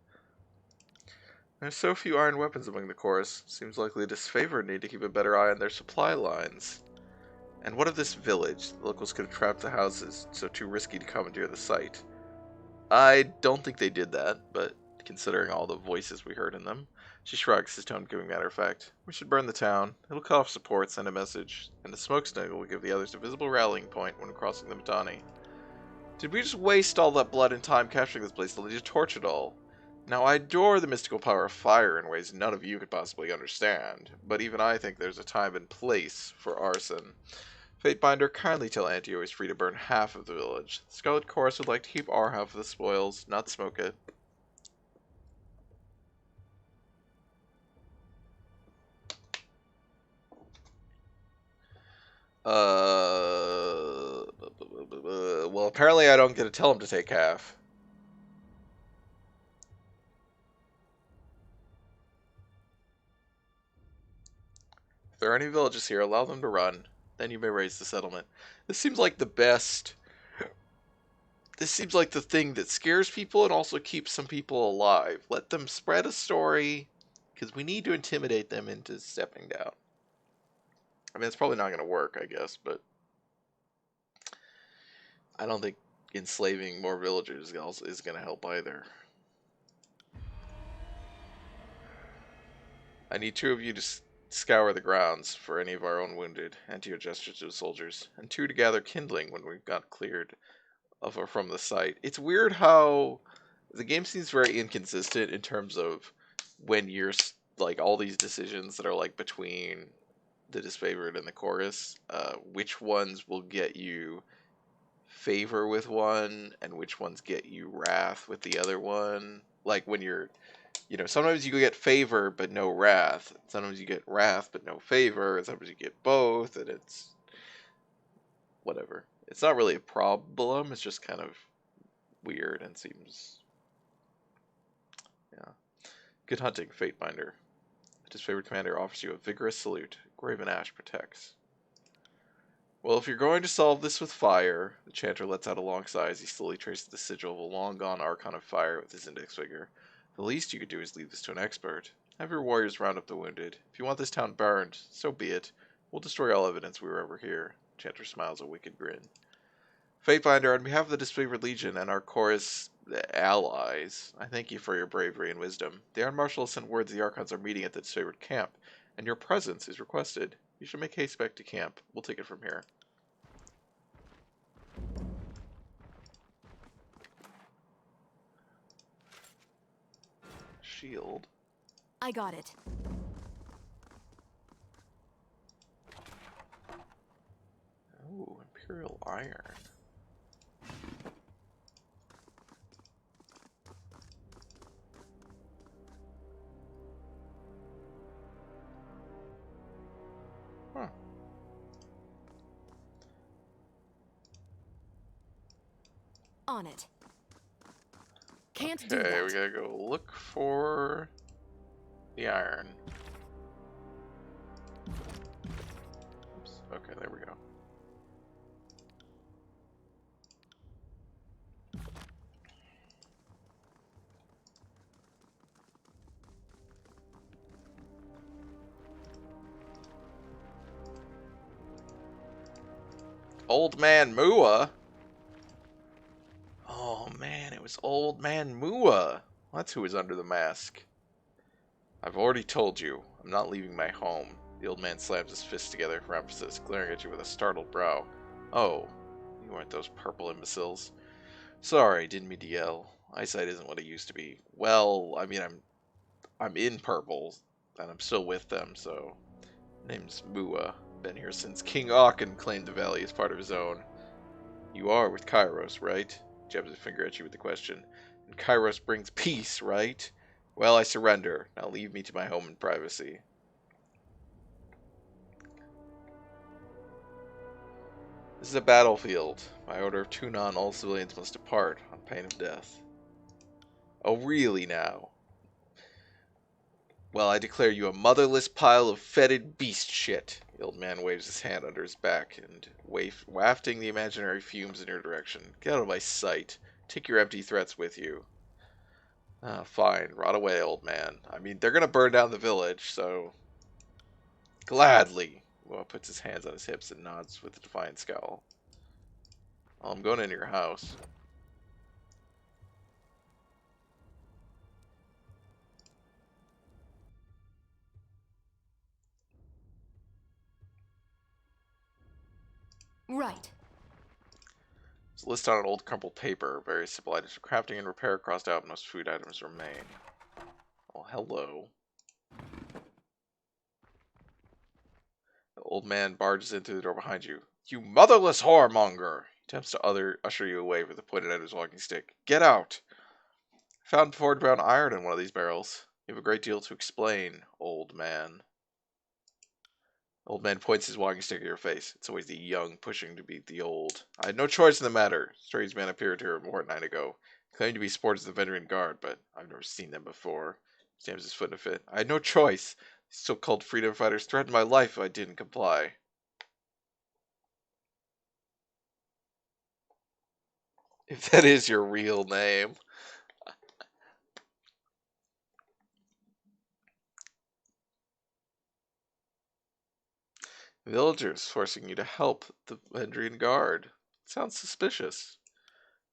There's so few iron weapons among the chorus. Seems likely the disfavored need to keep a better eye on their supply lines. And what of this village? The locals could have trapped the houses, so too risky to commandeer the site. I don't think they did that, but considering all the voices we heard in them. She shrugs, his tone giving matter of fact. We should burn the town. It'll cut off support, send a message, and the smoke signal will give the others a visible rallying point when crossing the Mittani. Did we just waste all that blood and time capturing this place to lead to torch it all? Now, I adore the mystical power of fire in ways none of you could possibly understand, but even I think there's a time and place for arson. Fatebinder, kindly tell Antio he's free to burn half of the village. The Scarlet Chorus would like to keep our half of the spoils, not smoke it. Well, apparently I don't get to tell him to take half. If there are any villages here, allow them to run. Then you may raise the settlement. This seems like the best. This seems like the thing that scares people and also keeps some people alive. Let them spread a story, because we need to intimidate them into stepping down. I mean, it's probably not going to work, I guess, but I don't think enslaving more villagers is going to help either. I need 2 of you to scour the grounds for any of our own wounded, and to your gestures to the soldiers, and 2 to gather kindling when we've got cleared of or from the site. It's weird how the game seems very inconsistent in terms of when you're like all these decisions that are like between the disfavored and the chorus, which ones will get you favor with one and which ones get you wrath with the other one. Like when you're, sometimes you get favor but no wrath. Sometimes you get wrath but no favor. And sometimes you get both, and it's whatever. It's not really a problem. It's just kind of weird and seems, yeah. Good hunting, Fatebinder. His favorite commander offers you a vigorous salute. Graven Ash protects. Well, if you're going to solve this with fire, the chanter lets out a long sigh as he slowly traces the sigil of a long-gone archon of fire with his index finger. The least you could do is leave this to an expert. Have your warriors round up the wounded. If you want this town burned, so be it. We'll destroy all evidence we were ever here. Chanter smiles a wicked grin. Fatebinder, on behalf of the disfavored legion and our chorus allies, I thank you for your bravery and wisdom. The Iron Marshal has sent word the Archons are meeting at the disfavored camp, and your presence is requested. You should make haste back to camp. We'll take it from here. Shield. I got it. Oh, Imperial Iron. Huh. On it. Can't do Okay, that. we gotta go look for the iron. Oops. Okay, there we go. Old Man Mua? Oh man, it was Old Man Mua. That's who was under the mask. I've already told you, I'm not leaving my home. The old man slams his fists together for emphasis, glaring at you with a startled brow. Oh, you weren't those purple imbeciles. Sorry, didn't mean to yell. Eyesight isn't what it used to be. Well, I mean, I'm in purple, and I'm still with them, so... Name's Mua. Been here since King Aachen claimed the valley as part of his own. You are with Kairos, right? Jabs his finger at you with the question. And Kairos brings peace, right? Well, I surrender. Now leave me to my home in privacy. This is a battlefield. By order of Tunon, all civilians must depart on pain of death. Oh, really now? Well, I declare you a motherless pile of fetid beast shit. The old man waves his hand under his back and wafting the imaginary fumes in your direction. Get out of my sight. Take your empty threats with you. Ah, fine. Rot away, old man. I mean, they're gonna burn down the village, so... Gladly. Well, puts his hands on his hips and nods with a defiant scowl. Well, I'm going into your house. Right. It's a list on an old crumpled paper. Various simple items for crafting and repair crossed out. Most food items remain. Well, hello. The old man barges in through the door behind you. You motherless whoremonger! He attempts to usher you away with a pointed end of his walking stick. Get out! I found poured brown iron in one of these barrels. You have a great deal to explain, old man. Old man points his walking stick at your face. It's always the young pushing to beat the old. I had no choice in the matter. Strange man appeared here a fortnight ago. Claimed to be sports of the veteran guard, but I've never seen them before. Stamps his foot in a fit. I had no choice. These so-called freedom fighters threatened my life if I didn't comply. If that is your real name. Villagers forcing you to help the Vendrian guard. Sounds suspicious.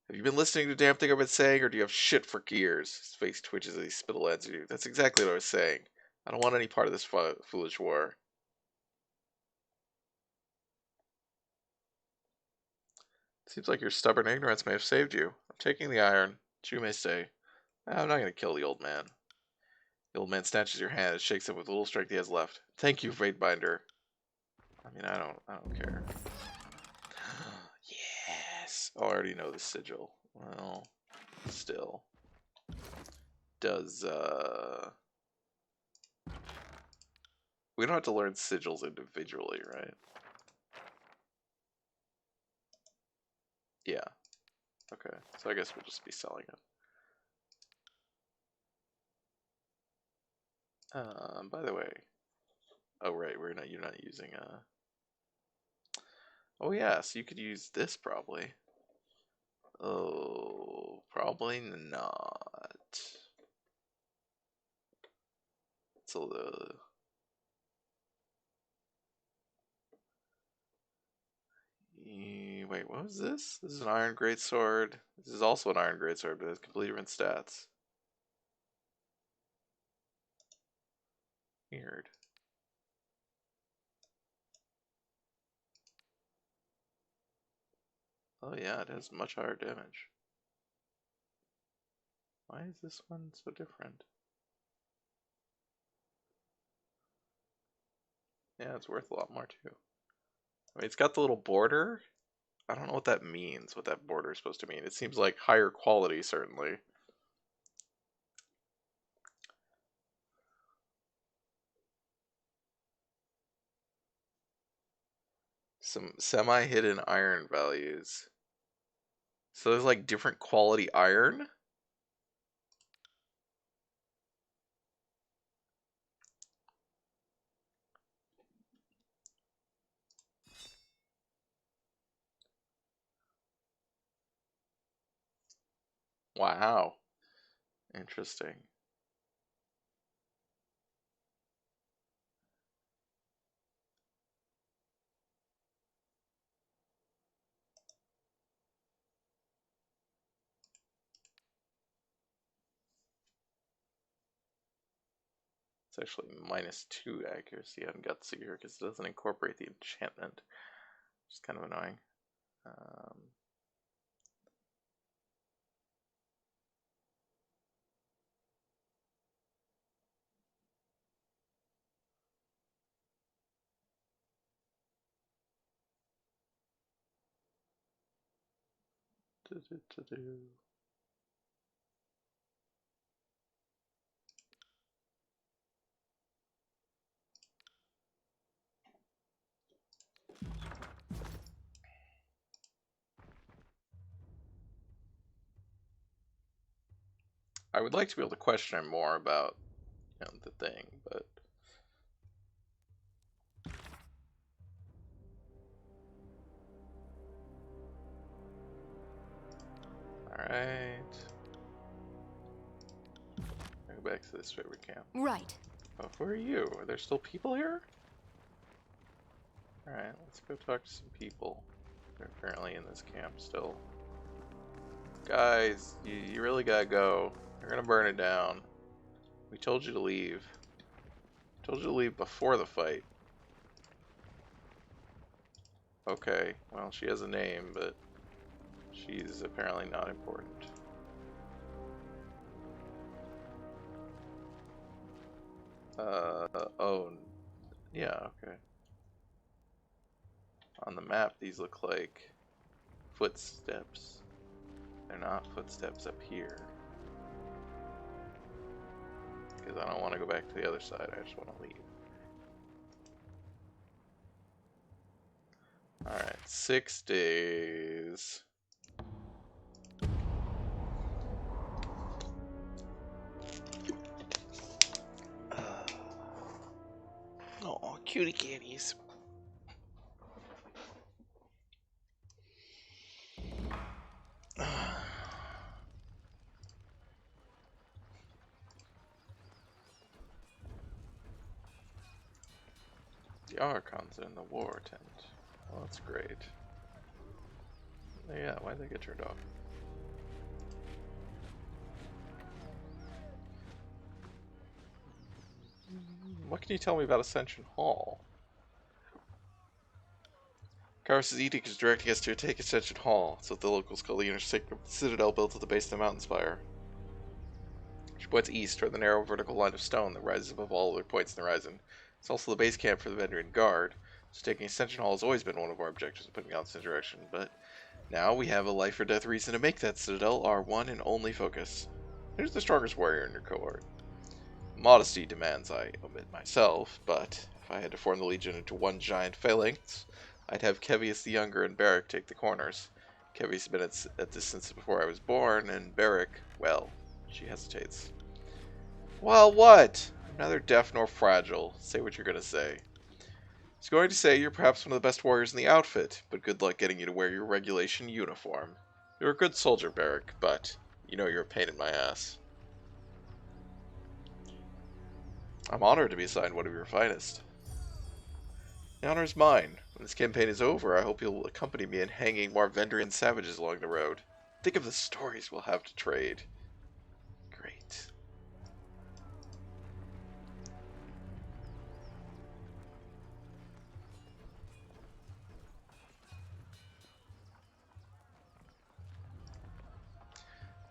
Have you been listening to the damn thing I've been saying, or do you have shit for ears? His face twitches as he spittle at you. That's exactly what I was saying. I don't want any part of this foolish war. Seems like your stubborn ignorance may have saved you. I'm taking the iron, but you may stay. I'm not going to kill the old man. The old man snatches your hand and shakes it with the little strength he has left. Thank you, Fatebinder. I mean, I don't care. Yes. Oh, I already know the sigil. Well, still. Does, we don't have to learn sigils individually, right? Yeah. Okay. So I guess we'll just be selling it. By the way. Oh, right. You're not using, oh, yeah. So you could use this probably. Oh, probably not. So wait, what was this? This is an iron greatsword. This is also an iron greatsword, but it has completely different stats. Weird. Oh yeah, it has much higher damage. Why is this one so different? Yeah, it's worth a lot more too. I mean, it's got the little border. I don't know what that means, what that border is supposed to mean. It seems like higher quality, certainly. Some semi-hidden iron values. So there's like different quality iron? Wow. Interesting. It's actually -2 accuracy on Gutsier because it doesn't incorporate the enchantment, which is kind of annoying. I would like to be able to question him more about, you know, the thing, but alright. Go back to this favorite camp. Right. Oh, who are you? Are there still people here? Alright, let's go talk to some people. They're apparently in this camp still. Guys, you really gotta go. They're gonna burn it down. We told you to leave. Told you to leave before the fight. Okay, well, she has a name, but she's apparently not important. Oh, yeah, okay. On the map, these look like footsteps. They're not footsteps up here. Because I don't want to go back to the other side, I just want to leave. Alright, 6 days. Oh, cutie kitties. The Archons in the war tent. Well, that's great. Yeah, why'd they get turned off? What can you tell me about Ascension Hall? Kyrus' edict is directing us to take Ascension Hall. It's what the locals call the inner citadel built at the base of the mountain spire. She points east toward the narrow vertical line of stone that rises above all other points in the horizon. It's also the base camp for the Vendrian Guard, so taking Ascension Hall has always been one of our objectives in putting out this direction, but now we have a life or death reason to make that citadel our one and only focus. Who's the strongest warrior in your cohort? Modesty demands I omit myself, but if I had to form the Legion into one giant phalanx, I'd have Kevius the Younger and Beric take the corners. Kevius has been at this since before I was born, and Beric, well, she hesitates. Well, what? I'm neither deaf nor fragile. Say what you're going to say. I was going to say you're perhaps one of the best warriors in the outfit, but good luck getting you to wear your regulation uniform. You're a good soldier, Beric, but you know you're a pain in my ass. I'm honored to be assigned one of your finest. The honor is mine. When this campaign is over, I hope you'll accompany me in hanging more Vendrian savages along the road. Think of the stories we'll have to trade. Great.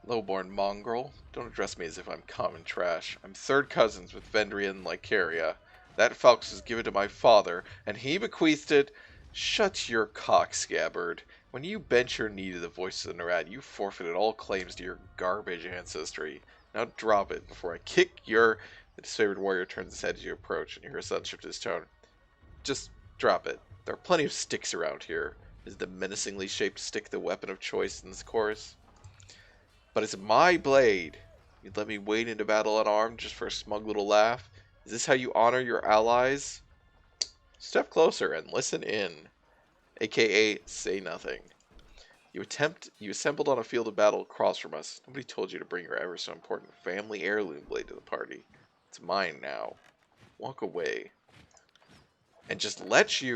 Lowborn mongrel, don't address me as if I'm common trash. I'm third cousins with Vendrian Lycaria. That falx was given to my father, and he bequeathed it. Shut your cock, scabbard. When you bent your knee to the voice of the Narad, you forfeited all claims to your garbage ancestry. Now drop it before I kick your... The disfavored warrior turns his head as you approach, and you hear a sudden shift in his tone. Just drop it. There are plenty of sticks around here. Is the menacingly shaped stick the weapon of choice in this chorus? But it's my blade. You'd let me wade into battle unarmed just for a smug little laugh? Is this how you honor your allies? Step closer and listen in. AKA, say nothing. You assembled on a field of battle across from us. Nobody told you to bring your ever so important family heirloom blade to the party. It's mine now. Walk away. And just let you...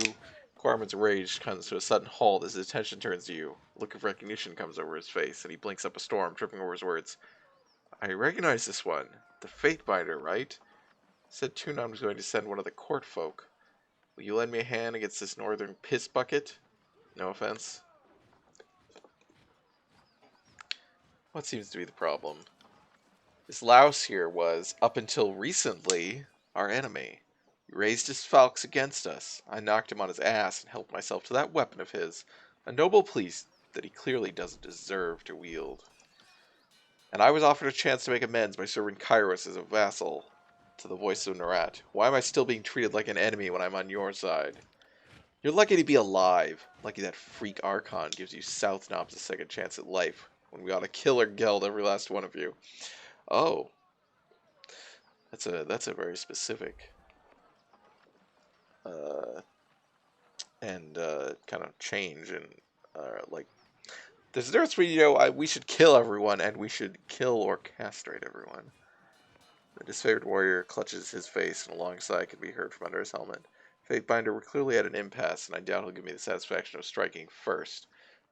Quarman's rage comes to a sudden halt as his attention turns to you. A look of recognition comes over his face, and he blinks up a storm, tripping over his words. I recognize this one. The Fatebinder, right? Said Tunon was going to send one of the court folk. Will you lend me a hand against this northern piss bucket? No offense. What seems to be the problem? This louse here was, up until recently, our enemy. He raised his falx against us. I knocked him on his ass and helped myself to that weapon of his. A noble piece that he clearly doesn't deserve to wield. And I was offered a chance to make amends by serving Kyrus as a vassal to the voice of Narat. Why am I still being treated like an enemy when I'm on your side? You're lucky to be alive. Lucky that freak Archon gives you South Knobs a second chance at life, when we ought to kill or geld every last one of you. Oh. That's a very specific and kind of change and like there's a difference between we should kill everyone and we should kill or castrate everyone. The disfavored warrior clutches his face, and a long sigh can be heard from under his helmet. Fatebinder, we're clearly at an impasse, and I doubt he'll give me the satisfaction of striking first.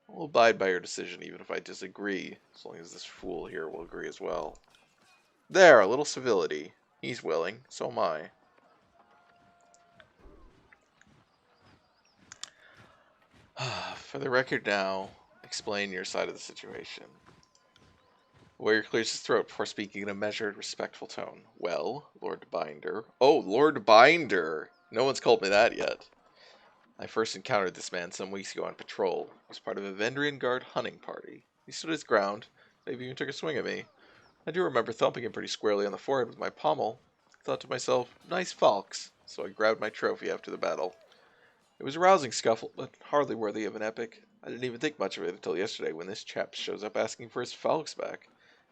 I'll abide by your decision, even if I disagree, as long as this fool here will agree as well. There, a little civility. He's willing, so am I. For the record now, explain your side of the situation. The warrior clears his throat before speaking in a measured, respectful tone. Well, Lord Binder. Oh, Lord Binder! No one's called me that yet. I first encountered this man some weeks ago on patrol. He was part of a Vendrian Guard hunting party. He stood his ground, maybe even took a swing at me. I do remember thumping him pretty squarely on the forehead with my pommel. I thought to myself, nice falx, so I grabbed my trophy after the battle. It was a rousing scuffle, but hardly worthy of an epic. I didn't even think much of it until yesterday when this chap shows up asking for his falx back.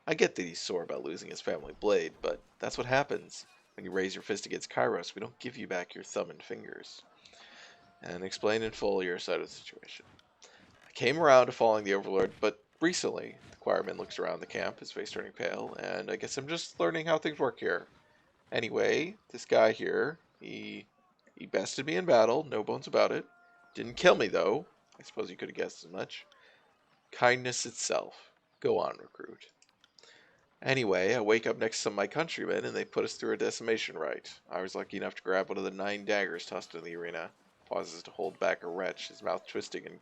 I get that he's sore about losing his family blade, but that's what happens. When you raise your fist against Kairos, we don't give you back your thumb and fingers. And explain in full your side of the situation. I came around to following the Overlord, but recently, the choirman looks around the camp, his face turning pale, and I guess I'm just learning how things work here. Anyway, this guy here, he bested me in battle, no bones about it. Didn't kill me, though. I suppose you could have guessed as much. Kindness itself. Go on, recruit. Anyway, I wake up next to some of my countrymen, and they put us through a decimation rite. I was lucky enough to grab one of the 9 daggers tossed in the arena. Pauses to hold back a retch, his mouth twisting and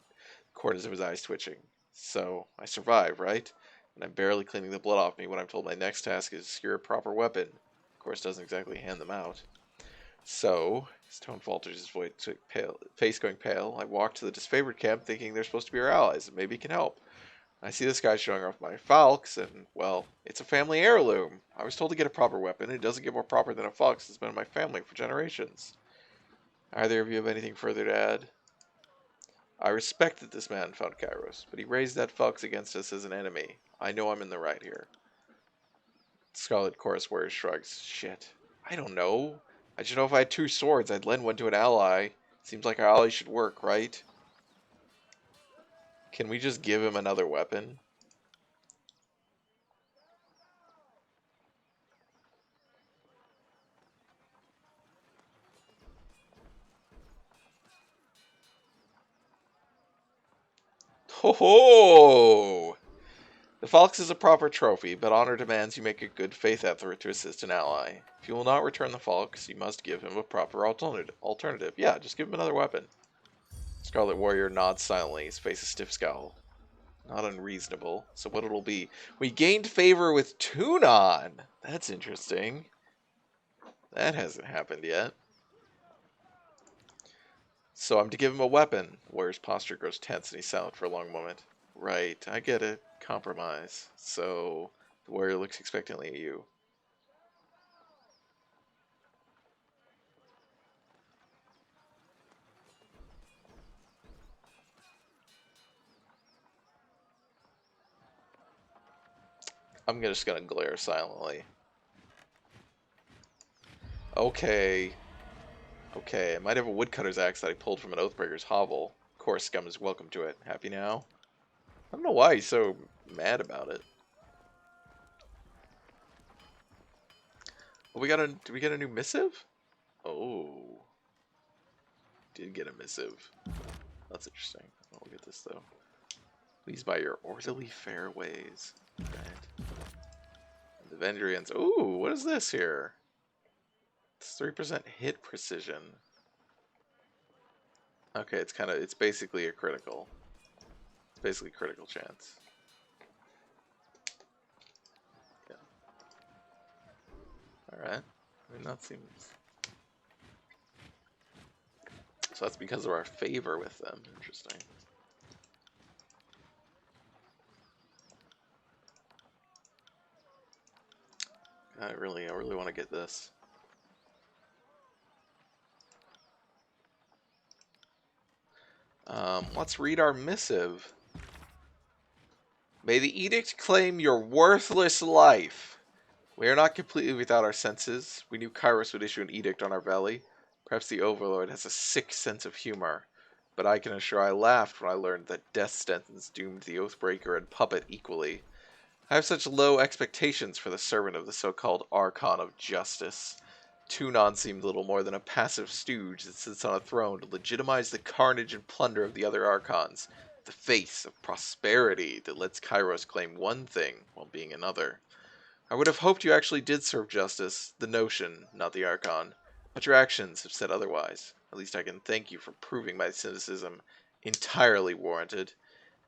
corners of his eyes twitching. So, I survive, right? And I'm barely cleaning the blood off me when I'm told my next task is to secure a proper weapon. Of course, doesn't exactly hand them out. So, his tone falters, his voice face going pale. I walk to the disfavored camp thinking they're supposed to be our allies and maybe can help. I see this guy showing off my falx, and, well, it's a family heirloom. I was told to get a proper weapon, and it doesn't get more proper than a falx that's been in my family for generations. Either of you have anything further to add? I respect that this man found Kairos, but he raised that falx against us as an enemy. I know I'm in the right here. Scarlet Chorus Warrior shrugs. Shit. I don't know. I should know if I had 2 swords, I'd lend one to an ally. Seems like our ally should work, right? Can we just give him another weapon? Ho ho! The falx is a proper trophy, but honor demands you make a good faith effort to assist an ally. If you will not return the falx, you must give him a proper alternative. Yeah, just give him another weapon. Scarlet Warrior nods silently, his face a stiff scowl. Not unreasonable. So what it'll be? We gained favor with Tunon! That's interesting. That hasn't happened yet. So I'm to give him a weapon. The warrior's posture grows tense and he's silent for a long moment. Right, I get it. Compromise. So the warrior looks expectantly at you. I'm just gonna glare silently. Okay. Okay, I might have a woodcutter's axe that I pulled from an Oathbreaker's hovel. Of course, Scum is welcome to it. Happy now? I don't know why he's so mad about it. Oh, did we get a new missive? Oh. Did get a missive. That's interesting. I'll get this though. Please by your orderly fair ways. Right. The Vendrians. Ooh, what is this here? It's 3% hit precision. Okay, it's basically a critical. It's basically critical chance. Yeah. Alright. I mean, that seems... So that's because of our favor with them. Interesting. I really want to get this. Let's read our missive. May the edict claim your worthless life. We are not completely without our senses. We knew Kairos would issue an edict on our valley. Perhaps the Overlord has a sick sense of humor. But I can assure I laughed when I learned that death sentence doomed the Oathbreaker and Puppet equally. I have such low expectations for the servant of the so-called Archon of Justice. Tunon seemed little more than a passive stooge that sits on a throne to legitimize the carnage and plunder of the other Archons, the face of prosperity that lets Kairos claim one thing while being another. I would have hoped you actually did serve justice, the notion, not the Archon, but your actions have said otherwise. At least I can thank you for proving my cynicism entirely warranted.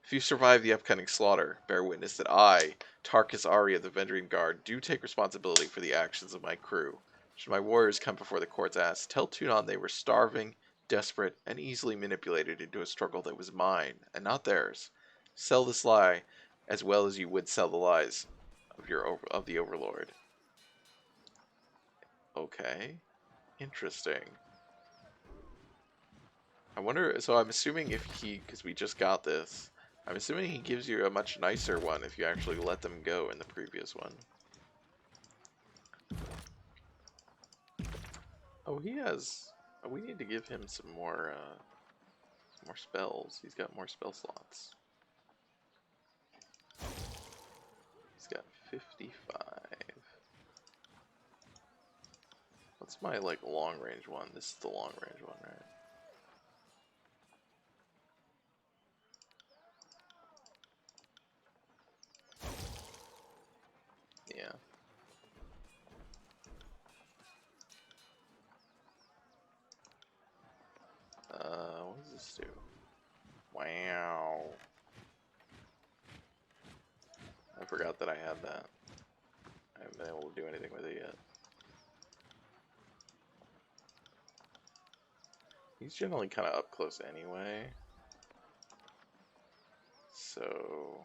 If you survive the upcoming slaughter, bear witness that I, Tarkus Ari of the Vendrian Guard, do take responsibility for the actions of my crew. Should my warriors come before the court's ass, tell Tunon they were starving, desperate, and easily manipulated into a struggle that was mine, and not theirs. Sell this lie, as well as you would sell the lies of the Overlord. Okay. Interesting. I wonder, so I'm assuming if he, because we just got this, I'm assuming he gives you a much nicer one if you actually let them go in the previous one. Oh, he has, oh, we need to give him some more spells. He's got more spell slots. He's got 55. What's my, like, long range one? This is the long range one, right? Yeah. What does this do? Wow. I forgot that I had that. I haven't been able to do anything with it yet. He's generally kind of up close anyway. So...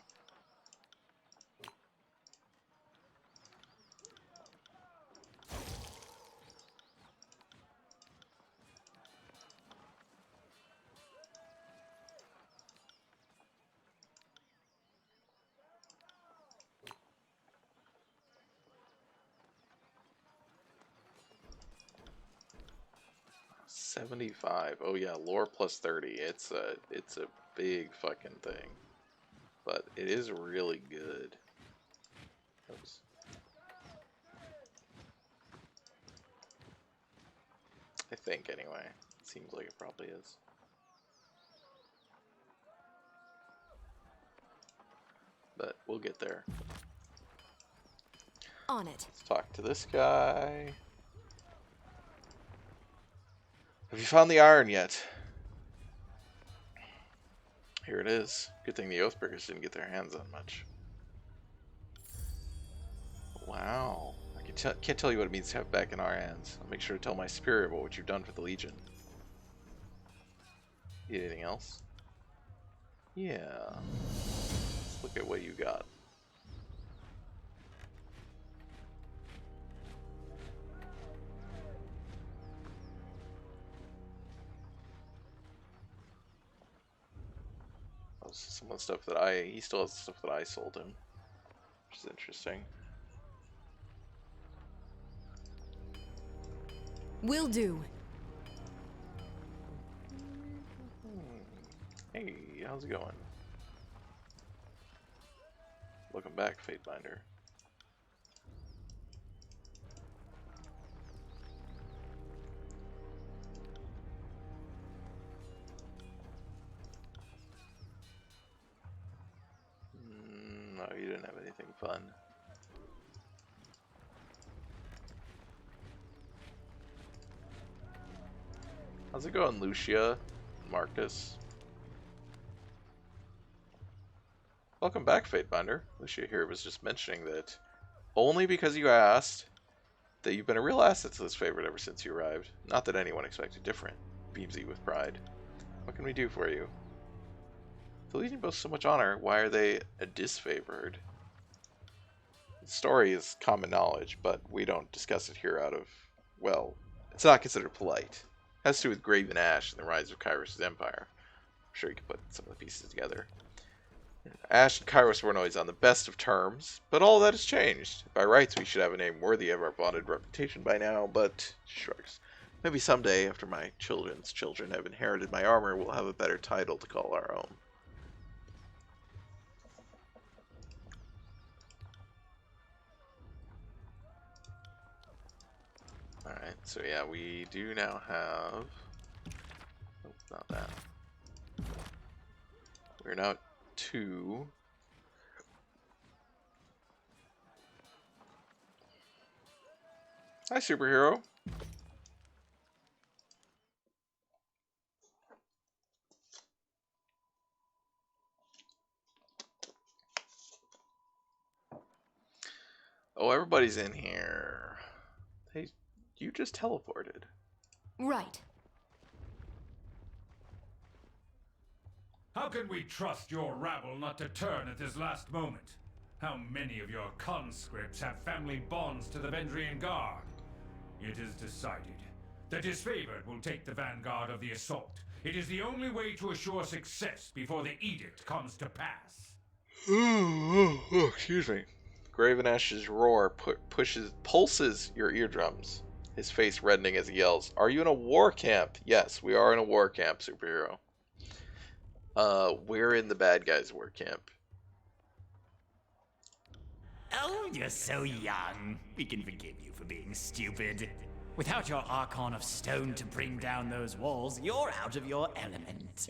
$75. Oh yeah, lore plus 30. It's a big fucking thing. But it is really good. Oops. I think anyway. It seems like it probably is. But we'll get there. On it. Let's talk to this guy. Have you found the iron yet? Here it is. Good thing the Oathbreakers didn't get their hands on much. Wow. I can't tell you what it means to have it back in our hands. I'll make sure to tell my superior about what you've done for the Legion. Need anything else? Yeah. Let's look at what you got. Some of the stuff that he still has the stuff that I sold him, which is interesting. Will do. Hey, how's it going? Welcome back, Fatebinder. No, you didn't have anything fun. How's it going, Lucia? Marcus? Welcome back, Fatebinder. Lucia here was just mentioning that only because you asked that you've been a real asset to this favorite ever since you arrived. Not that anyone expected different. Beams you with pride. What can we do for you? The Legion boasts so much honor. Why are they a disfavored? The story is common knowledge, but we don't discuss it here out of, well, it's not considered polite. It has to do with Graven Ash and the rise of Kairos' empire. I'm sure you can put some of the pieces together. Ash and Kairos weren't always on the best of terms, but all that has changed. By rights, we should have a name worthy of our vaunted reputation by now, but shrugs. Maybe someday, after my children's children have inherited my armor, we'll have a better title to call our own. Alright, so yeah, we do now have... Oh, not that. We're now at 2. Hi, superhero. Oh, everybody's in here. Hey, you just teleported. Right. How can we trust your rabble not to turn at this last moment? How many of your conscripts have family bonds to the Vendrian Guard? It is decided. The disfavored will take the vanguard of the assault. It is the only way to assure success before the edict comes to pass. Excuse me. Graven Ash's roar pulses your eardrums, his face reddening as he yells, "Are you in a war camp?" Yes, we are in a war camp, superhero. We're in the bad guys' war camp. Oh, you're so young. We can forgive you for being stupid. Without your Archon of Stone to bring down those walls, you're out of your element.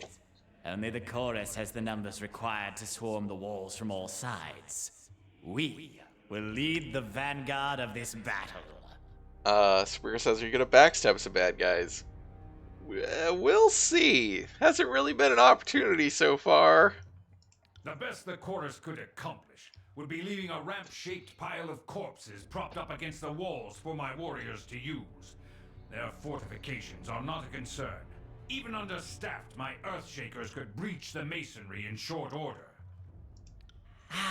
Only the chorus has the numbers required to swarm the walls from all sides. We will lead the vanguard of this battle. Spear says you're gonna backstab some bad guys. We'll see. Hasn't really been an opportunity so far. The best the chorus could accomplish would be leaving a ramp-shaped pile of corpses propped up against the walls for my warriors to use. Their fortifications are not a concern. Even understaffed, my Earthshakers could breach the masonry in short order.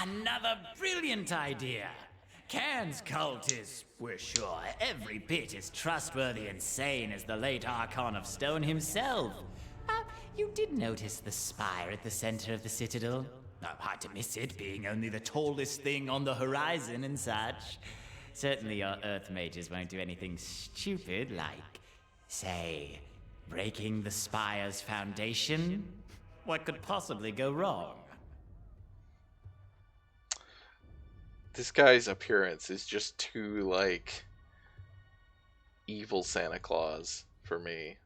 Another brilliant idea. Cairn's cult is, we're sure, every bit as trustworthy and sane as the late Archon of Stone himself. You did notice the spire at the center of the citadel? Hard to miss it, being only the tallest thing on the horizon and such. Certainly your Earth mages won't do anything stupid like, say, breaking the spire's foundation. What could possibly go wrong? This guy's appearance is just too, like, evil Santa Claus for me.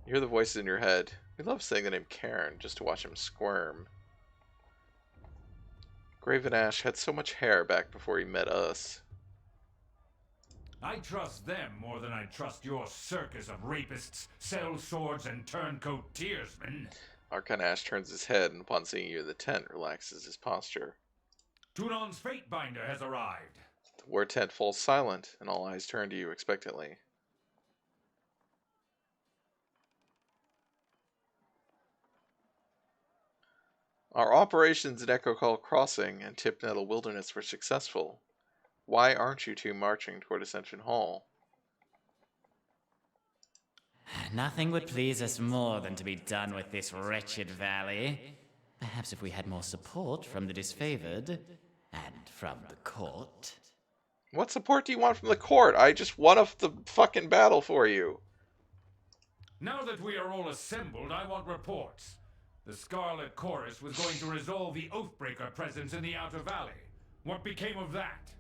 You hear the voices in your head. We love saying the name Karen just to watch him squirm. Graven Ash had so much hair back before he met us. I trust them more than I trust your circus of rapists, sell swords, and turncoat tearsmen. Archon Ash turns his head and upon seeing you in the tent relaxes his posture. Tunon's Fatebinder has arrived. The war tent falls silent and all eyes turn to you expectantly. Our operations at Echo Call Crossing and Tip Nettle Wilderness were successful. Why aren't you two marching toward Ascension Hall? Nothing would please us more than to be done with this wretched valley. Perhaps if we had more support from the disfavored, and from the court. What support do you want from the court? I just won the fucking battle for you. Now that we are all assembled, I want reports. The Scarlet Chorus was going to resolve the Oathbreaker presence in the Outer Valley. What became of that?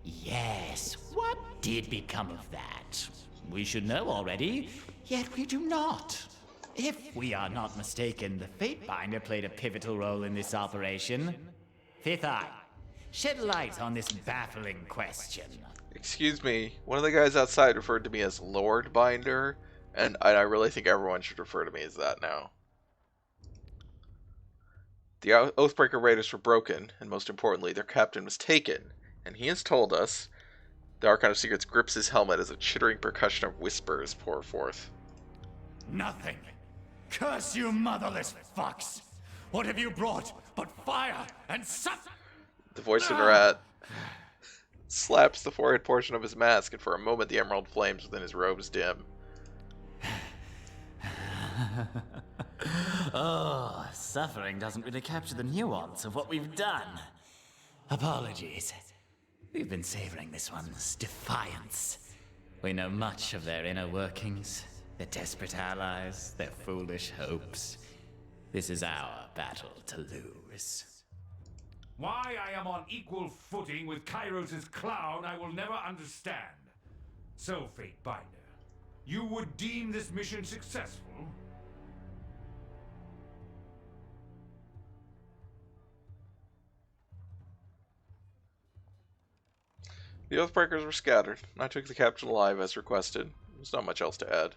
Yes, what did become of that? We should know already, yet we do not. If we are not mistaken, the Fatebinder played a pivotal role in this operation. Fifth Eye, shed light on this baffling question. Excuse me, one of the guys outside referred to me as Lord Binder, and I really think everyone should refer to me as that now. The Oathbreaker raiders were broken, and most importantly, their captain was taken, and he has told us. The Archon of Secrets grips his helmet as a chittering percussion of whispers pour forth. Nothing. Curse you, motherless fucks! What have you brought but fire and suffering? The voice of Nerat slaps the forehead portion of his mask, and for a moment the emerald flames within his robes dim. Oh, suffering doesn't really capture the nuance of what we've done. Apologies. We've been savoring this one's defiance. We know much of their inner workings, their desperate allies, their foolish hopes. This is our battle to lose. Why I am on equal footing with Kairos' clown, I will never understand. So, Fatebinder, you would deem this mission successful? The Oathbreakers were scattered. I took the captain alive as requested. There's not much else to add.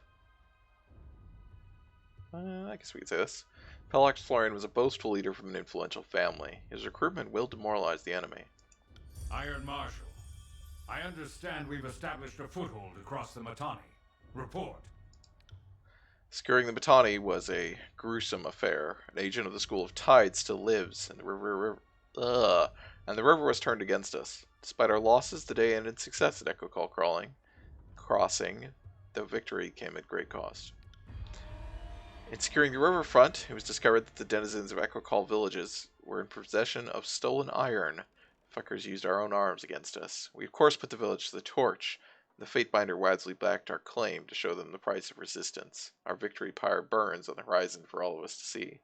I guess we could say this. Pellax Florian was a boastful leader from an influential family. His recruitment will demoralize the enemy. Iron Marshal, I understand we've established a foothold across the Mittani. Report. Securing the Mittani was a gruesome affair. An agent of the School of Tide still lives, and the river was turned against us. Despite our losses, the day ended in success at Echo Call Crossing, though victory came at great cost. In securing the riverfront, it was discovered that the denizens of Echo Call villages were in possession of stolen iron. Fuckers used our own arms against us. We of course put the village to the torch. The Fatebinder wisely backed our claim to show them the price of resistance. Our victory pyre burns on the horizon for all of us to see.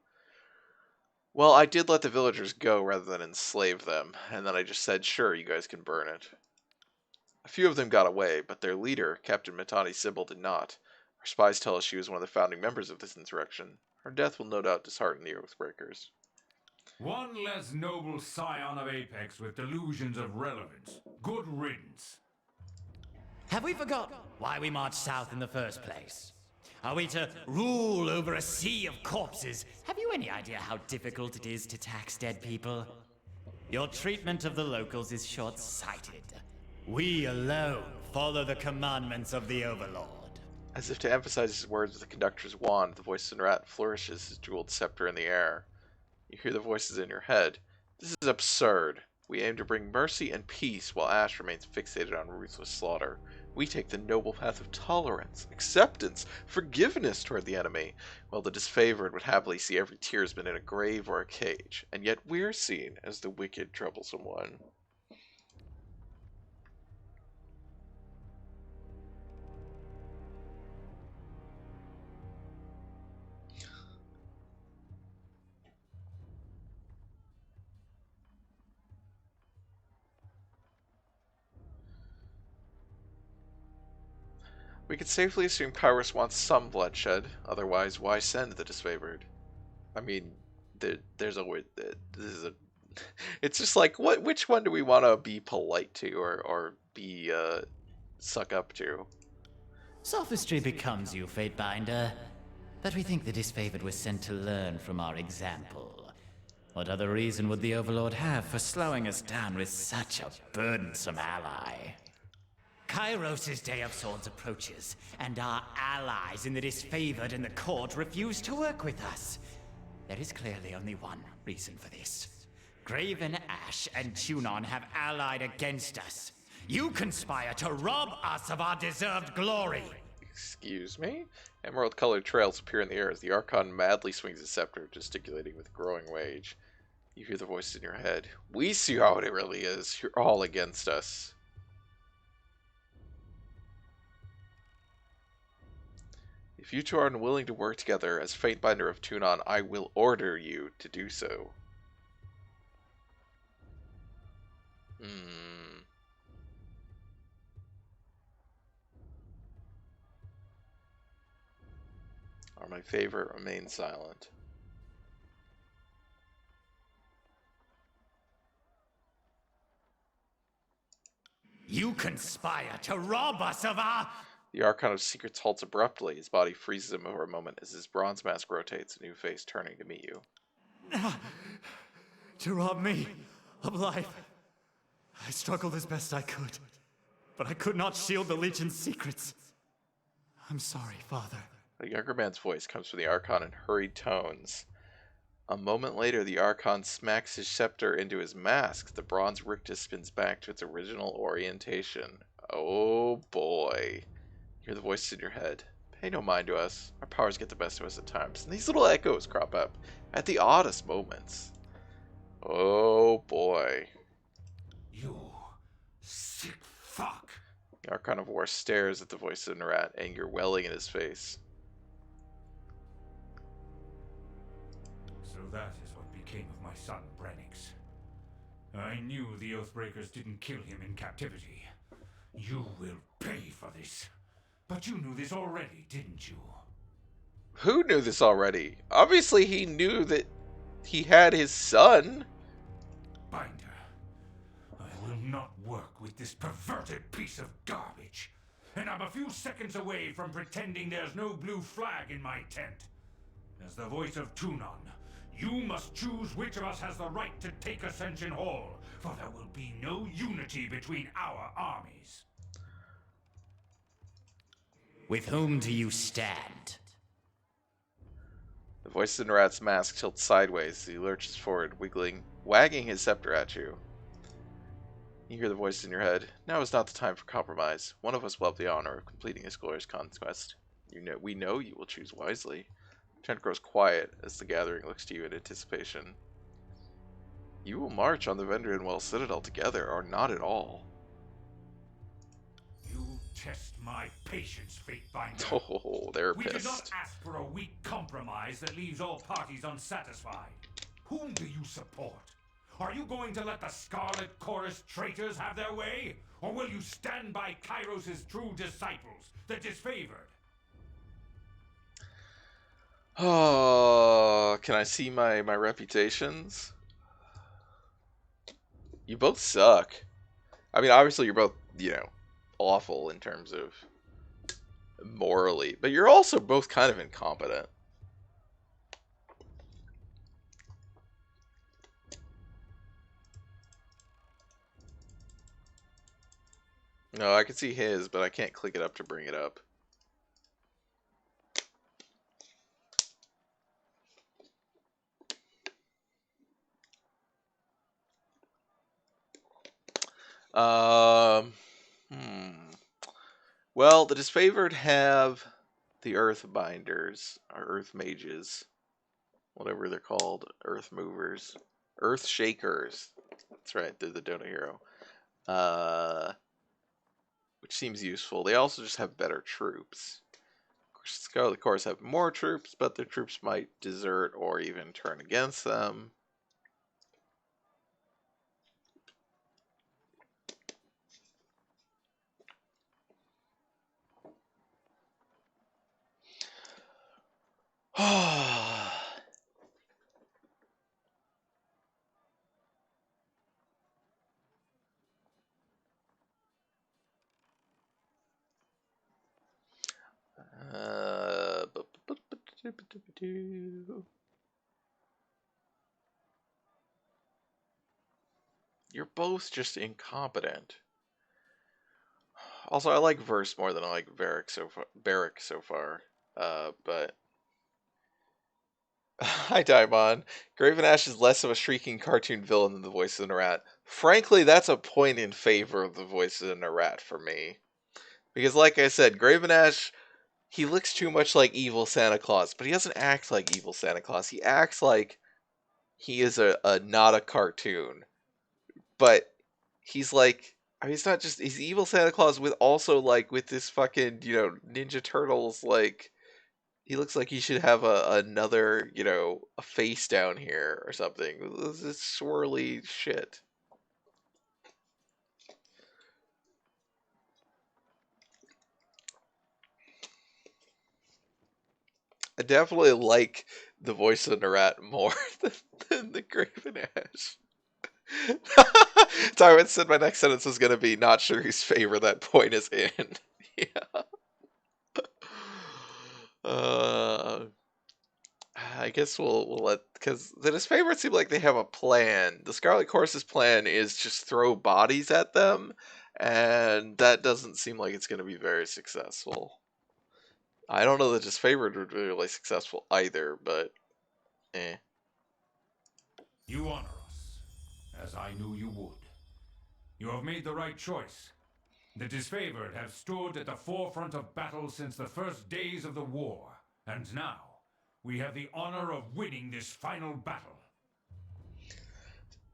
Well, I did let the villagers go rather than enslave them, and then I just said, sure, you guys can burn it. A few of them got away, but their leader, Captain Mittani Sybil, did not. Our spies tell us she was one of the founding members of this insurrection. Her death will no doubt dishearten the Oathbreakers. One less noble scion of Apex with delusions of relevance. Good riddance. Have we forgotten why we marched south in the first place? Are we to rule over a sea of corpses? Have you any idea how difficult it is to tax dead people? Your treatment of the locals is short-sighted. We alone follow the commandments of the Overlord. As if to emphasize his words with the conductor's wand, the voice of Sinrat flourishes his jeweled scepter in the air. You hear the voices in your head. This is absurd. We aim to bring mercy and peace while Ash remains fixated on ruthless slaughter. We take the noble path of tolerance, acceptance, forgiveness toward the enemy, while the disfavored would happily see every tearsman in a grave or a cage, and yet we're seen as the wicked, troublesome one. We could safely assume Kairos wants some bloodshed, otherwise why send the disfavored? I mean, there's always... This is a... It's just like, which one do we want to be polite to, or be, suck up to? Sophistry becomes you, Fatebinder. But we think the disfavored was sent to learn from our example. What other reason would the Overlord have for slowing us down with such a burdensome ally? Kairos' Day of Swords approaches, and our allies in the disfavored and the court refuse to work with us. There is clearly only one reason for this. Graven Ash and Tunon have allied against us. You conspire to rob us of our deserved glory. Excuse me? Emerald-colored trails appear in the air as the Archon madly swings his scepter, gesticulating with growing rage. You hear the voices in your head. We see how it really is. You're all against us. If you two are unwilling to work together as Fatebinder of Tunon, I will order you to do so. Or my favorite, remain silent. You conspire to rob us of our... The Archon of Secrets halts abruptly. His body freezes him for a moment as his bronze mask rotates, a new face turning to meet you. To rob me of life. I struggled as best I could, but I could not shield the Legion's secrets. I'm sorry, Father. A younger man's voice comes from the Archon in hurried tones. A moment later, the Archon smacks his scepter into his mask. The bronze rictus spins back to its original orientation. Oh boy. Hear the voice in your head. Pay no mind to us. Our powers get the best of us at times, and these little echoes crop up at the oddest moments. Oh boy. You sick fuck. The Archon of War stares at the voice of Narat, anger welling in his face. So that is what became of my son, Brennix. I knew the Oathbreakers didn't kill him in captivity. You will pay for this. But you knew this already, didn't you? Who knew this already? Obviously he knew that he had his son. Binder, I will not work with this perverted piece of garbage. And I'm a few seconds away from pretending there's no blue flag in my tent. As the voice of Tunon, you must choose which of us has the right to take Ascension Hall, for there will be no unity between our armies. With whom do you stand? The voice of Narat's mask tilts sideways as he lurches forward, wagging his scepter at you. You hear the voice in your head. Now is not the time for compromise. One of us will have the honor of completing this glorious conquest. We know you will choose wisely. Trent grows quiet as the gathering looks to you in anticipation. You will march on the Vendrian Well Citadel together, or not at all. You test my patience, Fatebinder. Oh, they're We did not pissed. ask for a weak compromise that leaves all parties unsatisfied. Whom do you support? Are you going to let the Scarlet Chorus traitors have their way? Or will you stand by Kairos' true disciples, the disfavored? Oh, can I see my reputations? You both suck. I mean, obviously you're both, awful in terms of morally, but you're also both kind of incompetent. No, I can see his, but I can't click it up to bring it up. Um, Well, the disfavored have the Earth Binders, or Earth Mages, whatever they're called, Earth Movers, Earth Shakers. That's right, they're the Dota hero. Which seems useful. They also just have better troops. Of course, Scarlet Corps have more troops, but their troops might desert or even turn against them. You're both just incompetent. Also, I like Verse more than I like Barrack so far. But hi, Daimon. Graven Ash is less of a shrieking cartoon villain than the voice of the rat. Frankly, that's a point in favor of the voice of the rat for me. Because, like I said, Graven Ash, he looks too much like evil Santa Claus, but he doesn't act like evil Santa Claus. He acts like he is a not a cartoon. But he's like, I mean, he's not just, he's evil Santa Claus with also, like, with this fucking, Ninja Turtles, like, he looks like he should have another, a face down here or something. This is swirly shit. I definitely like the voice of Narat more than the Graven Ash. Tywin said my next sentence was going to be not sure whose favor that point is in. Yeah. I guess we'll let, because the disfavored seem like they have a plan. The Scarlet Course's plan is just throw bodies at them, and that doesn't seem like it's going to be very successful. I don't know that disfavored would be really successful either, but eh. You honor us, as I knew you would. You have made the right choice. The disfavored have stood at the forefront of battle since the first days of the war, and now we have the honor of winning this final battle.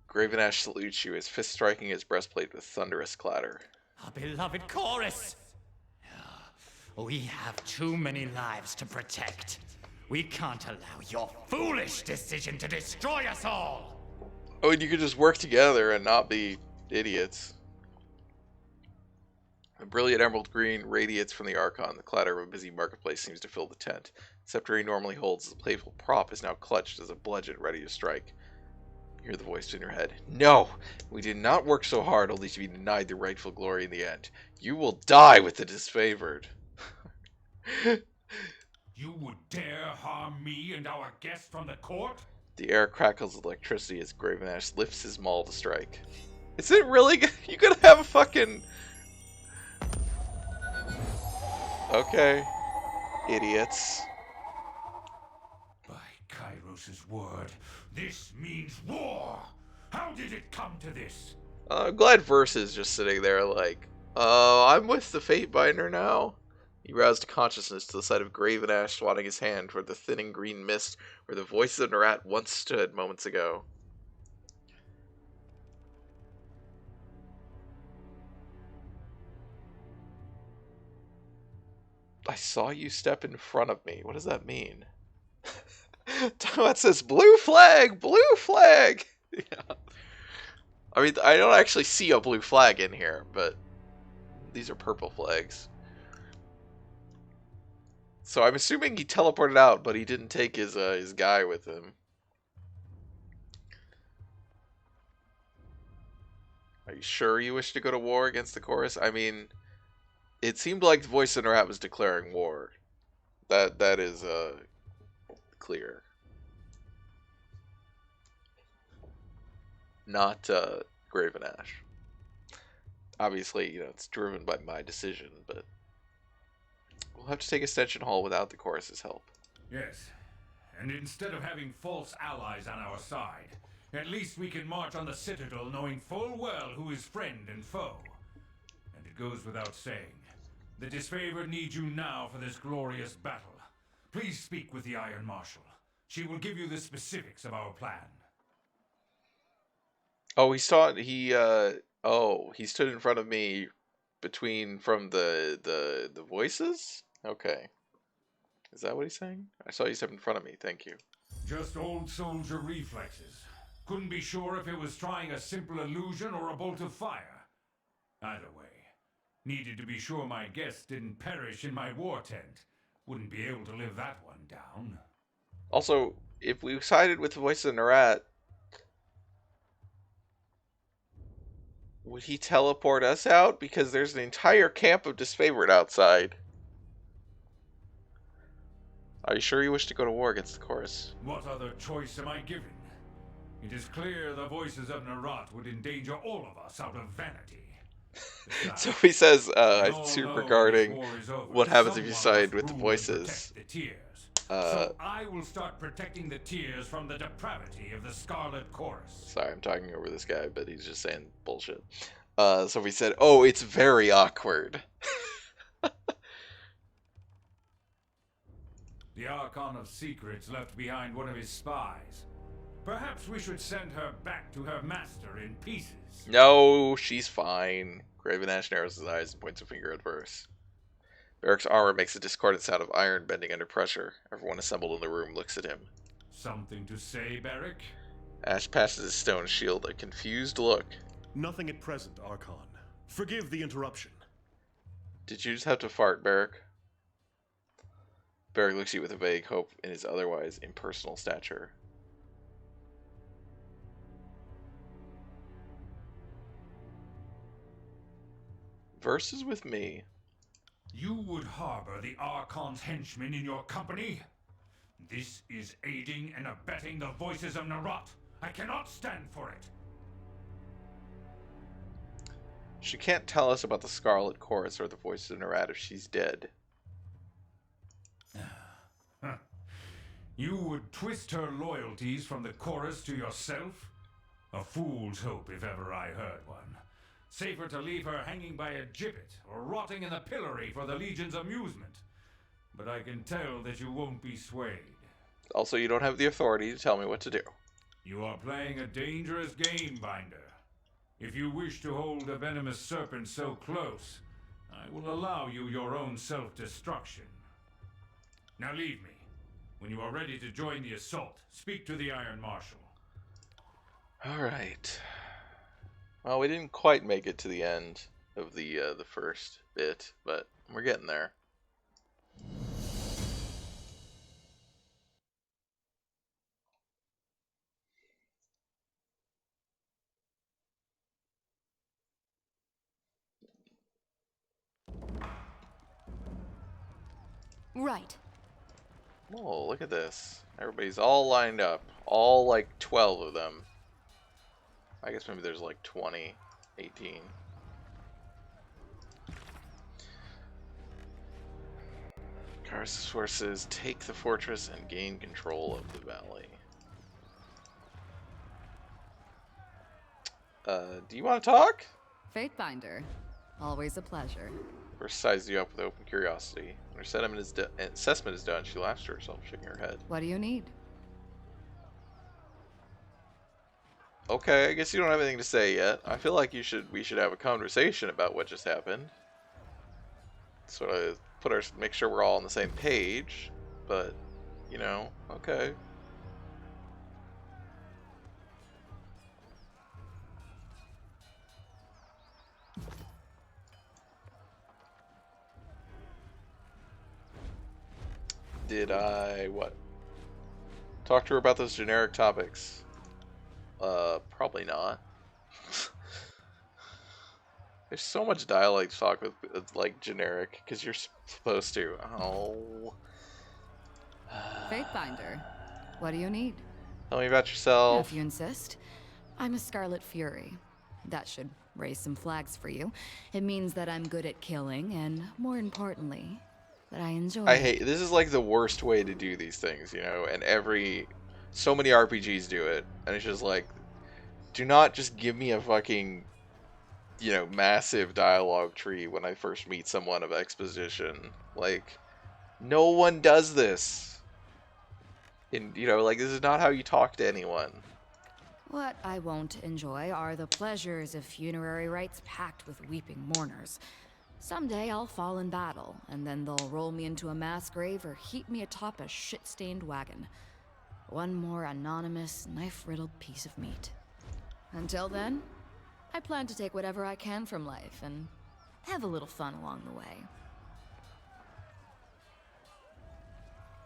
Graven Ash salutes you, his fist striking his breastplate with thunderous clatter. Our beloved chorus! We have too many lives to protect. We can't allow your foolish decision to destroy us all! Oh, and you could just work together and not be idiots. A brilliant emerald green radiates from the Archon. The clatter of a busy marketplace seems to fill the tent. The scepter he normally holds as a playful prop is now clutched as a bludgeon ready to strike. You hear the voice in your head. No! We did not work so hard only to be denied the rightful glory in the end. You will die with the disfavored. You would dare harm me and our guest from the court? The air crackles with electricity as Graven Ash lifts his maul to strike. Is it really you gonna have a fucking... Okay. Idiots. By Kairos' word, this means war! How did it come to this? I'm glad Verse is just sitting there like, I'm with the Fatebinder now. He roused to consciousness to the sight of Graven Ash swatting his hand toward the thinning green mist where the voices of Narat once stood moments ago. I saw you step in front of me. What does that mean? That says blue flag! Blue flag! Yeah. I mean, I don't actually see a blue flag in here, but these are purple flags. So I'm assuming he teleported out, but he didn't take his guy with him. Are you sure you wish to go to war against the chorus? I mean, it seemed like the voice in her hat was declaring war. That is clear. Not Graven Ash. Obviously, it's driven by my decision, but we'll have to take Ascension Hall without the chorus's help. Yes, and instead of having false allies on our side, at least we can march on the Citadel knowing full well who is friend and foe. And it goes without saying, the disfavored needs you now for this glorious battle. Please speak with the Iron Marshal. She will give you the specifics of our plan. Oh, he stood in front of me from the voices? Okay. Is that what he's saying? I saw you step in front of me, thank you. Just old soldier reflexes. Couldn't be sure if it was trying a simple illusion or a bolt of fire. Either way, needed to be sure my guest didn't perish in my war tent. Wouldn't be able to live that one down. Also, if we sided with the voice of Narat, would he teleport us out? Because there's an entire camp of disfavored outside. Are you sure you wish to go to war against the chorus? What other choice am I given? It is clear the voices of Narat would endanger all of us out of vanity. So he says, We all know regarding this war is over. what happens if you Someone side must with the rule and voices. protect the tears. So I will start protecting the tears from the depravity of the Scarlet Chorus. Sorry, I'm talking over this guy, but he's just saying bullshit. So he said, oh, it's very awkward. The Archon of Secrets left behind one of his spies. Perhaps we should send her back to her master in pieces. No, she's fine. Graven Ash narrows his eyes and points a finger at Verse. Barrick's armor makes a discordant sound of iron bending under pressure. Everyone assembled in the room looks at him. Something to say, Barrick? Ash passes his stone shield, a confused look. Nothing at present, Archon. Forgive the interruption. Did you just have to fart, Barrick? Barrick looks at you with a vague hope in his otherwise impersonal stature. Verse is with me. You would harbor the Archon's henchmen in your company? This is aiding and abetting the voices of Narat. I cannot stand for it. She can't tell us about the Scarlet Chorus or the voices of Narat if she's dead. You would twist her loyalties from the chorus to yourself? A fool's hope if ever I heard one. Safer to leave her hanging by a gibbet or rotting in the pillory for the Legion's amusement. But I can tell that you won't be swayed. Also, you don't have the authority to tell me what to do. You are playing a dangerous game, Binder. If you wish to hold a venomous serpent so close, I will allow you your own self-destruction. Now leave me. When you are ready to join the assault, speak to the Iron Marshal. Alright. Well, we didn't quite make it to the end of the first bit, but we're getting there. Right. Oh, look at this. Everybody's all lined up. All, like, 12 of them. I guess maybe there's, like, 20, 18. Kara's forces take the fortress and gain control of the valley. Do you want to talk? Fatebinder. Always a pleasure. First sized you up with open curiosity. When her assessment is done, she laughs to herself, shaking her head. What do you need? Okay, I guess you don't have anything to say yet. I feel like we should have a conversation about what just happened. Sort of make sure we're all on the same page. But, you know, okay. Did I, what? Talk to her about those generic topics? Probably not. There's so much dialogue to talk with, like, generic, because you're supposed to. Oh. Fatebinder. What do you need? Tell me about yourself. If you insist. I'm a Scarlet Fury. That should raise some flags for you. It means that I'm good at killing, and more importantly, that I enjoy it. This is like the worst way to do these things, you know, and so many RPGs do it, and it's just like, do not just give me a fucking, you know, massive dialogue tree when I first meet someone of exposition. Like, no one does this. And, you know, like, this is not how you talk to anyone. What I won't enjoy are the pleasures of funerary rites packed with weeping mourners. Someday I'll fall in battle, and then they'll roll me into a mass grave or heap me atop a shit-stained wagon. One more anonymous, knife-riddled piece of meat. Until then, I plan to take whatever I can from life and have a little fun along the way.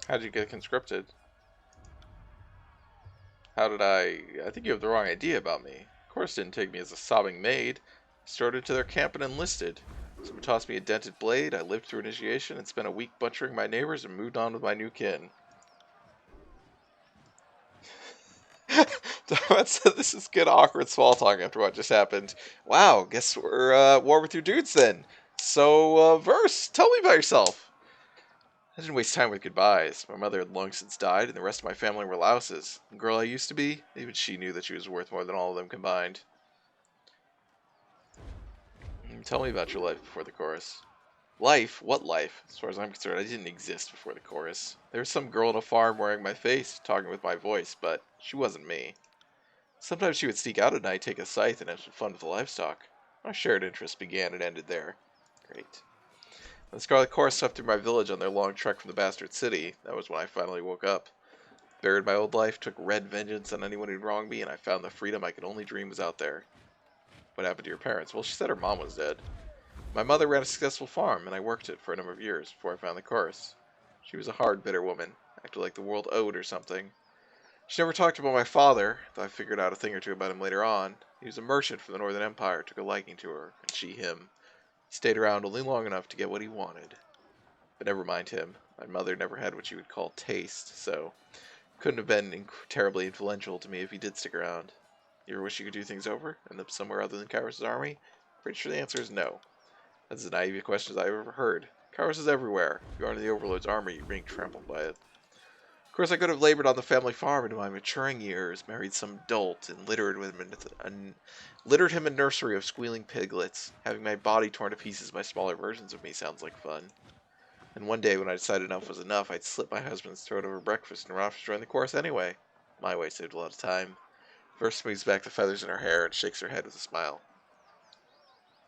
How'd you get conscripted? How did I think you have the wrong idea about me. Of course didn't take me as a sobbing maid. Started to their camp and enlisted. Someone tossed me a dented blade, I lived through initiation and spent a week butchering my neighbors and moved on with my new kin. Dharma said this is good awkward small talk after what just happened. Wow, guess we're war with your dudes then. So, Verse, tell me about yourself. I didn't waste time with goodbyes. My mother had long since died, and the rest of my family were louses. The girl I used to be, even she knew that she was worth more than all of them combined. Tell me about your life before the chorus. Life? What life? As far as I'm concerned, I didn't exist before the chorus. There was some girl on a farm wearing my face, talking with my voice, but she wasn't me. Sometimes she would sneak out at night, take a scythe, and have some fun with the livestock. Our shared interests began and ended there. Great. When the Scarlet Chorus swept through my village on their long trek from the Bastard City, that was when I finally woke up. Buried my old life, took red vengeance on anyone who'd wronged me, and I found the freedom I could only dream was out there. What happened to your parents? Well, she said her mom was dead. My mother ran a successful farm, and I worked it for a number of years before I found the chorus. She was a hard, bitter woman, acted like the world owed her something. She never talked about my father, though I figured out a thing or two about him later on. He was a merchant from the Northern Empire, took a liking to her, and she him. He stayed around only long enough to get what he wanted. But never mind him. My mother never had what you would call taste, so couldn't have been terribly influential to me if he did stick around. You ever wish you could do things over? End up somewhere other than Kairos' army? Pretty sure the answer is no. That's as naive a question as I've ever heard. Kairos is everywhere. If you are in the Overlord's army, you're being trampled by it. course, I could have labored on the family farm into my maturing years, married some dolt, and littered him a nursery of squealing piglets. Having my body torn to pieces by smaller versions of me sounds like fun. And one day, when I decided enough was enough, I'd slit my husband's throat over breakfast and run off to join the chorus anyway. My way saved a lot of time. First smooths back the feathers in her hair and shakes her head with a smile.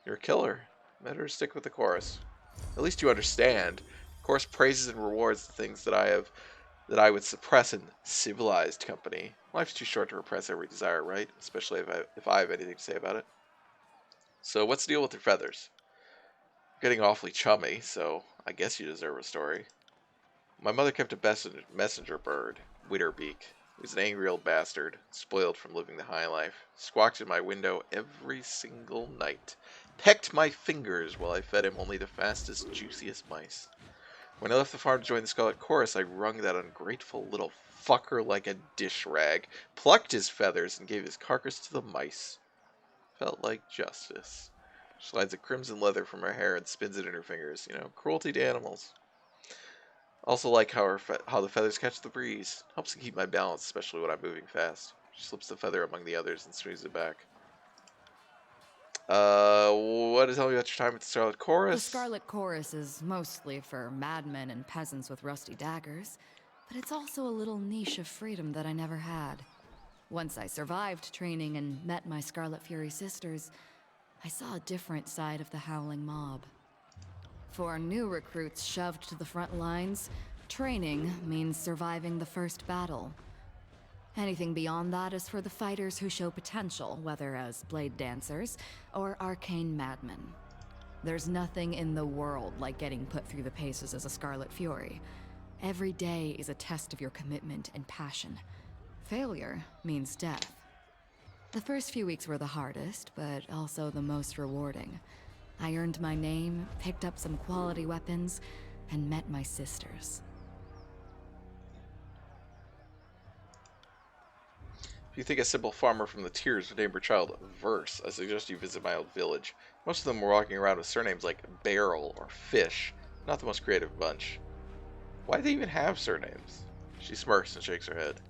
You're a killer. Better stick with the chorus. At least you understand. The chorus praises and rewards the things that I would suppress in civilized company. Life's too short to repress every desire, right? Especially if I have anything to say about it. So what's the deal with your feathers? You're getting awfully chummy, so I guess you deserve a story. My mother kept a messenger bird, Witterbeak. He was an angry old bastard, spoiled from living the high life. Squawked in my window every single night. Pecked my fingers while I fed him only the fastest, juiciest mice. When I left the farm to join the Scarlet Chorus, I wrung that ungrateful little fucker like a dish rag, plucked his feathers, and gave his carcass to the mice. Felt like justice. She slides a crimson leather from her hair and spins it in her fingers. You know, cruelty to animals. Also like how the feathers catch the breeze. Helps to keep my balance, especially when I'm moving fast. She slips the feather among the others and smooths it back. What to tell me about your time at the Scarlet Chorus? The Scarlet Chorus is mostly for madmen and peasants with rusty daggers, but it's also a little niche of freedom that I never had. Once I survived training and met my Scarlet Fury sisters, I saw a different side of the howling mob. For new recruits shoved to the front lines, training means surviving the first battle. Anything beyond that is for the fighters who show potential, whether as blade dancers or arcane madmen. There's nothing in the world like getting put through the paces as a Scarlet Fury. Every day is a test of your commitment and passion. Failure means death. The first few weeks were the hardest, but also the most rewarding. I earned my name, picked up some quality weapons, and met my sisters. If you think a simple farmer from the Tears would name her child Verse, I suggest you visit my old village. Most of them were walking around with surnames like Barrel or Fish. Not the most creative bunch. Why do they even have surnames? She smirks and shakes her head.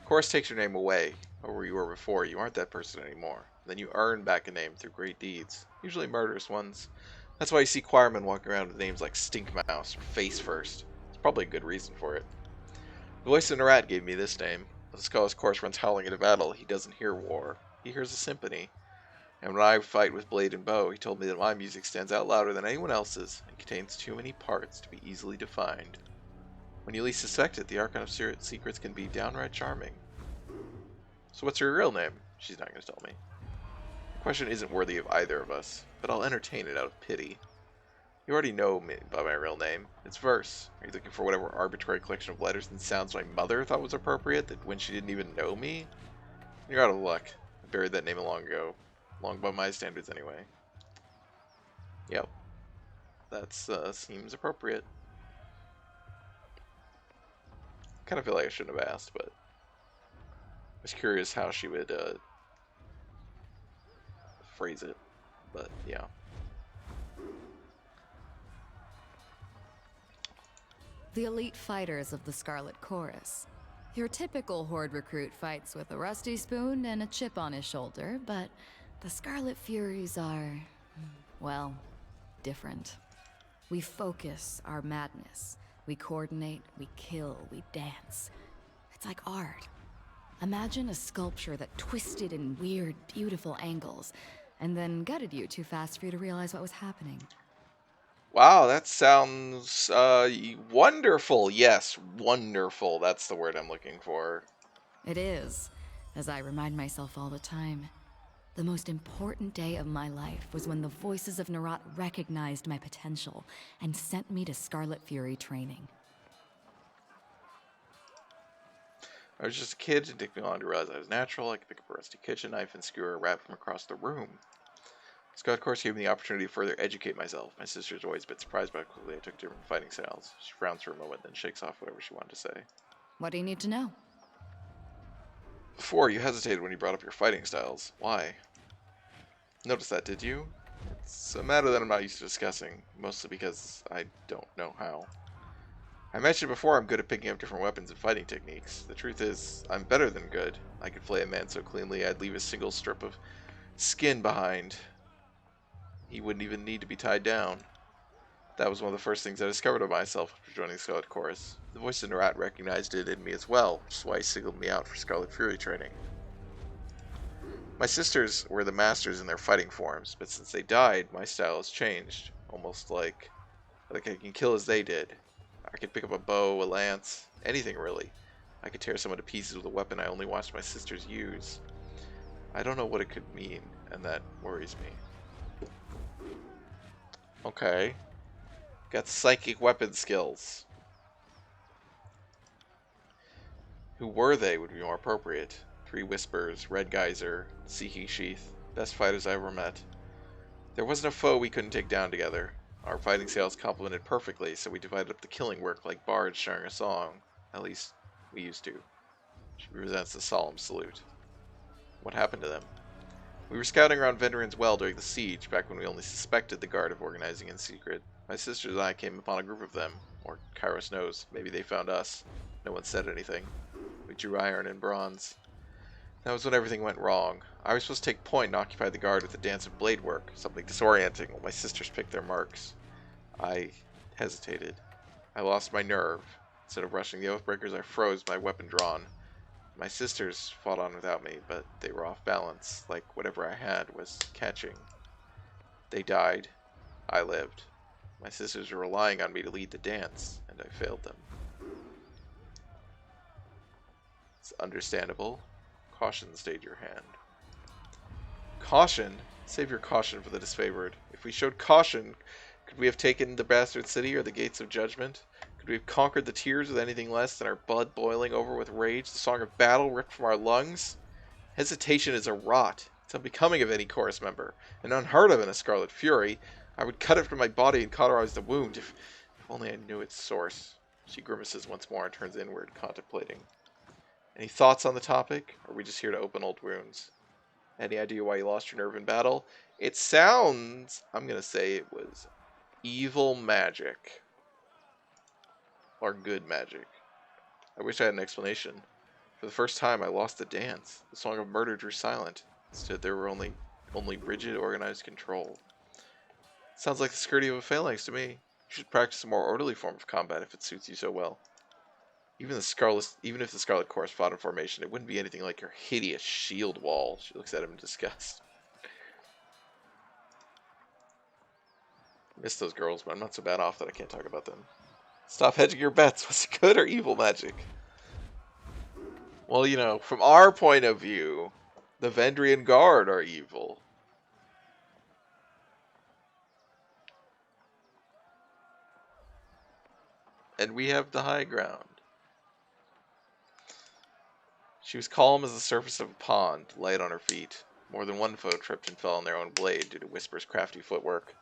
Chorus takes your name away, or where you were before. You aren't that person anymore. Then you earn back a name through great deeds, usually murderous ones. That's why you see choirmen walking around with names like Stink Mouse or Face First. There's probably a good reason for it. The voice of the rat gave me this name. As the Scarlet Chorus runs howling into battle, he doesn't hear war. He hears a symphony. And when I fight with blade and bow, he told me that my music stands out louder than anyone else's and contains too many parts to be easily defined. When you least suspect it, the Archon of Secrets can be downright charming. So what's your real name? She's not going to tell me. The question isn't worthy of either of us, but I'll entertain it out of pity. You already know me by my real name. It's Verse. Are you looking for whatever arbitrary collection of letters and sounds my mother thought was appropriate that when she didn't even know me? You're out of luck. I buried that name long ago. Long by my standards anyway. Yep. That seems appropriate. Kind of feel like I shouldn't have asked, but I was curious how she would phrase it, but yeah. The elite fighters of the Scarlet Chorus. Your typical Horde recruit fights with a rusty spoon and a chip on his shoulder, but the Scarlet Furies are, well, different. We focus our madness. We coordinate, we kill, we dance. It's like art. Imagine a sculpture that twisted in weird, beautiful angles, and then gutted you too fast for you to realize what was happening. Wow, that sounds wonderful. Yes, wonderful. That's the word I'm looking for. It is, as I remind myself all the time. The most important day of my life was when the voices of Nerat recognized my potential and sent me to Scarlet Fury training. I was just a kid, and it took me long to realize I was natural. I could pick up a rusty kitchen knife and skewer a rat from across the room. Scott, of course, gave me the opportunity to further educate myself. My sister's always a bit surprised by how quickly I took different fighting styles. She frowns for a moment, then shakes off whatever she wanted to say. What do you need to know? Before, you hesitated when you brought up your fighting styles. Why? Notice that, did you? It's a matter that I'm not used to discussing, mostly because I don't know how. I mentioned before I'm good at picking up different weapons and fighting techniques. The truth is, I'm better than good. I could flay a man so cleanly I'd leave a single strip of skin behind. He wouldn't even need to be tied down. That was one of the first things I discovered of myself after joining the Scarlet Chorus. The voice of Narat recognized it in me as well, which is why he singled me out for Scarlet Fury training. My sisters were the masters in their fighting forms, but since they died, my style has changed. Almost like I can kill as they did. I could pick up a bow, a lance, anything really. I could tear someone to pieces with a weapon I only watched my sisters use. I don't know what it could mean, and that worries me. Okay. Got psychic weapon skills. Who were they would be more appropriate. 3 Whispers, Red Geyser, Seeking Sheath. Best fighters I ever met. There wasn't a foe we couldn't take down together. Our fighting styles complemented perfectly, so we divided up the killing work like bards sharing a song. At least, we used to. She presents a solemn salute. What happened to them? We were scouting around Vendrian's Well during the siege, back when we only suspected the guard of organizing in secret. My sisters and I came upon a group of them. Or Kairos knows, maybe they found us. No one said anything. We drew iron and bronze. That was when everything went wrong. I was supposed to take point and occupy the guard with a dance of blade work, something disorienting while my sisters picked their marks. I hesitated. I lost my nerve. Instead of rushing the Oathbreakers, I froze, my weapon drawn. My sisters fought on without me, but they were off balance, like whatever I had was catching. They died. I lived. My sisters were relying on me to lead the dance, and I failed them. It's understandable. Caution stayed your hand. Caution? Save your caution for the disfavored. If we showed caution, could we have taken the bastard city or the gates of judgment? Could we have conquered the tears with anything less than our blood boiling over with rage, the song of battle ripped from our lungs? Hesitation is a rot. It's unbecoming of any chorus member, and unheard of in a Scarlet Fury. I would cut it from my body and cauterize the wound, if only I knew its source. She grimaces once more and turns inward, contemplating. Any thoughts on the topic? Or are we just here to open old wounds? Any idea why you lost your nerve in battle? It sounds, I'm going to say it was evil magic. Or good magic. I wish I had an explanation. For the first time, I lost the dance. The song of murder drew silent. Instead, there were only rigid, organized control. Sounds like the security of a phalanx to me. You should practice a more orderly form of combat if it suits you so well. Even if the Scarlet Chorus fought in formation, it wouldn't be anything like your hideous shield wall. She looks at him in disgust. I miss those girls, but I'm not so bad off that I can't talk about them. Stop hedging your bets. Was it good or evil magic? Well, you know, from our point of view, the Vendrian Guard are evil. And we have the high ground. She was calm as the surface of a pond, light on her feet. More than one foe tripped and fell on their own blade due to Whisper's crafty footwork.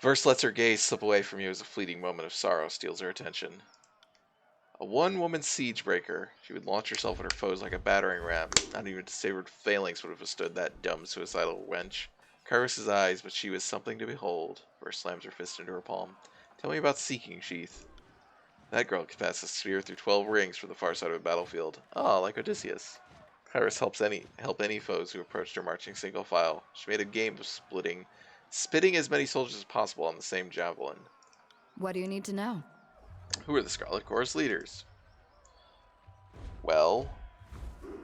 Verse lets her gaze slip away from you as a fleeting moment of sorrow steals her attention. A one-woman siege breaker, she would launch herself at her foes like a battering ram. Not even a disfavored phalanx would have withstood that dumb, suicidal wench. Kairos' eyes, but she was something to behold. Verse slams her fist into her palm. Tell me about Seeking Sheath. That girl could pass a sphere through 12 rings from the far side of a battlefield. Ah, like Odysseus. Kairos help any foes who approached her marching single file. She made a game of spitting as many soldiers as possible on the same javelin. What do you need to know? Who are the Scarlet Chorus leaders? Well,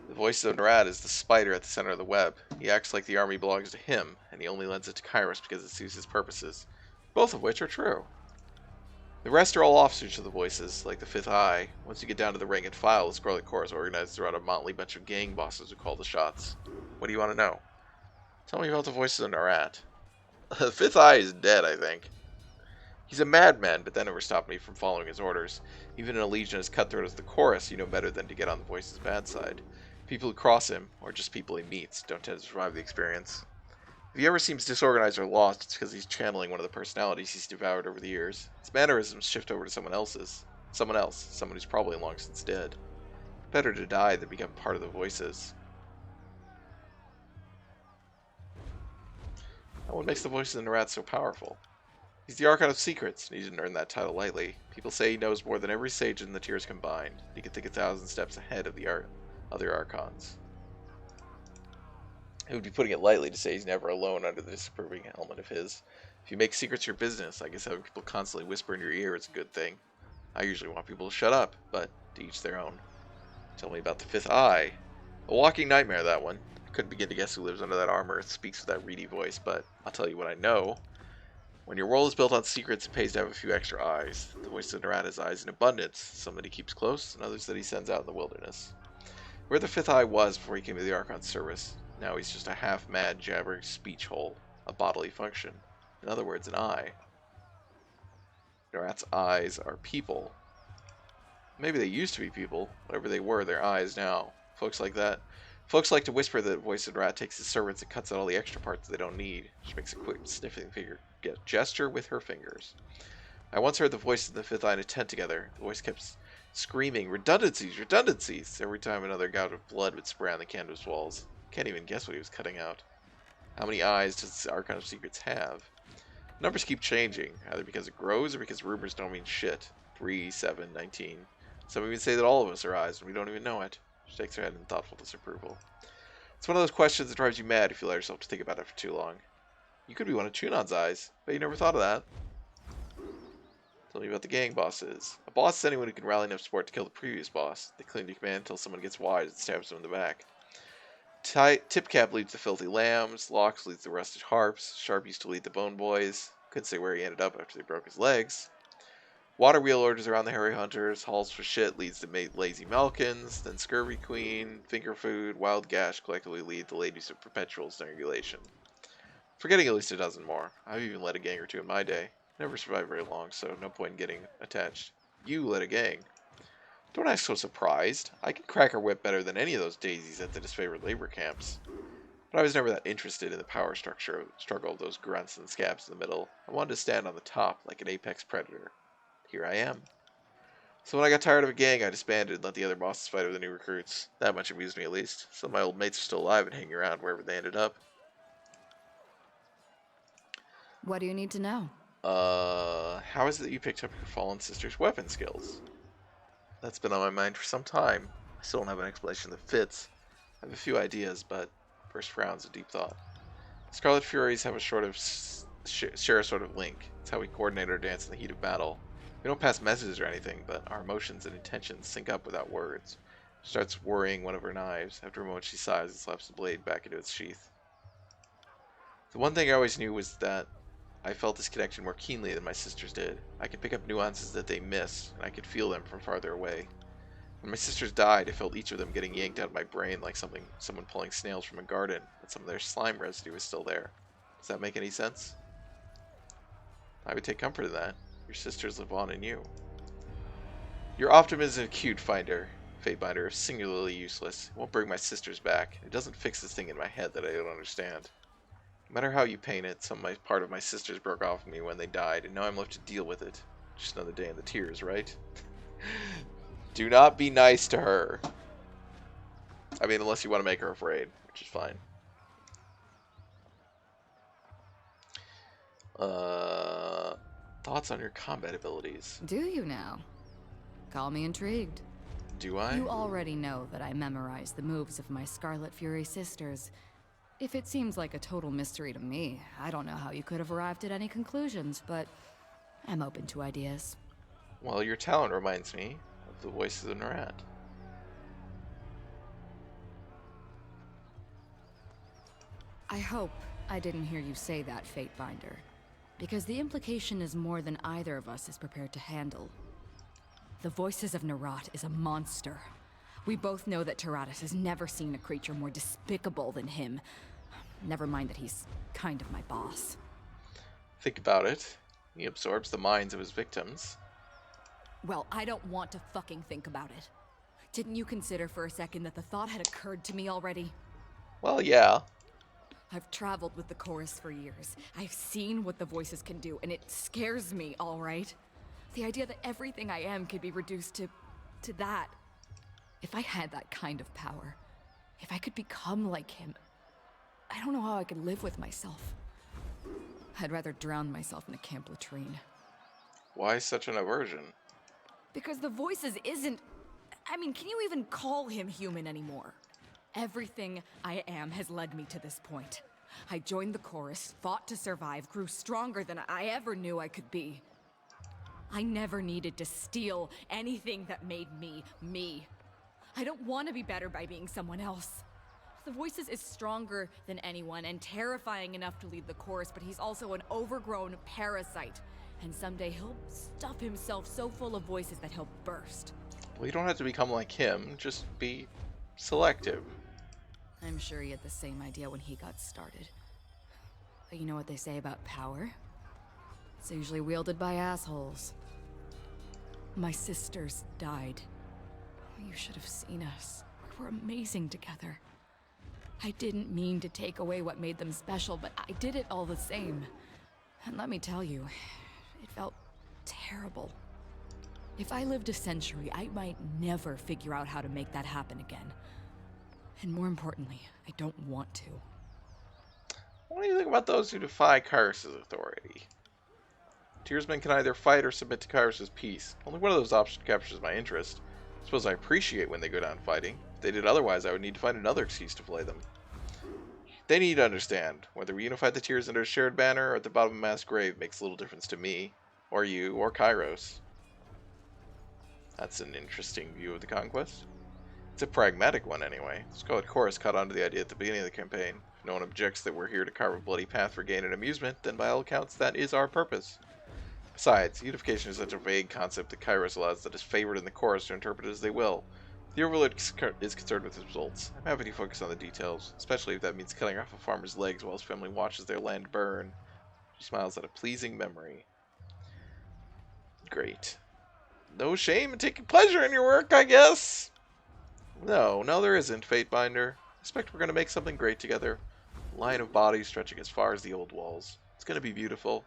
the voice of Narad is the spider at the center of the web. He acts like the army belongs to him, and he only lends it to Kairos because it suits his purposes, both of which are true. The rest are all offshoots of the voices, like the Fifth Eye. Once you get down to the rank and file, the Scarlet Corps is organized around a motley bunch of gang bosses who call the shots. What do you want to know? Tell me about the voices of Narat. The Fifth Eye is dead, I think. He's a madman, but that never stopped me from following his orders. Even in a legion as cutthroat as the Chorus, you know better than to get on the voice's bad side. People who cross him, or just people he meets, don't tend to survive the experience. If he ever seems disorganized or lost, it's because he's channeling one of the personalities he's devoured over the years. His mannerisms shift over to someone else, someone who's probably long since dead. Better to die than become part of the voices. Now, what makes the voices in the rats so powerful? He's the Archon of Secrets, and he didn't earn that title lightly. People say he knows more than every sage in the tiers combined. He can think 1,000 steps ahead of the other Archons. It would be putting it lightly to say he's never alone under the disapproving helmet of his. If you make secrets your business, I guess having people constantly whisper in your ear is a good thing. I usually want people to shut up, but to each their own. Tell me about the fifth eye. A walking nightmare, that one. I couldn't begin to guess who lives under that armor and speaks with that reedy voice, but I'll tell you what I know. When your world is built on secrets, it pays to have a few extra eyes. The voice of Narat has eyes in abundance, some that he keeps close, and others that he sends out in the wilderness. Where the fifth eye was before he came to the Archon's service, now he's just a half-mad, jabbering speech hole, a bodily function. In other words, an eye. Narat's eyes are people. Maybe they used to be people. Whatever they were, they're eyes now. Folks like to whisper that the voice of Narat takes his servants and cuts out all the extra parts they don't need. She makes a quick sniffing gesture with her fingers. I once heard the voice of the fifth eye in a tent together. The voice kept screaming, "Redundancies! Redundancies!" every time another gout of blood would spray on the canvas walls. Can't even guess what he was cutting out. How many eyes does the Archon of Secrets have? Numbers keep changing, either because it grows or because rumors don't mean shit. 3, 7, 19. Some even say that all of us are eyes and we don't even know it. She shakes her head in thoughtful disapproval. It's one of those questions that drives you mad if you let yourself to think about it for too long. You could be one of Chunon's eyes, but you never thought of that. Tell me about the gang bosses. A boss is anyone who can rally enough support to kill the previous boss. They cling to command until someone gets wise and stabs them in the back. Tipcap leads the Filthy Lambs, Lox leads the Rusted Harps, Sharp used to lead the Bone Boys, couldn't say where he ended up after they broke his legs. Waterwheel orders around the Hairy Hunters, Halls for Shit leads the Lazy Malkins, then Scurvy Queen, Finger Food, Wild Gash collectively lead the Ladies of Perpetual Strangulation. Forgetting at least a dozen more. I've even led a gang or two in my day. Never survived very long, so no point in getting attached. You led a gang. Don't act so surprised. I can crack her whip better than any of those daisies at the disfavored labor camps. But I was never that interested in the power struggle of those grunts and scabs in the middle. I wanted to stand on the top like an apex predator. Here I am. So when I got tired of a gang, I disbanded and let the other bosses fight over the new recruits. That much amused me at least. Some of my old mates are still alive and hanging around wherever they ended up. What do you need to know? How is it that you picked up your fallen sister's weapon skills? That's been on my mind for some time. I still don't have an explanation that fits. I have a few ideas, but first frowns of deep thought. Scarlet Furies have a share a sort of link. It's how we coordinate our dance in the heat of battle. We don't pass messages or anything, but our emotions and intentions sync up without words. She starts worrying one of her knives. After a moment she sighs and slaps the blade back into its sheath. The one thing I always knew was that I felt this connection more keenly than my sisters did. I could pick up nuances that they miss, and I could feel them from farther away. When my sisters died, I felt each of them getting yanked out of my brain like someone pulling snails from a garden, but some of their slime residue was still there. Does that make any sense? I would take comfort in that. Your sisters live on in you. Your optimism is acute, Fatebinder, is singularly useless. It won't bring my sisters back. It doesn't fix this thing in my head that I don't understand. No matter how you paint it, part of my sisters broke off of me when they died, and now I'm left to deal with it. Just another day in the tears, right? Do not be nice to her. I mean, unless you want to make her afraid, which is fine. Thoughts on your combat abilities? Do you now? Call me intrigued. Do I? You already know that I memorized the moves of my Scarlet Fury sisters. If it seems like a total mystery to me, I don't know how you could have arrived at any conclusions, but I'm open to ideas. Well, your talent reminds me of the voices of Narat. I hope I didn't hear you say that, Fatebinder, because the implication is more than either of us is prepared to handle. The voices of Narat is a monster. We both know that Taratus has never seen a creature more despicable than him. Never mind that he's kind of my boss. Think about it. He absorbs the minds of his victims. Well, I don't want to fucking think about it. Didn't you consider for a second that the thought had occurred to me already? Well, yeah. I've traveled with the chorus for years. I've seen what the voices can do, and it scares me, all right? The idea that everything I am could be reduced to that. If I had that kind of power, if I could become like him, I don't know how I could live with myself. I'd rather drown myself in a camp latrine. Why such an aversion? Because the Voices isn't... I mean, can you even call him human anymore? Everything I am has led me to this point. I joined the chorus, fought to survive, grew stronger than I ever knew I could be. I never needed to steal anything that made me, me. I don't want to be better by being someone else. The Voices is stronger than anyone and terrifying enough to lead the chorus, but he's also an overgrown parasite. And someday he'll stuff himself so full of voices that he'll burst. Well, you don't have to become like him, just be selective. I'm sure he had the same idea when he got started. But you know what they say about power? It's usually wielded by assholes. My sisters died. You should have seen us. We were amazing together. I didn't mean to take away what made them special, but I did it all the same. And let me tell you, it felt terrible. If I lived a century, I might never figure out how to make that happen again. And more importantly, I don't want to. What do you think about those who defy Kyrus' authority? Tearsmen can either fight or submit to Kyrus' peace. Only one of those options captures my interest. I suppose I appreciate when they go down fighting. If they did otherwise, I would need to find another excuse to play them. They need to understand, whether we unify the Tears under a shared banner or at the bottom of a mass grave makes little difference to me, or you, or Kairos. That's an interesting view of the conquest. It's a pragmatic one, anyway. Scarlet Chorus caught on to the idea at the beginning of the campaign. If no one objects that we're here to carve a bloody path for gain and amusement, then by all accounts, that is our purpose. Besides, unification is such a vague concept that Kairos allows that is favored in the chorus to interpret it as they will. The Overlord is concerned with his results. I'm happy to focus on the details, especially if that means cutting off a farmer's legs while his family watches their land burn. She smiles at a pleasing memory. Great. No shame in taking pleasure in your work, I guess? No, there isn't, Fatebinder. I expect we're going to make something great together. A line of bodies stretching as far as the old walls. It's going to be beautiful.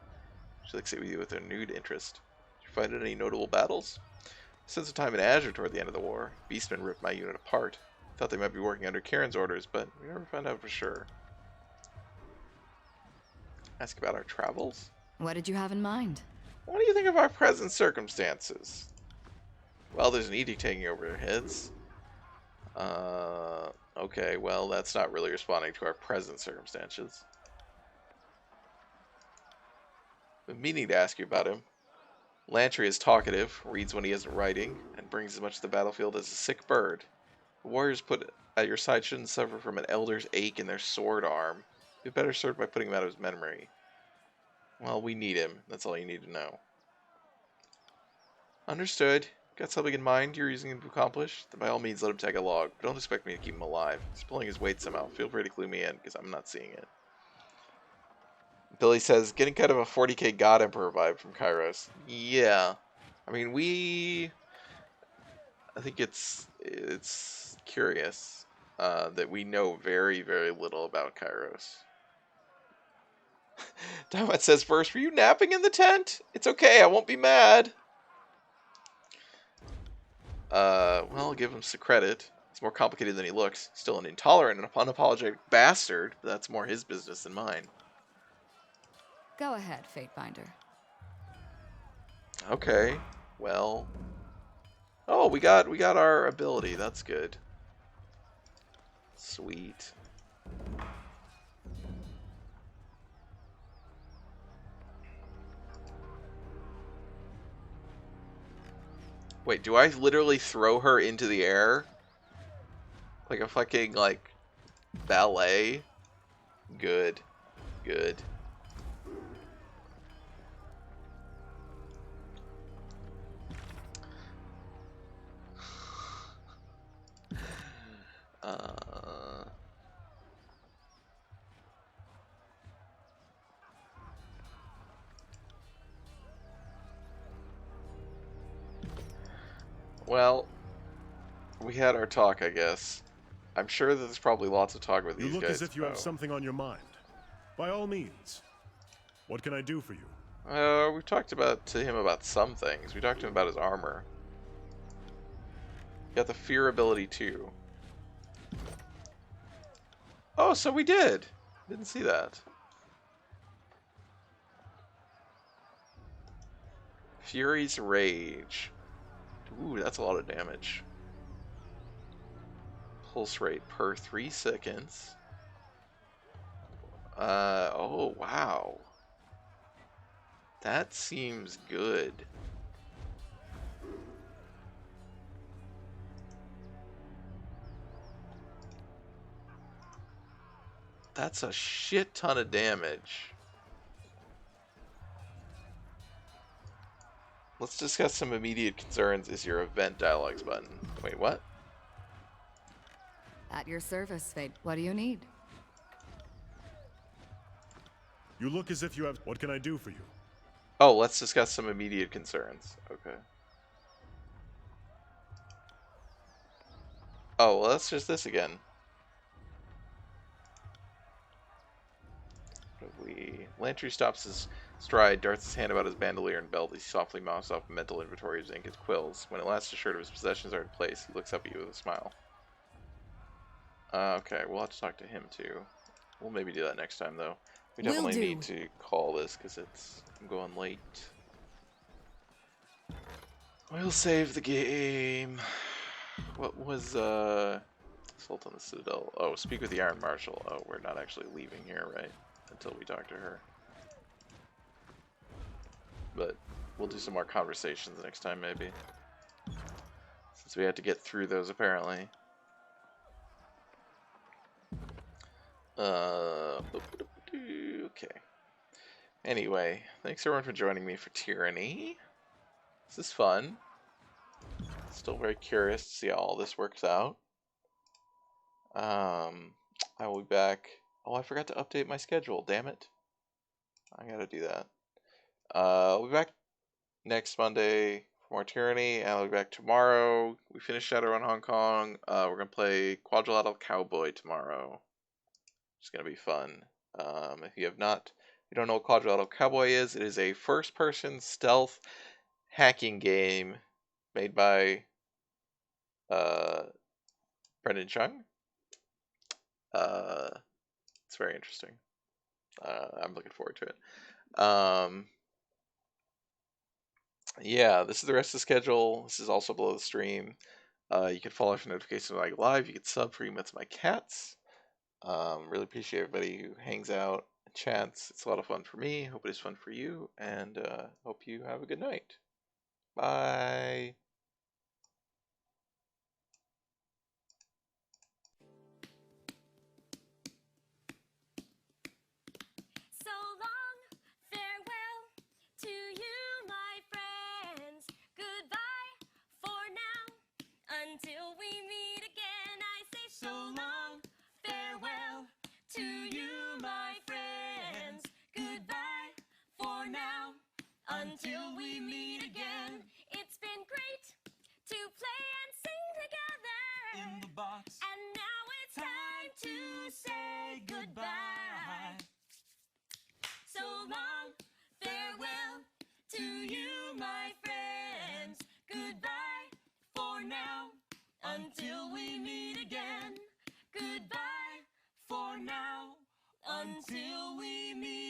She looks at you with a renewed interest. Did you fight in any notable battles? Since the time in Azure toward the end of the war, Beastmen ripped my unit apart. Thought they might be working under Karen's orders, but we never found out for sure. Ask about our travels? What did you have in mind? What do you think of our present circumstances? Well, there's an edict hanging over our heads. Okay, well, that's not really responding to our present circumstances. Been meaning to ask you about him. Lantry is talkative, reads when he isn't writing, and brings as much to the battlefield as a sick bird. The warriors put at your side shouldn't suffer from an elder's ache in their sword arm. You'd better serve by putting him out of his memory. Well, we need him. That's all you need to know. Understood. Got something in mind you're using him to accomplish? Then by all means let him tag a log, but don't expect me to keep him alive. He's pulling his weight somehow. Feel free to clue me in, because I'm not seeing it. Billy says, getting kind of a 40k God Emperor vibe from Kairos. Yeah. I mean, I think it's curious that we know very, very little about Kairos. Diamond says first, were you napping in the tent? It's okay, I won't be mad. Well, I'll give him some credit. It's more complicated than he looks. Still an intolerant and unapologetic bastard, but that's more his business than mine. Go ahead, Fatebinder. Okay, well... Oh, we got our ability. That's good. Sweet. Wait, do I literally throw her into the air? Like a fucking, like, ballet? Good. Good. Well, we had our talk, I guess. I'm sure that there's probably lots of talk with these guys. You look as if you have something on your mind. By all means. What can I do for you? We've talked to him about some things. We talked to him about his armor. Got the fear ability too. Oh, so we did. Didn't see that. Fury's Rage. Ooh, that's a lot of damage. Pulse rate per 3 seconds. Oh, wow. That seems good. That's a shit ton of damage. Let's discuss some immediate concerns. Is your event dialogues button. Wait, what? At your service, Fate. What do you need? You look as if you have... What can I do for you? Oh, let's discuss some immediate concerns. Okay. Oh, well, that's just this again. Lantry stops his stride, darts his hand about his bandolier and belt. He softly mounts off a mental inventory of Zinka's quills. When at last assured of his possessions are in place, he looks up at you with a smile. Okay, we'll have to talk to him too. We'll maybe do that next time, though. We definitely need to call this because I'm going late. We'll save the game. What was Assault on the Citadel? Oh, speak with the Iron Marshal. Oh, we're not actually leaving here, right? Until we talk to her. But we'll do some more conversations next time, maybe. Since we had to get through those, apparently. Okay. Anyway, thanks everyone for joining me for Tyranny. This is fun. Still very curious to see how all this works out. I will be back. Oh, I forgot to update my schedule. Damn it. I gotta do that. I'll be back next Monday for more Tyranny, and I'll be back tomorrow. We finished Shadowrun Hong Kong. We're gonna play Quadrilateral Cowboy tomorrow. It's gonna be fun. If you don't know what Quadrilateral Cowboy is, it is a first-person stealth hacking game made by Brendan Chung. It's very interesting. I'm looking forward to it. Yeah, this is the rest of the schedule. This is also below the stream. You can follow for notifications when I go live. You can sub for emails to my cats. Really appreciate everybody who hangs out and chats. It's a lot of fun for me. Hope it is fun for you. And hope you have a good night. Bye. So long, farewell to you, my friends. Goodbye for now, until we meet again. I say so long, farewell to you, my friends. Goodbye for now, until we meet again. It's been great to play and sing together in the box, and now it's time to say goodbye. So long, farewell to you, my friends. Goodbye for now, until we meet again. Goodbye for now, until we meet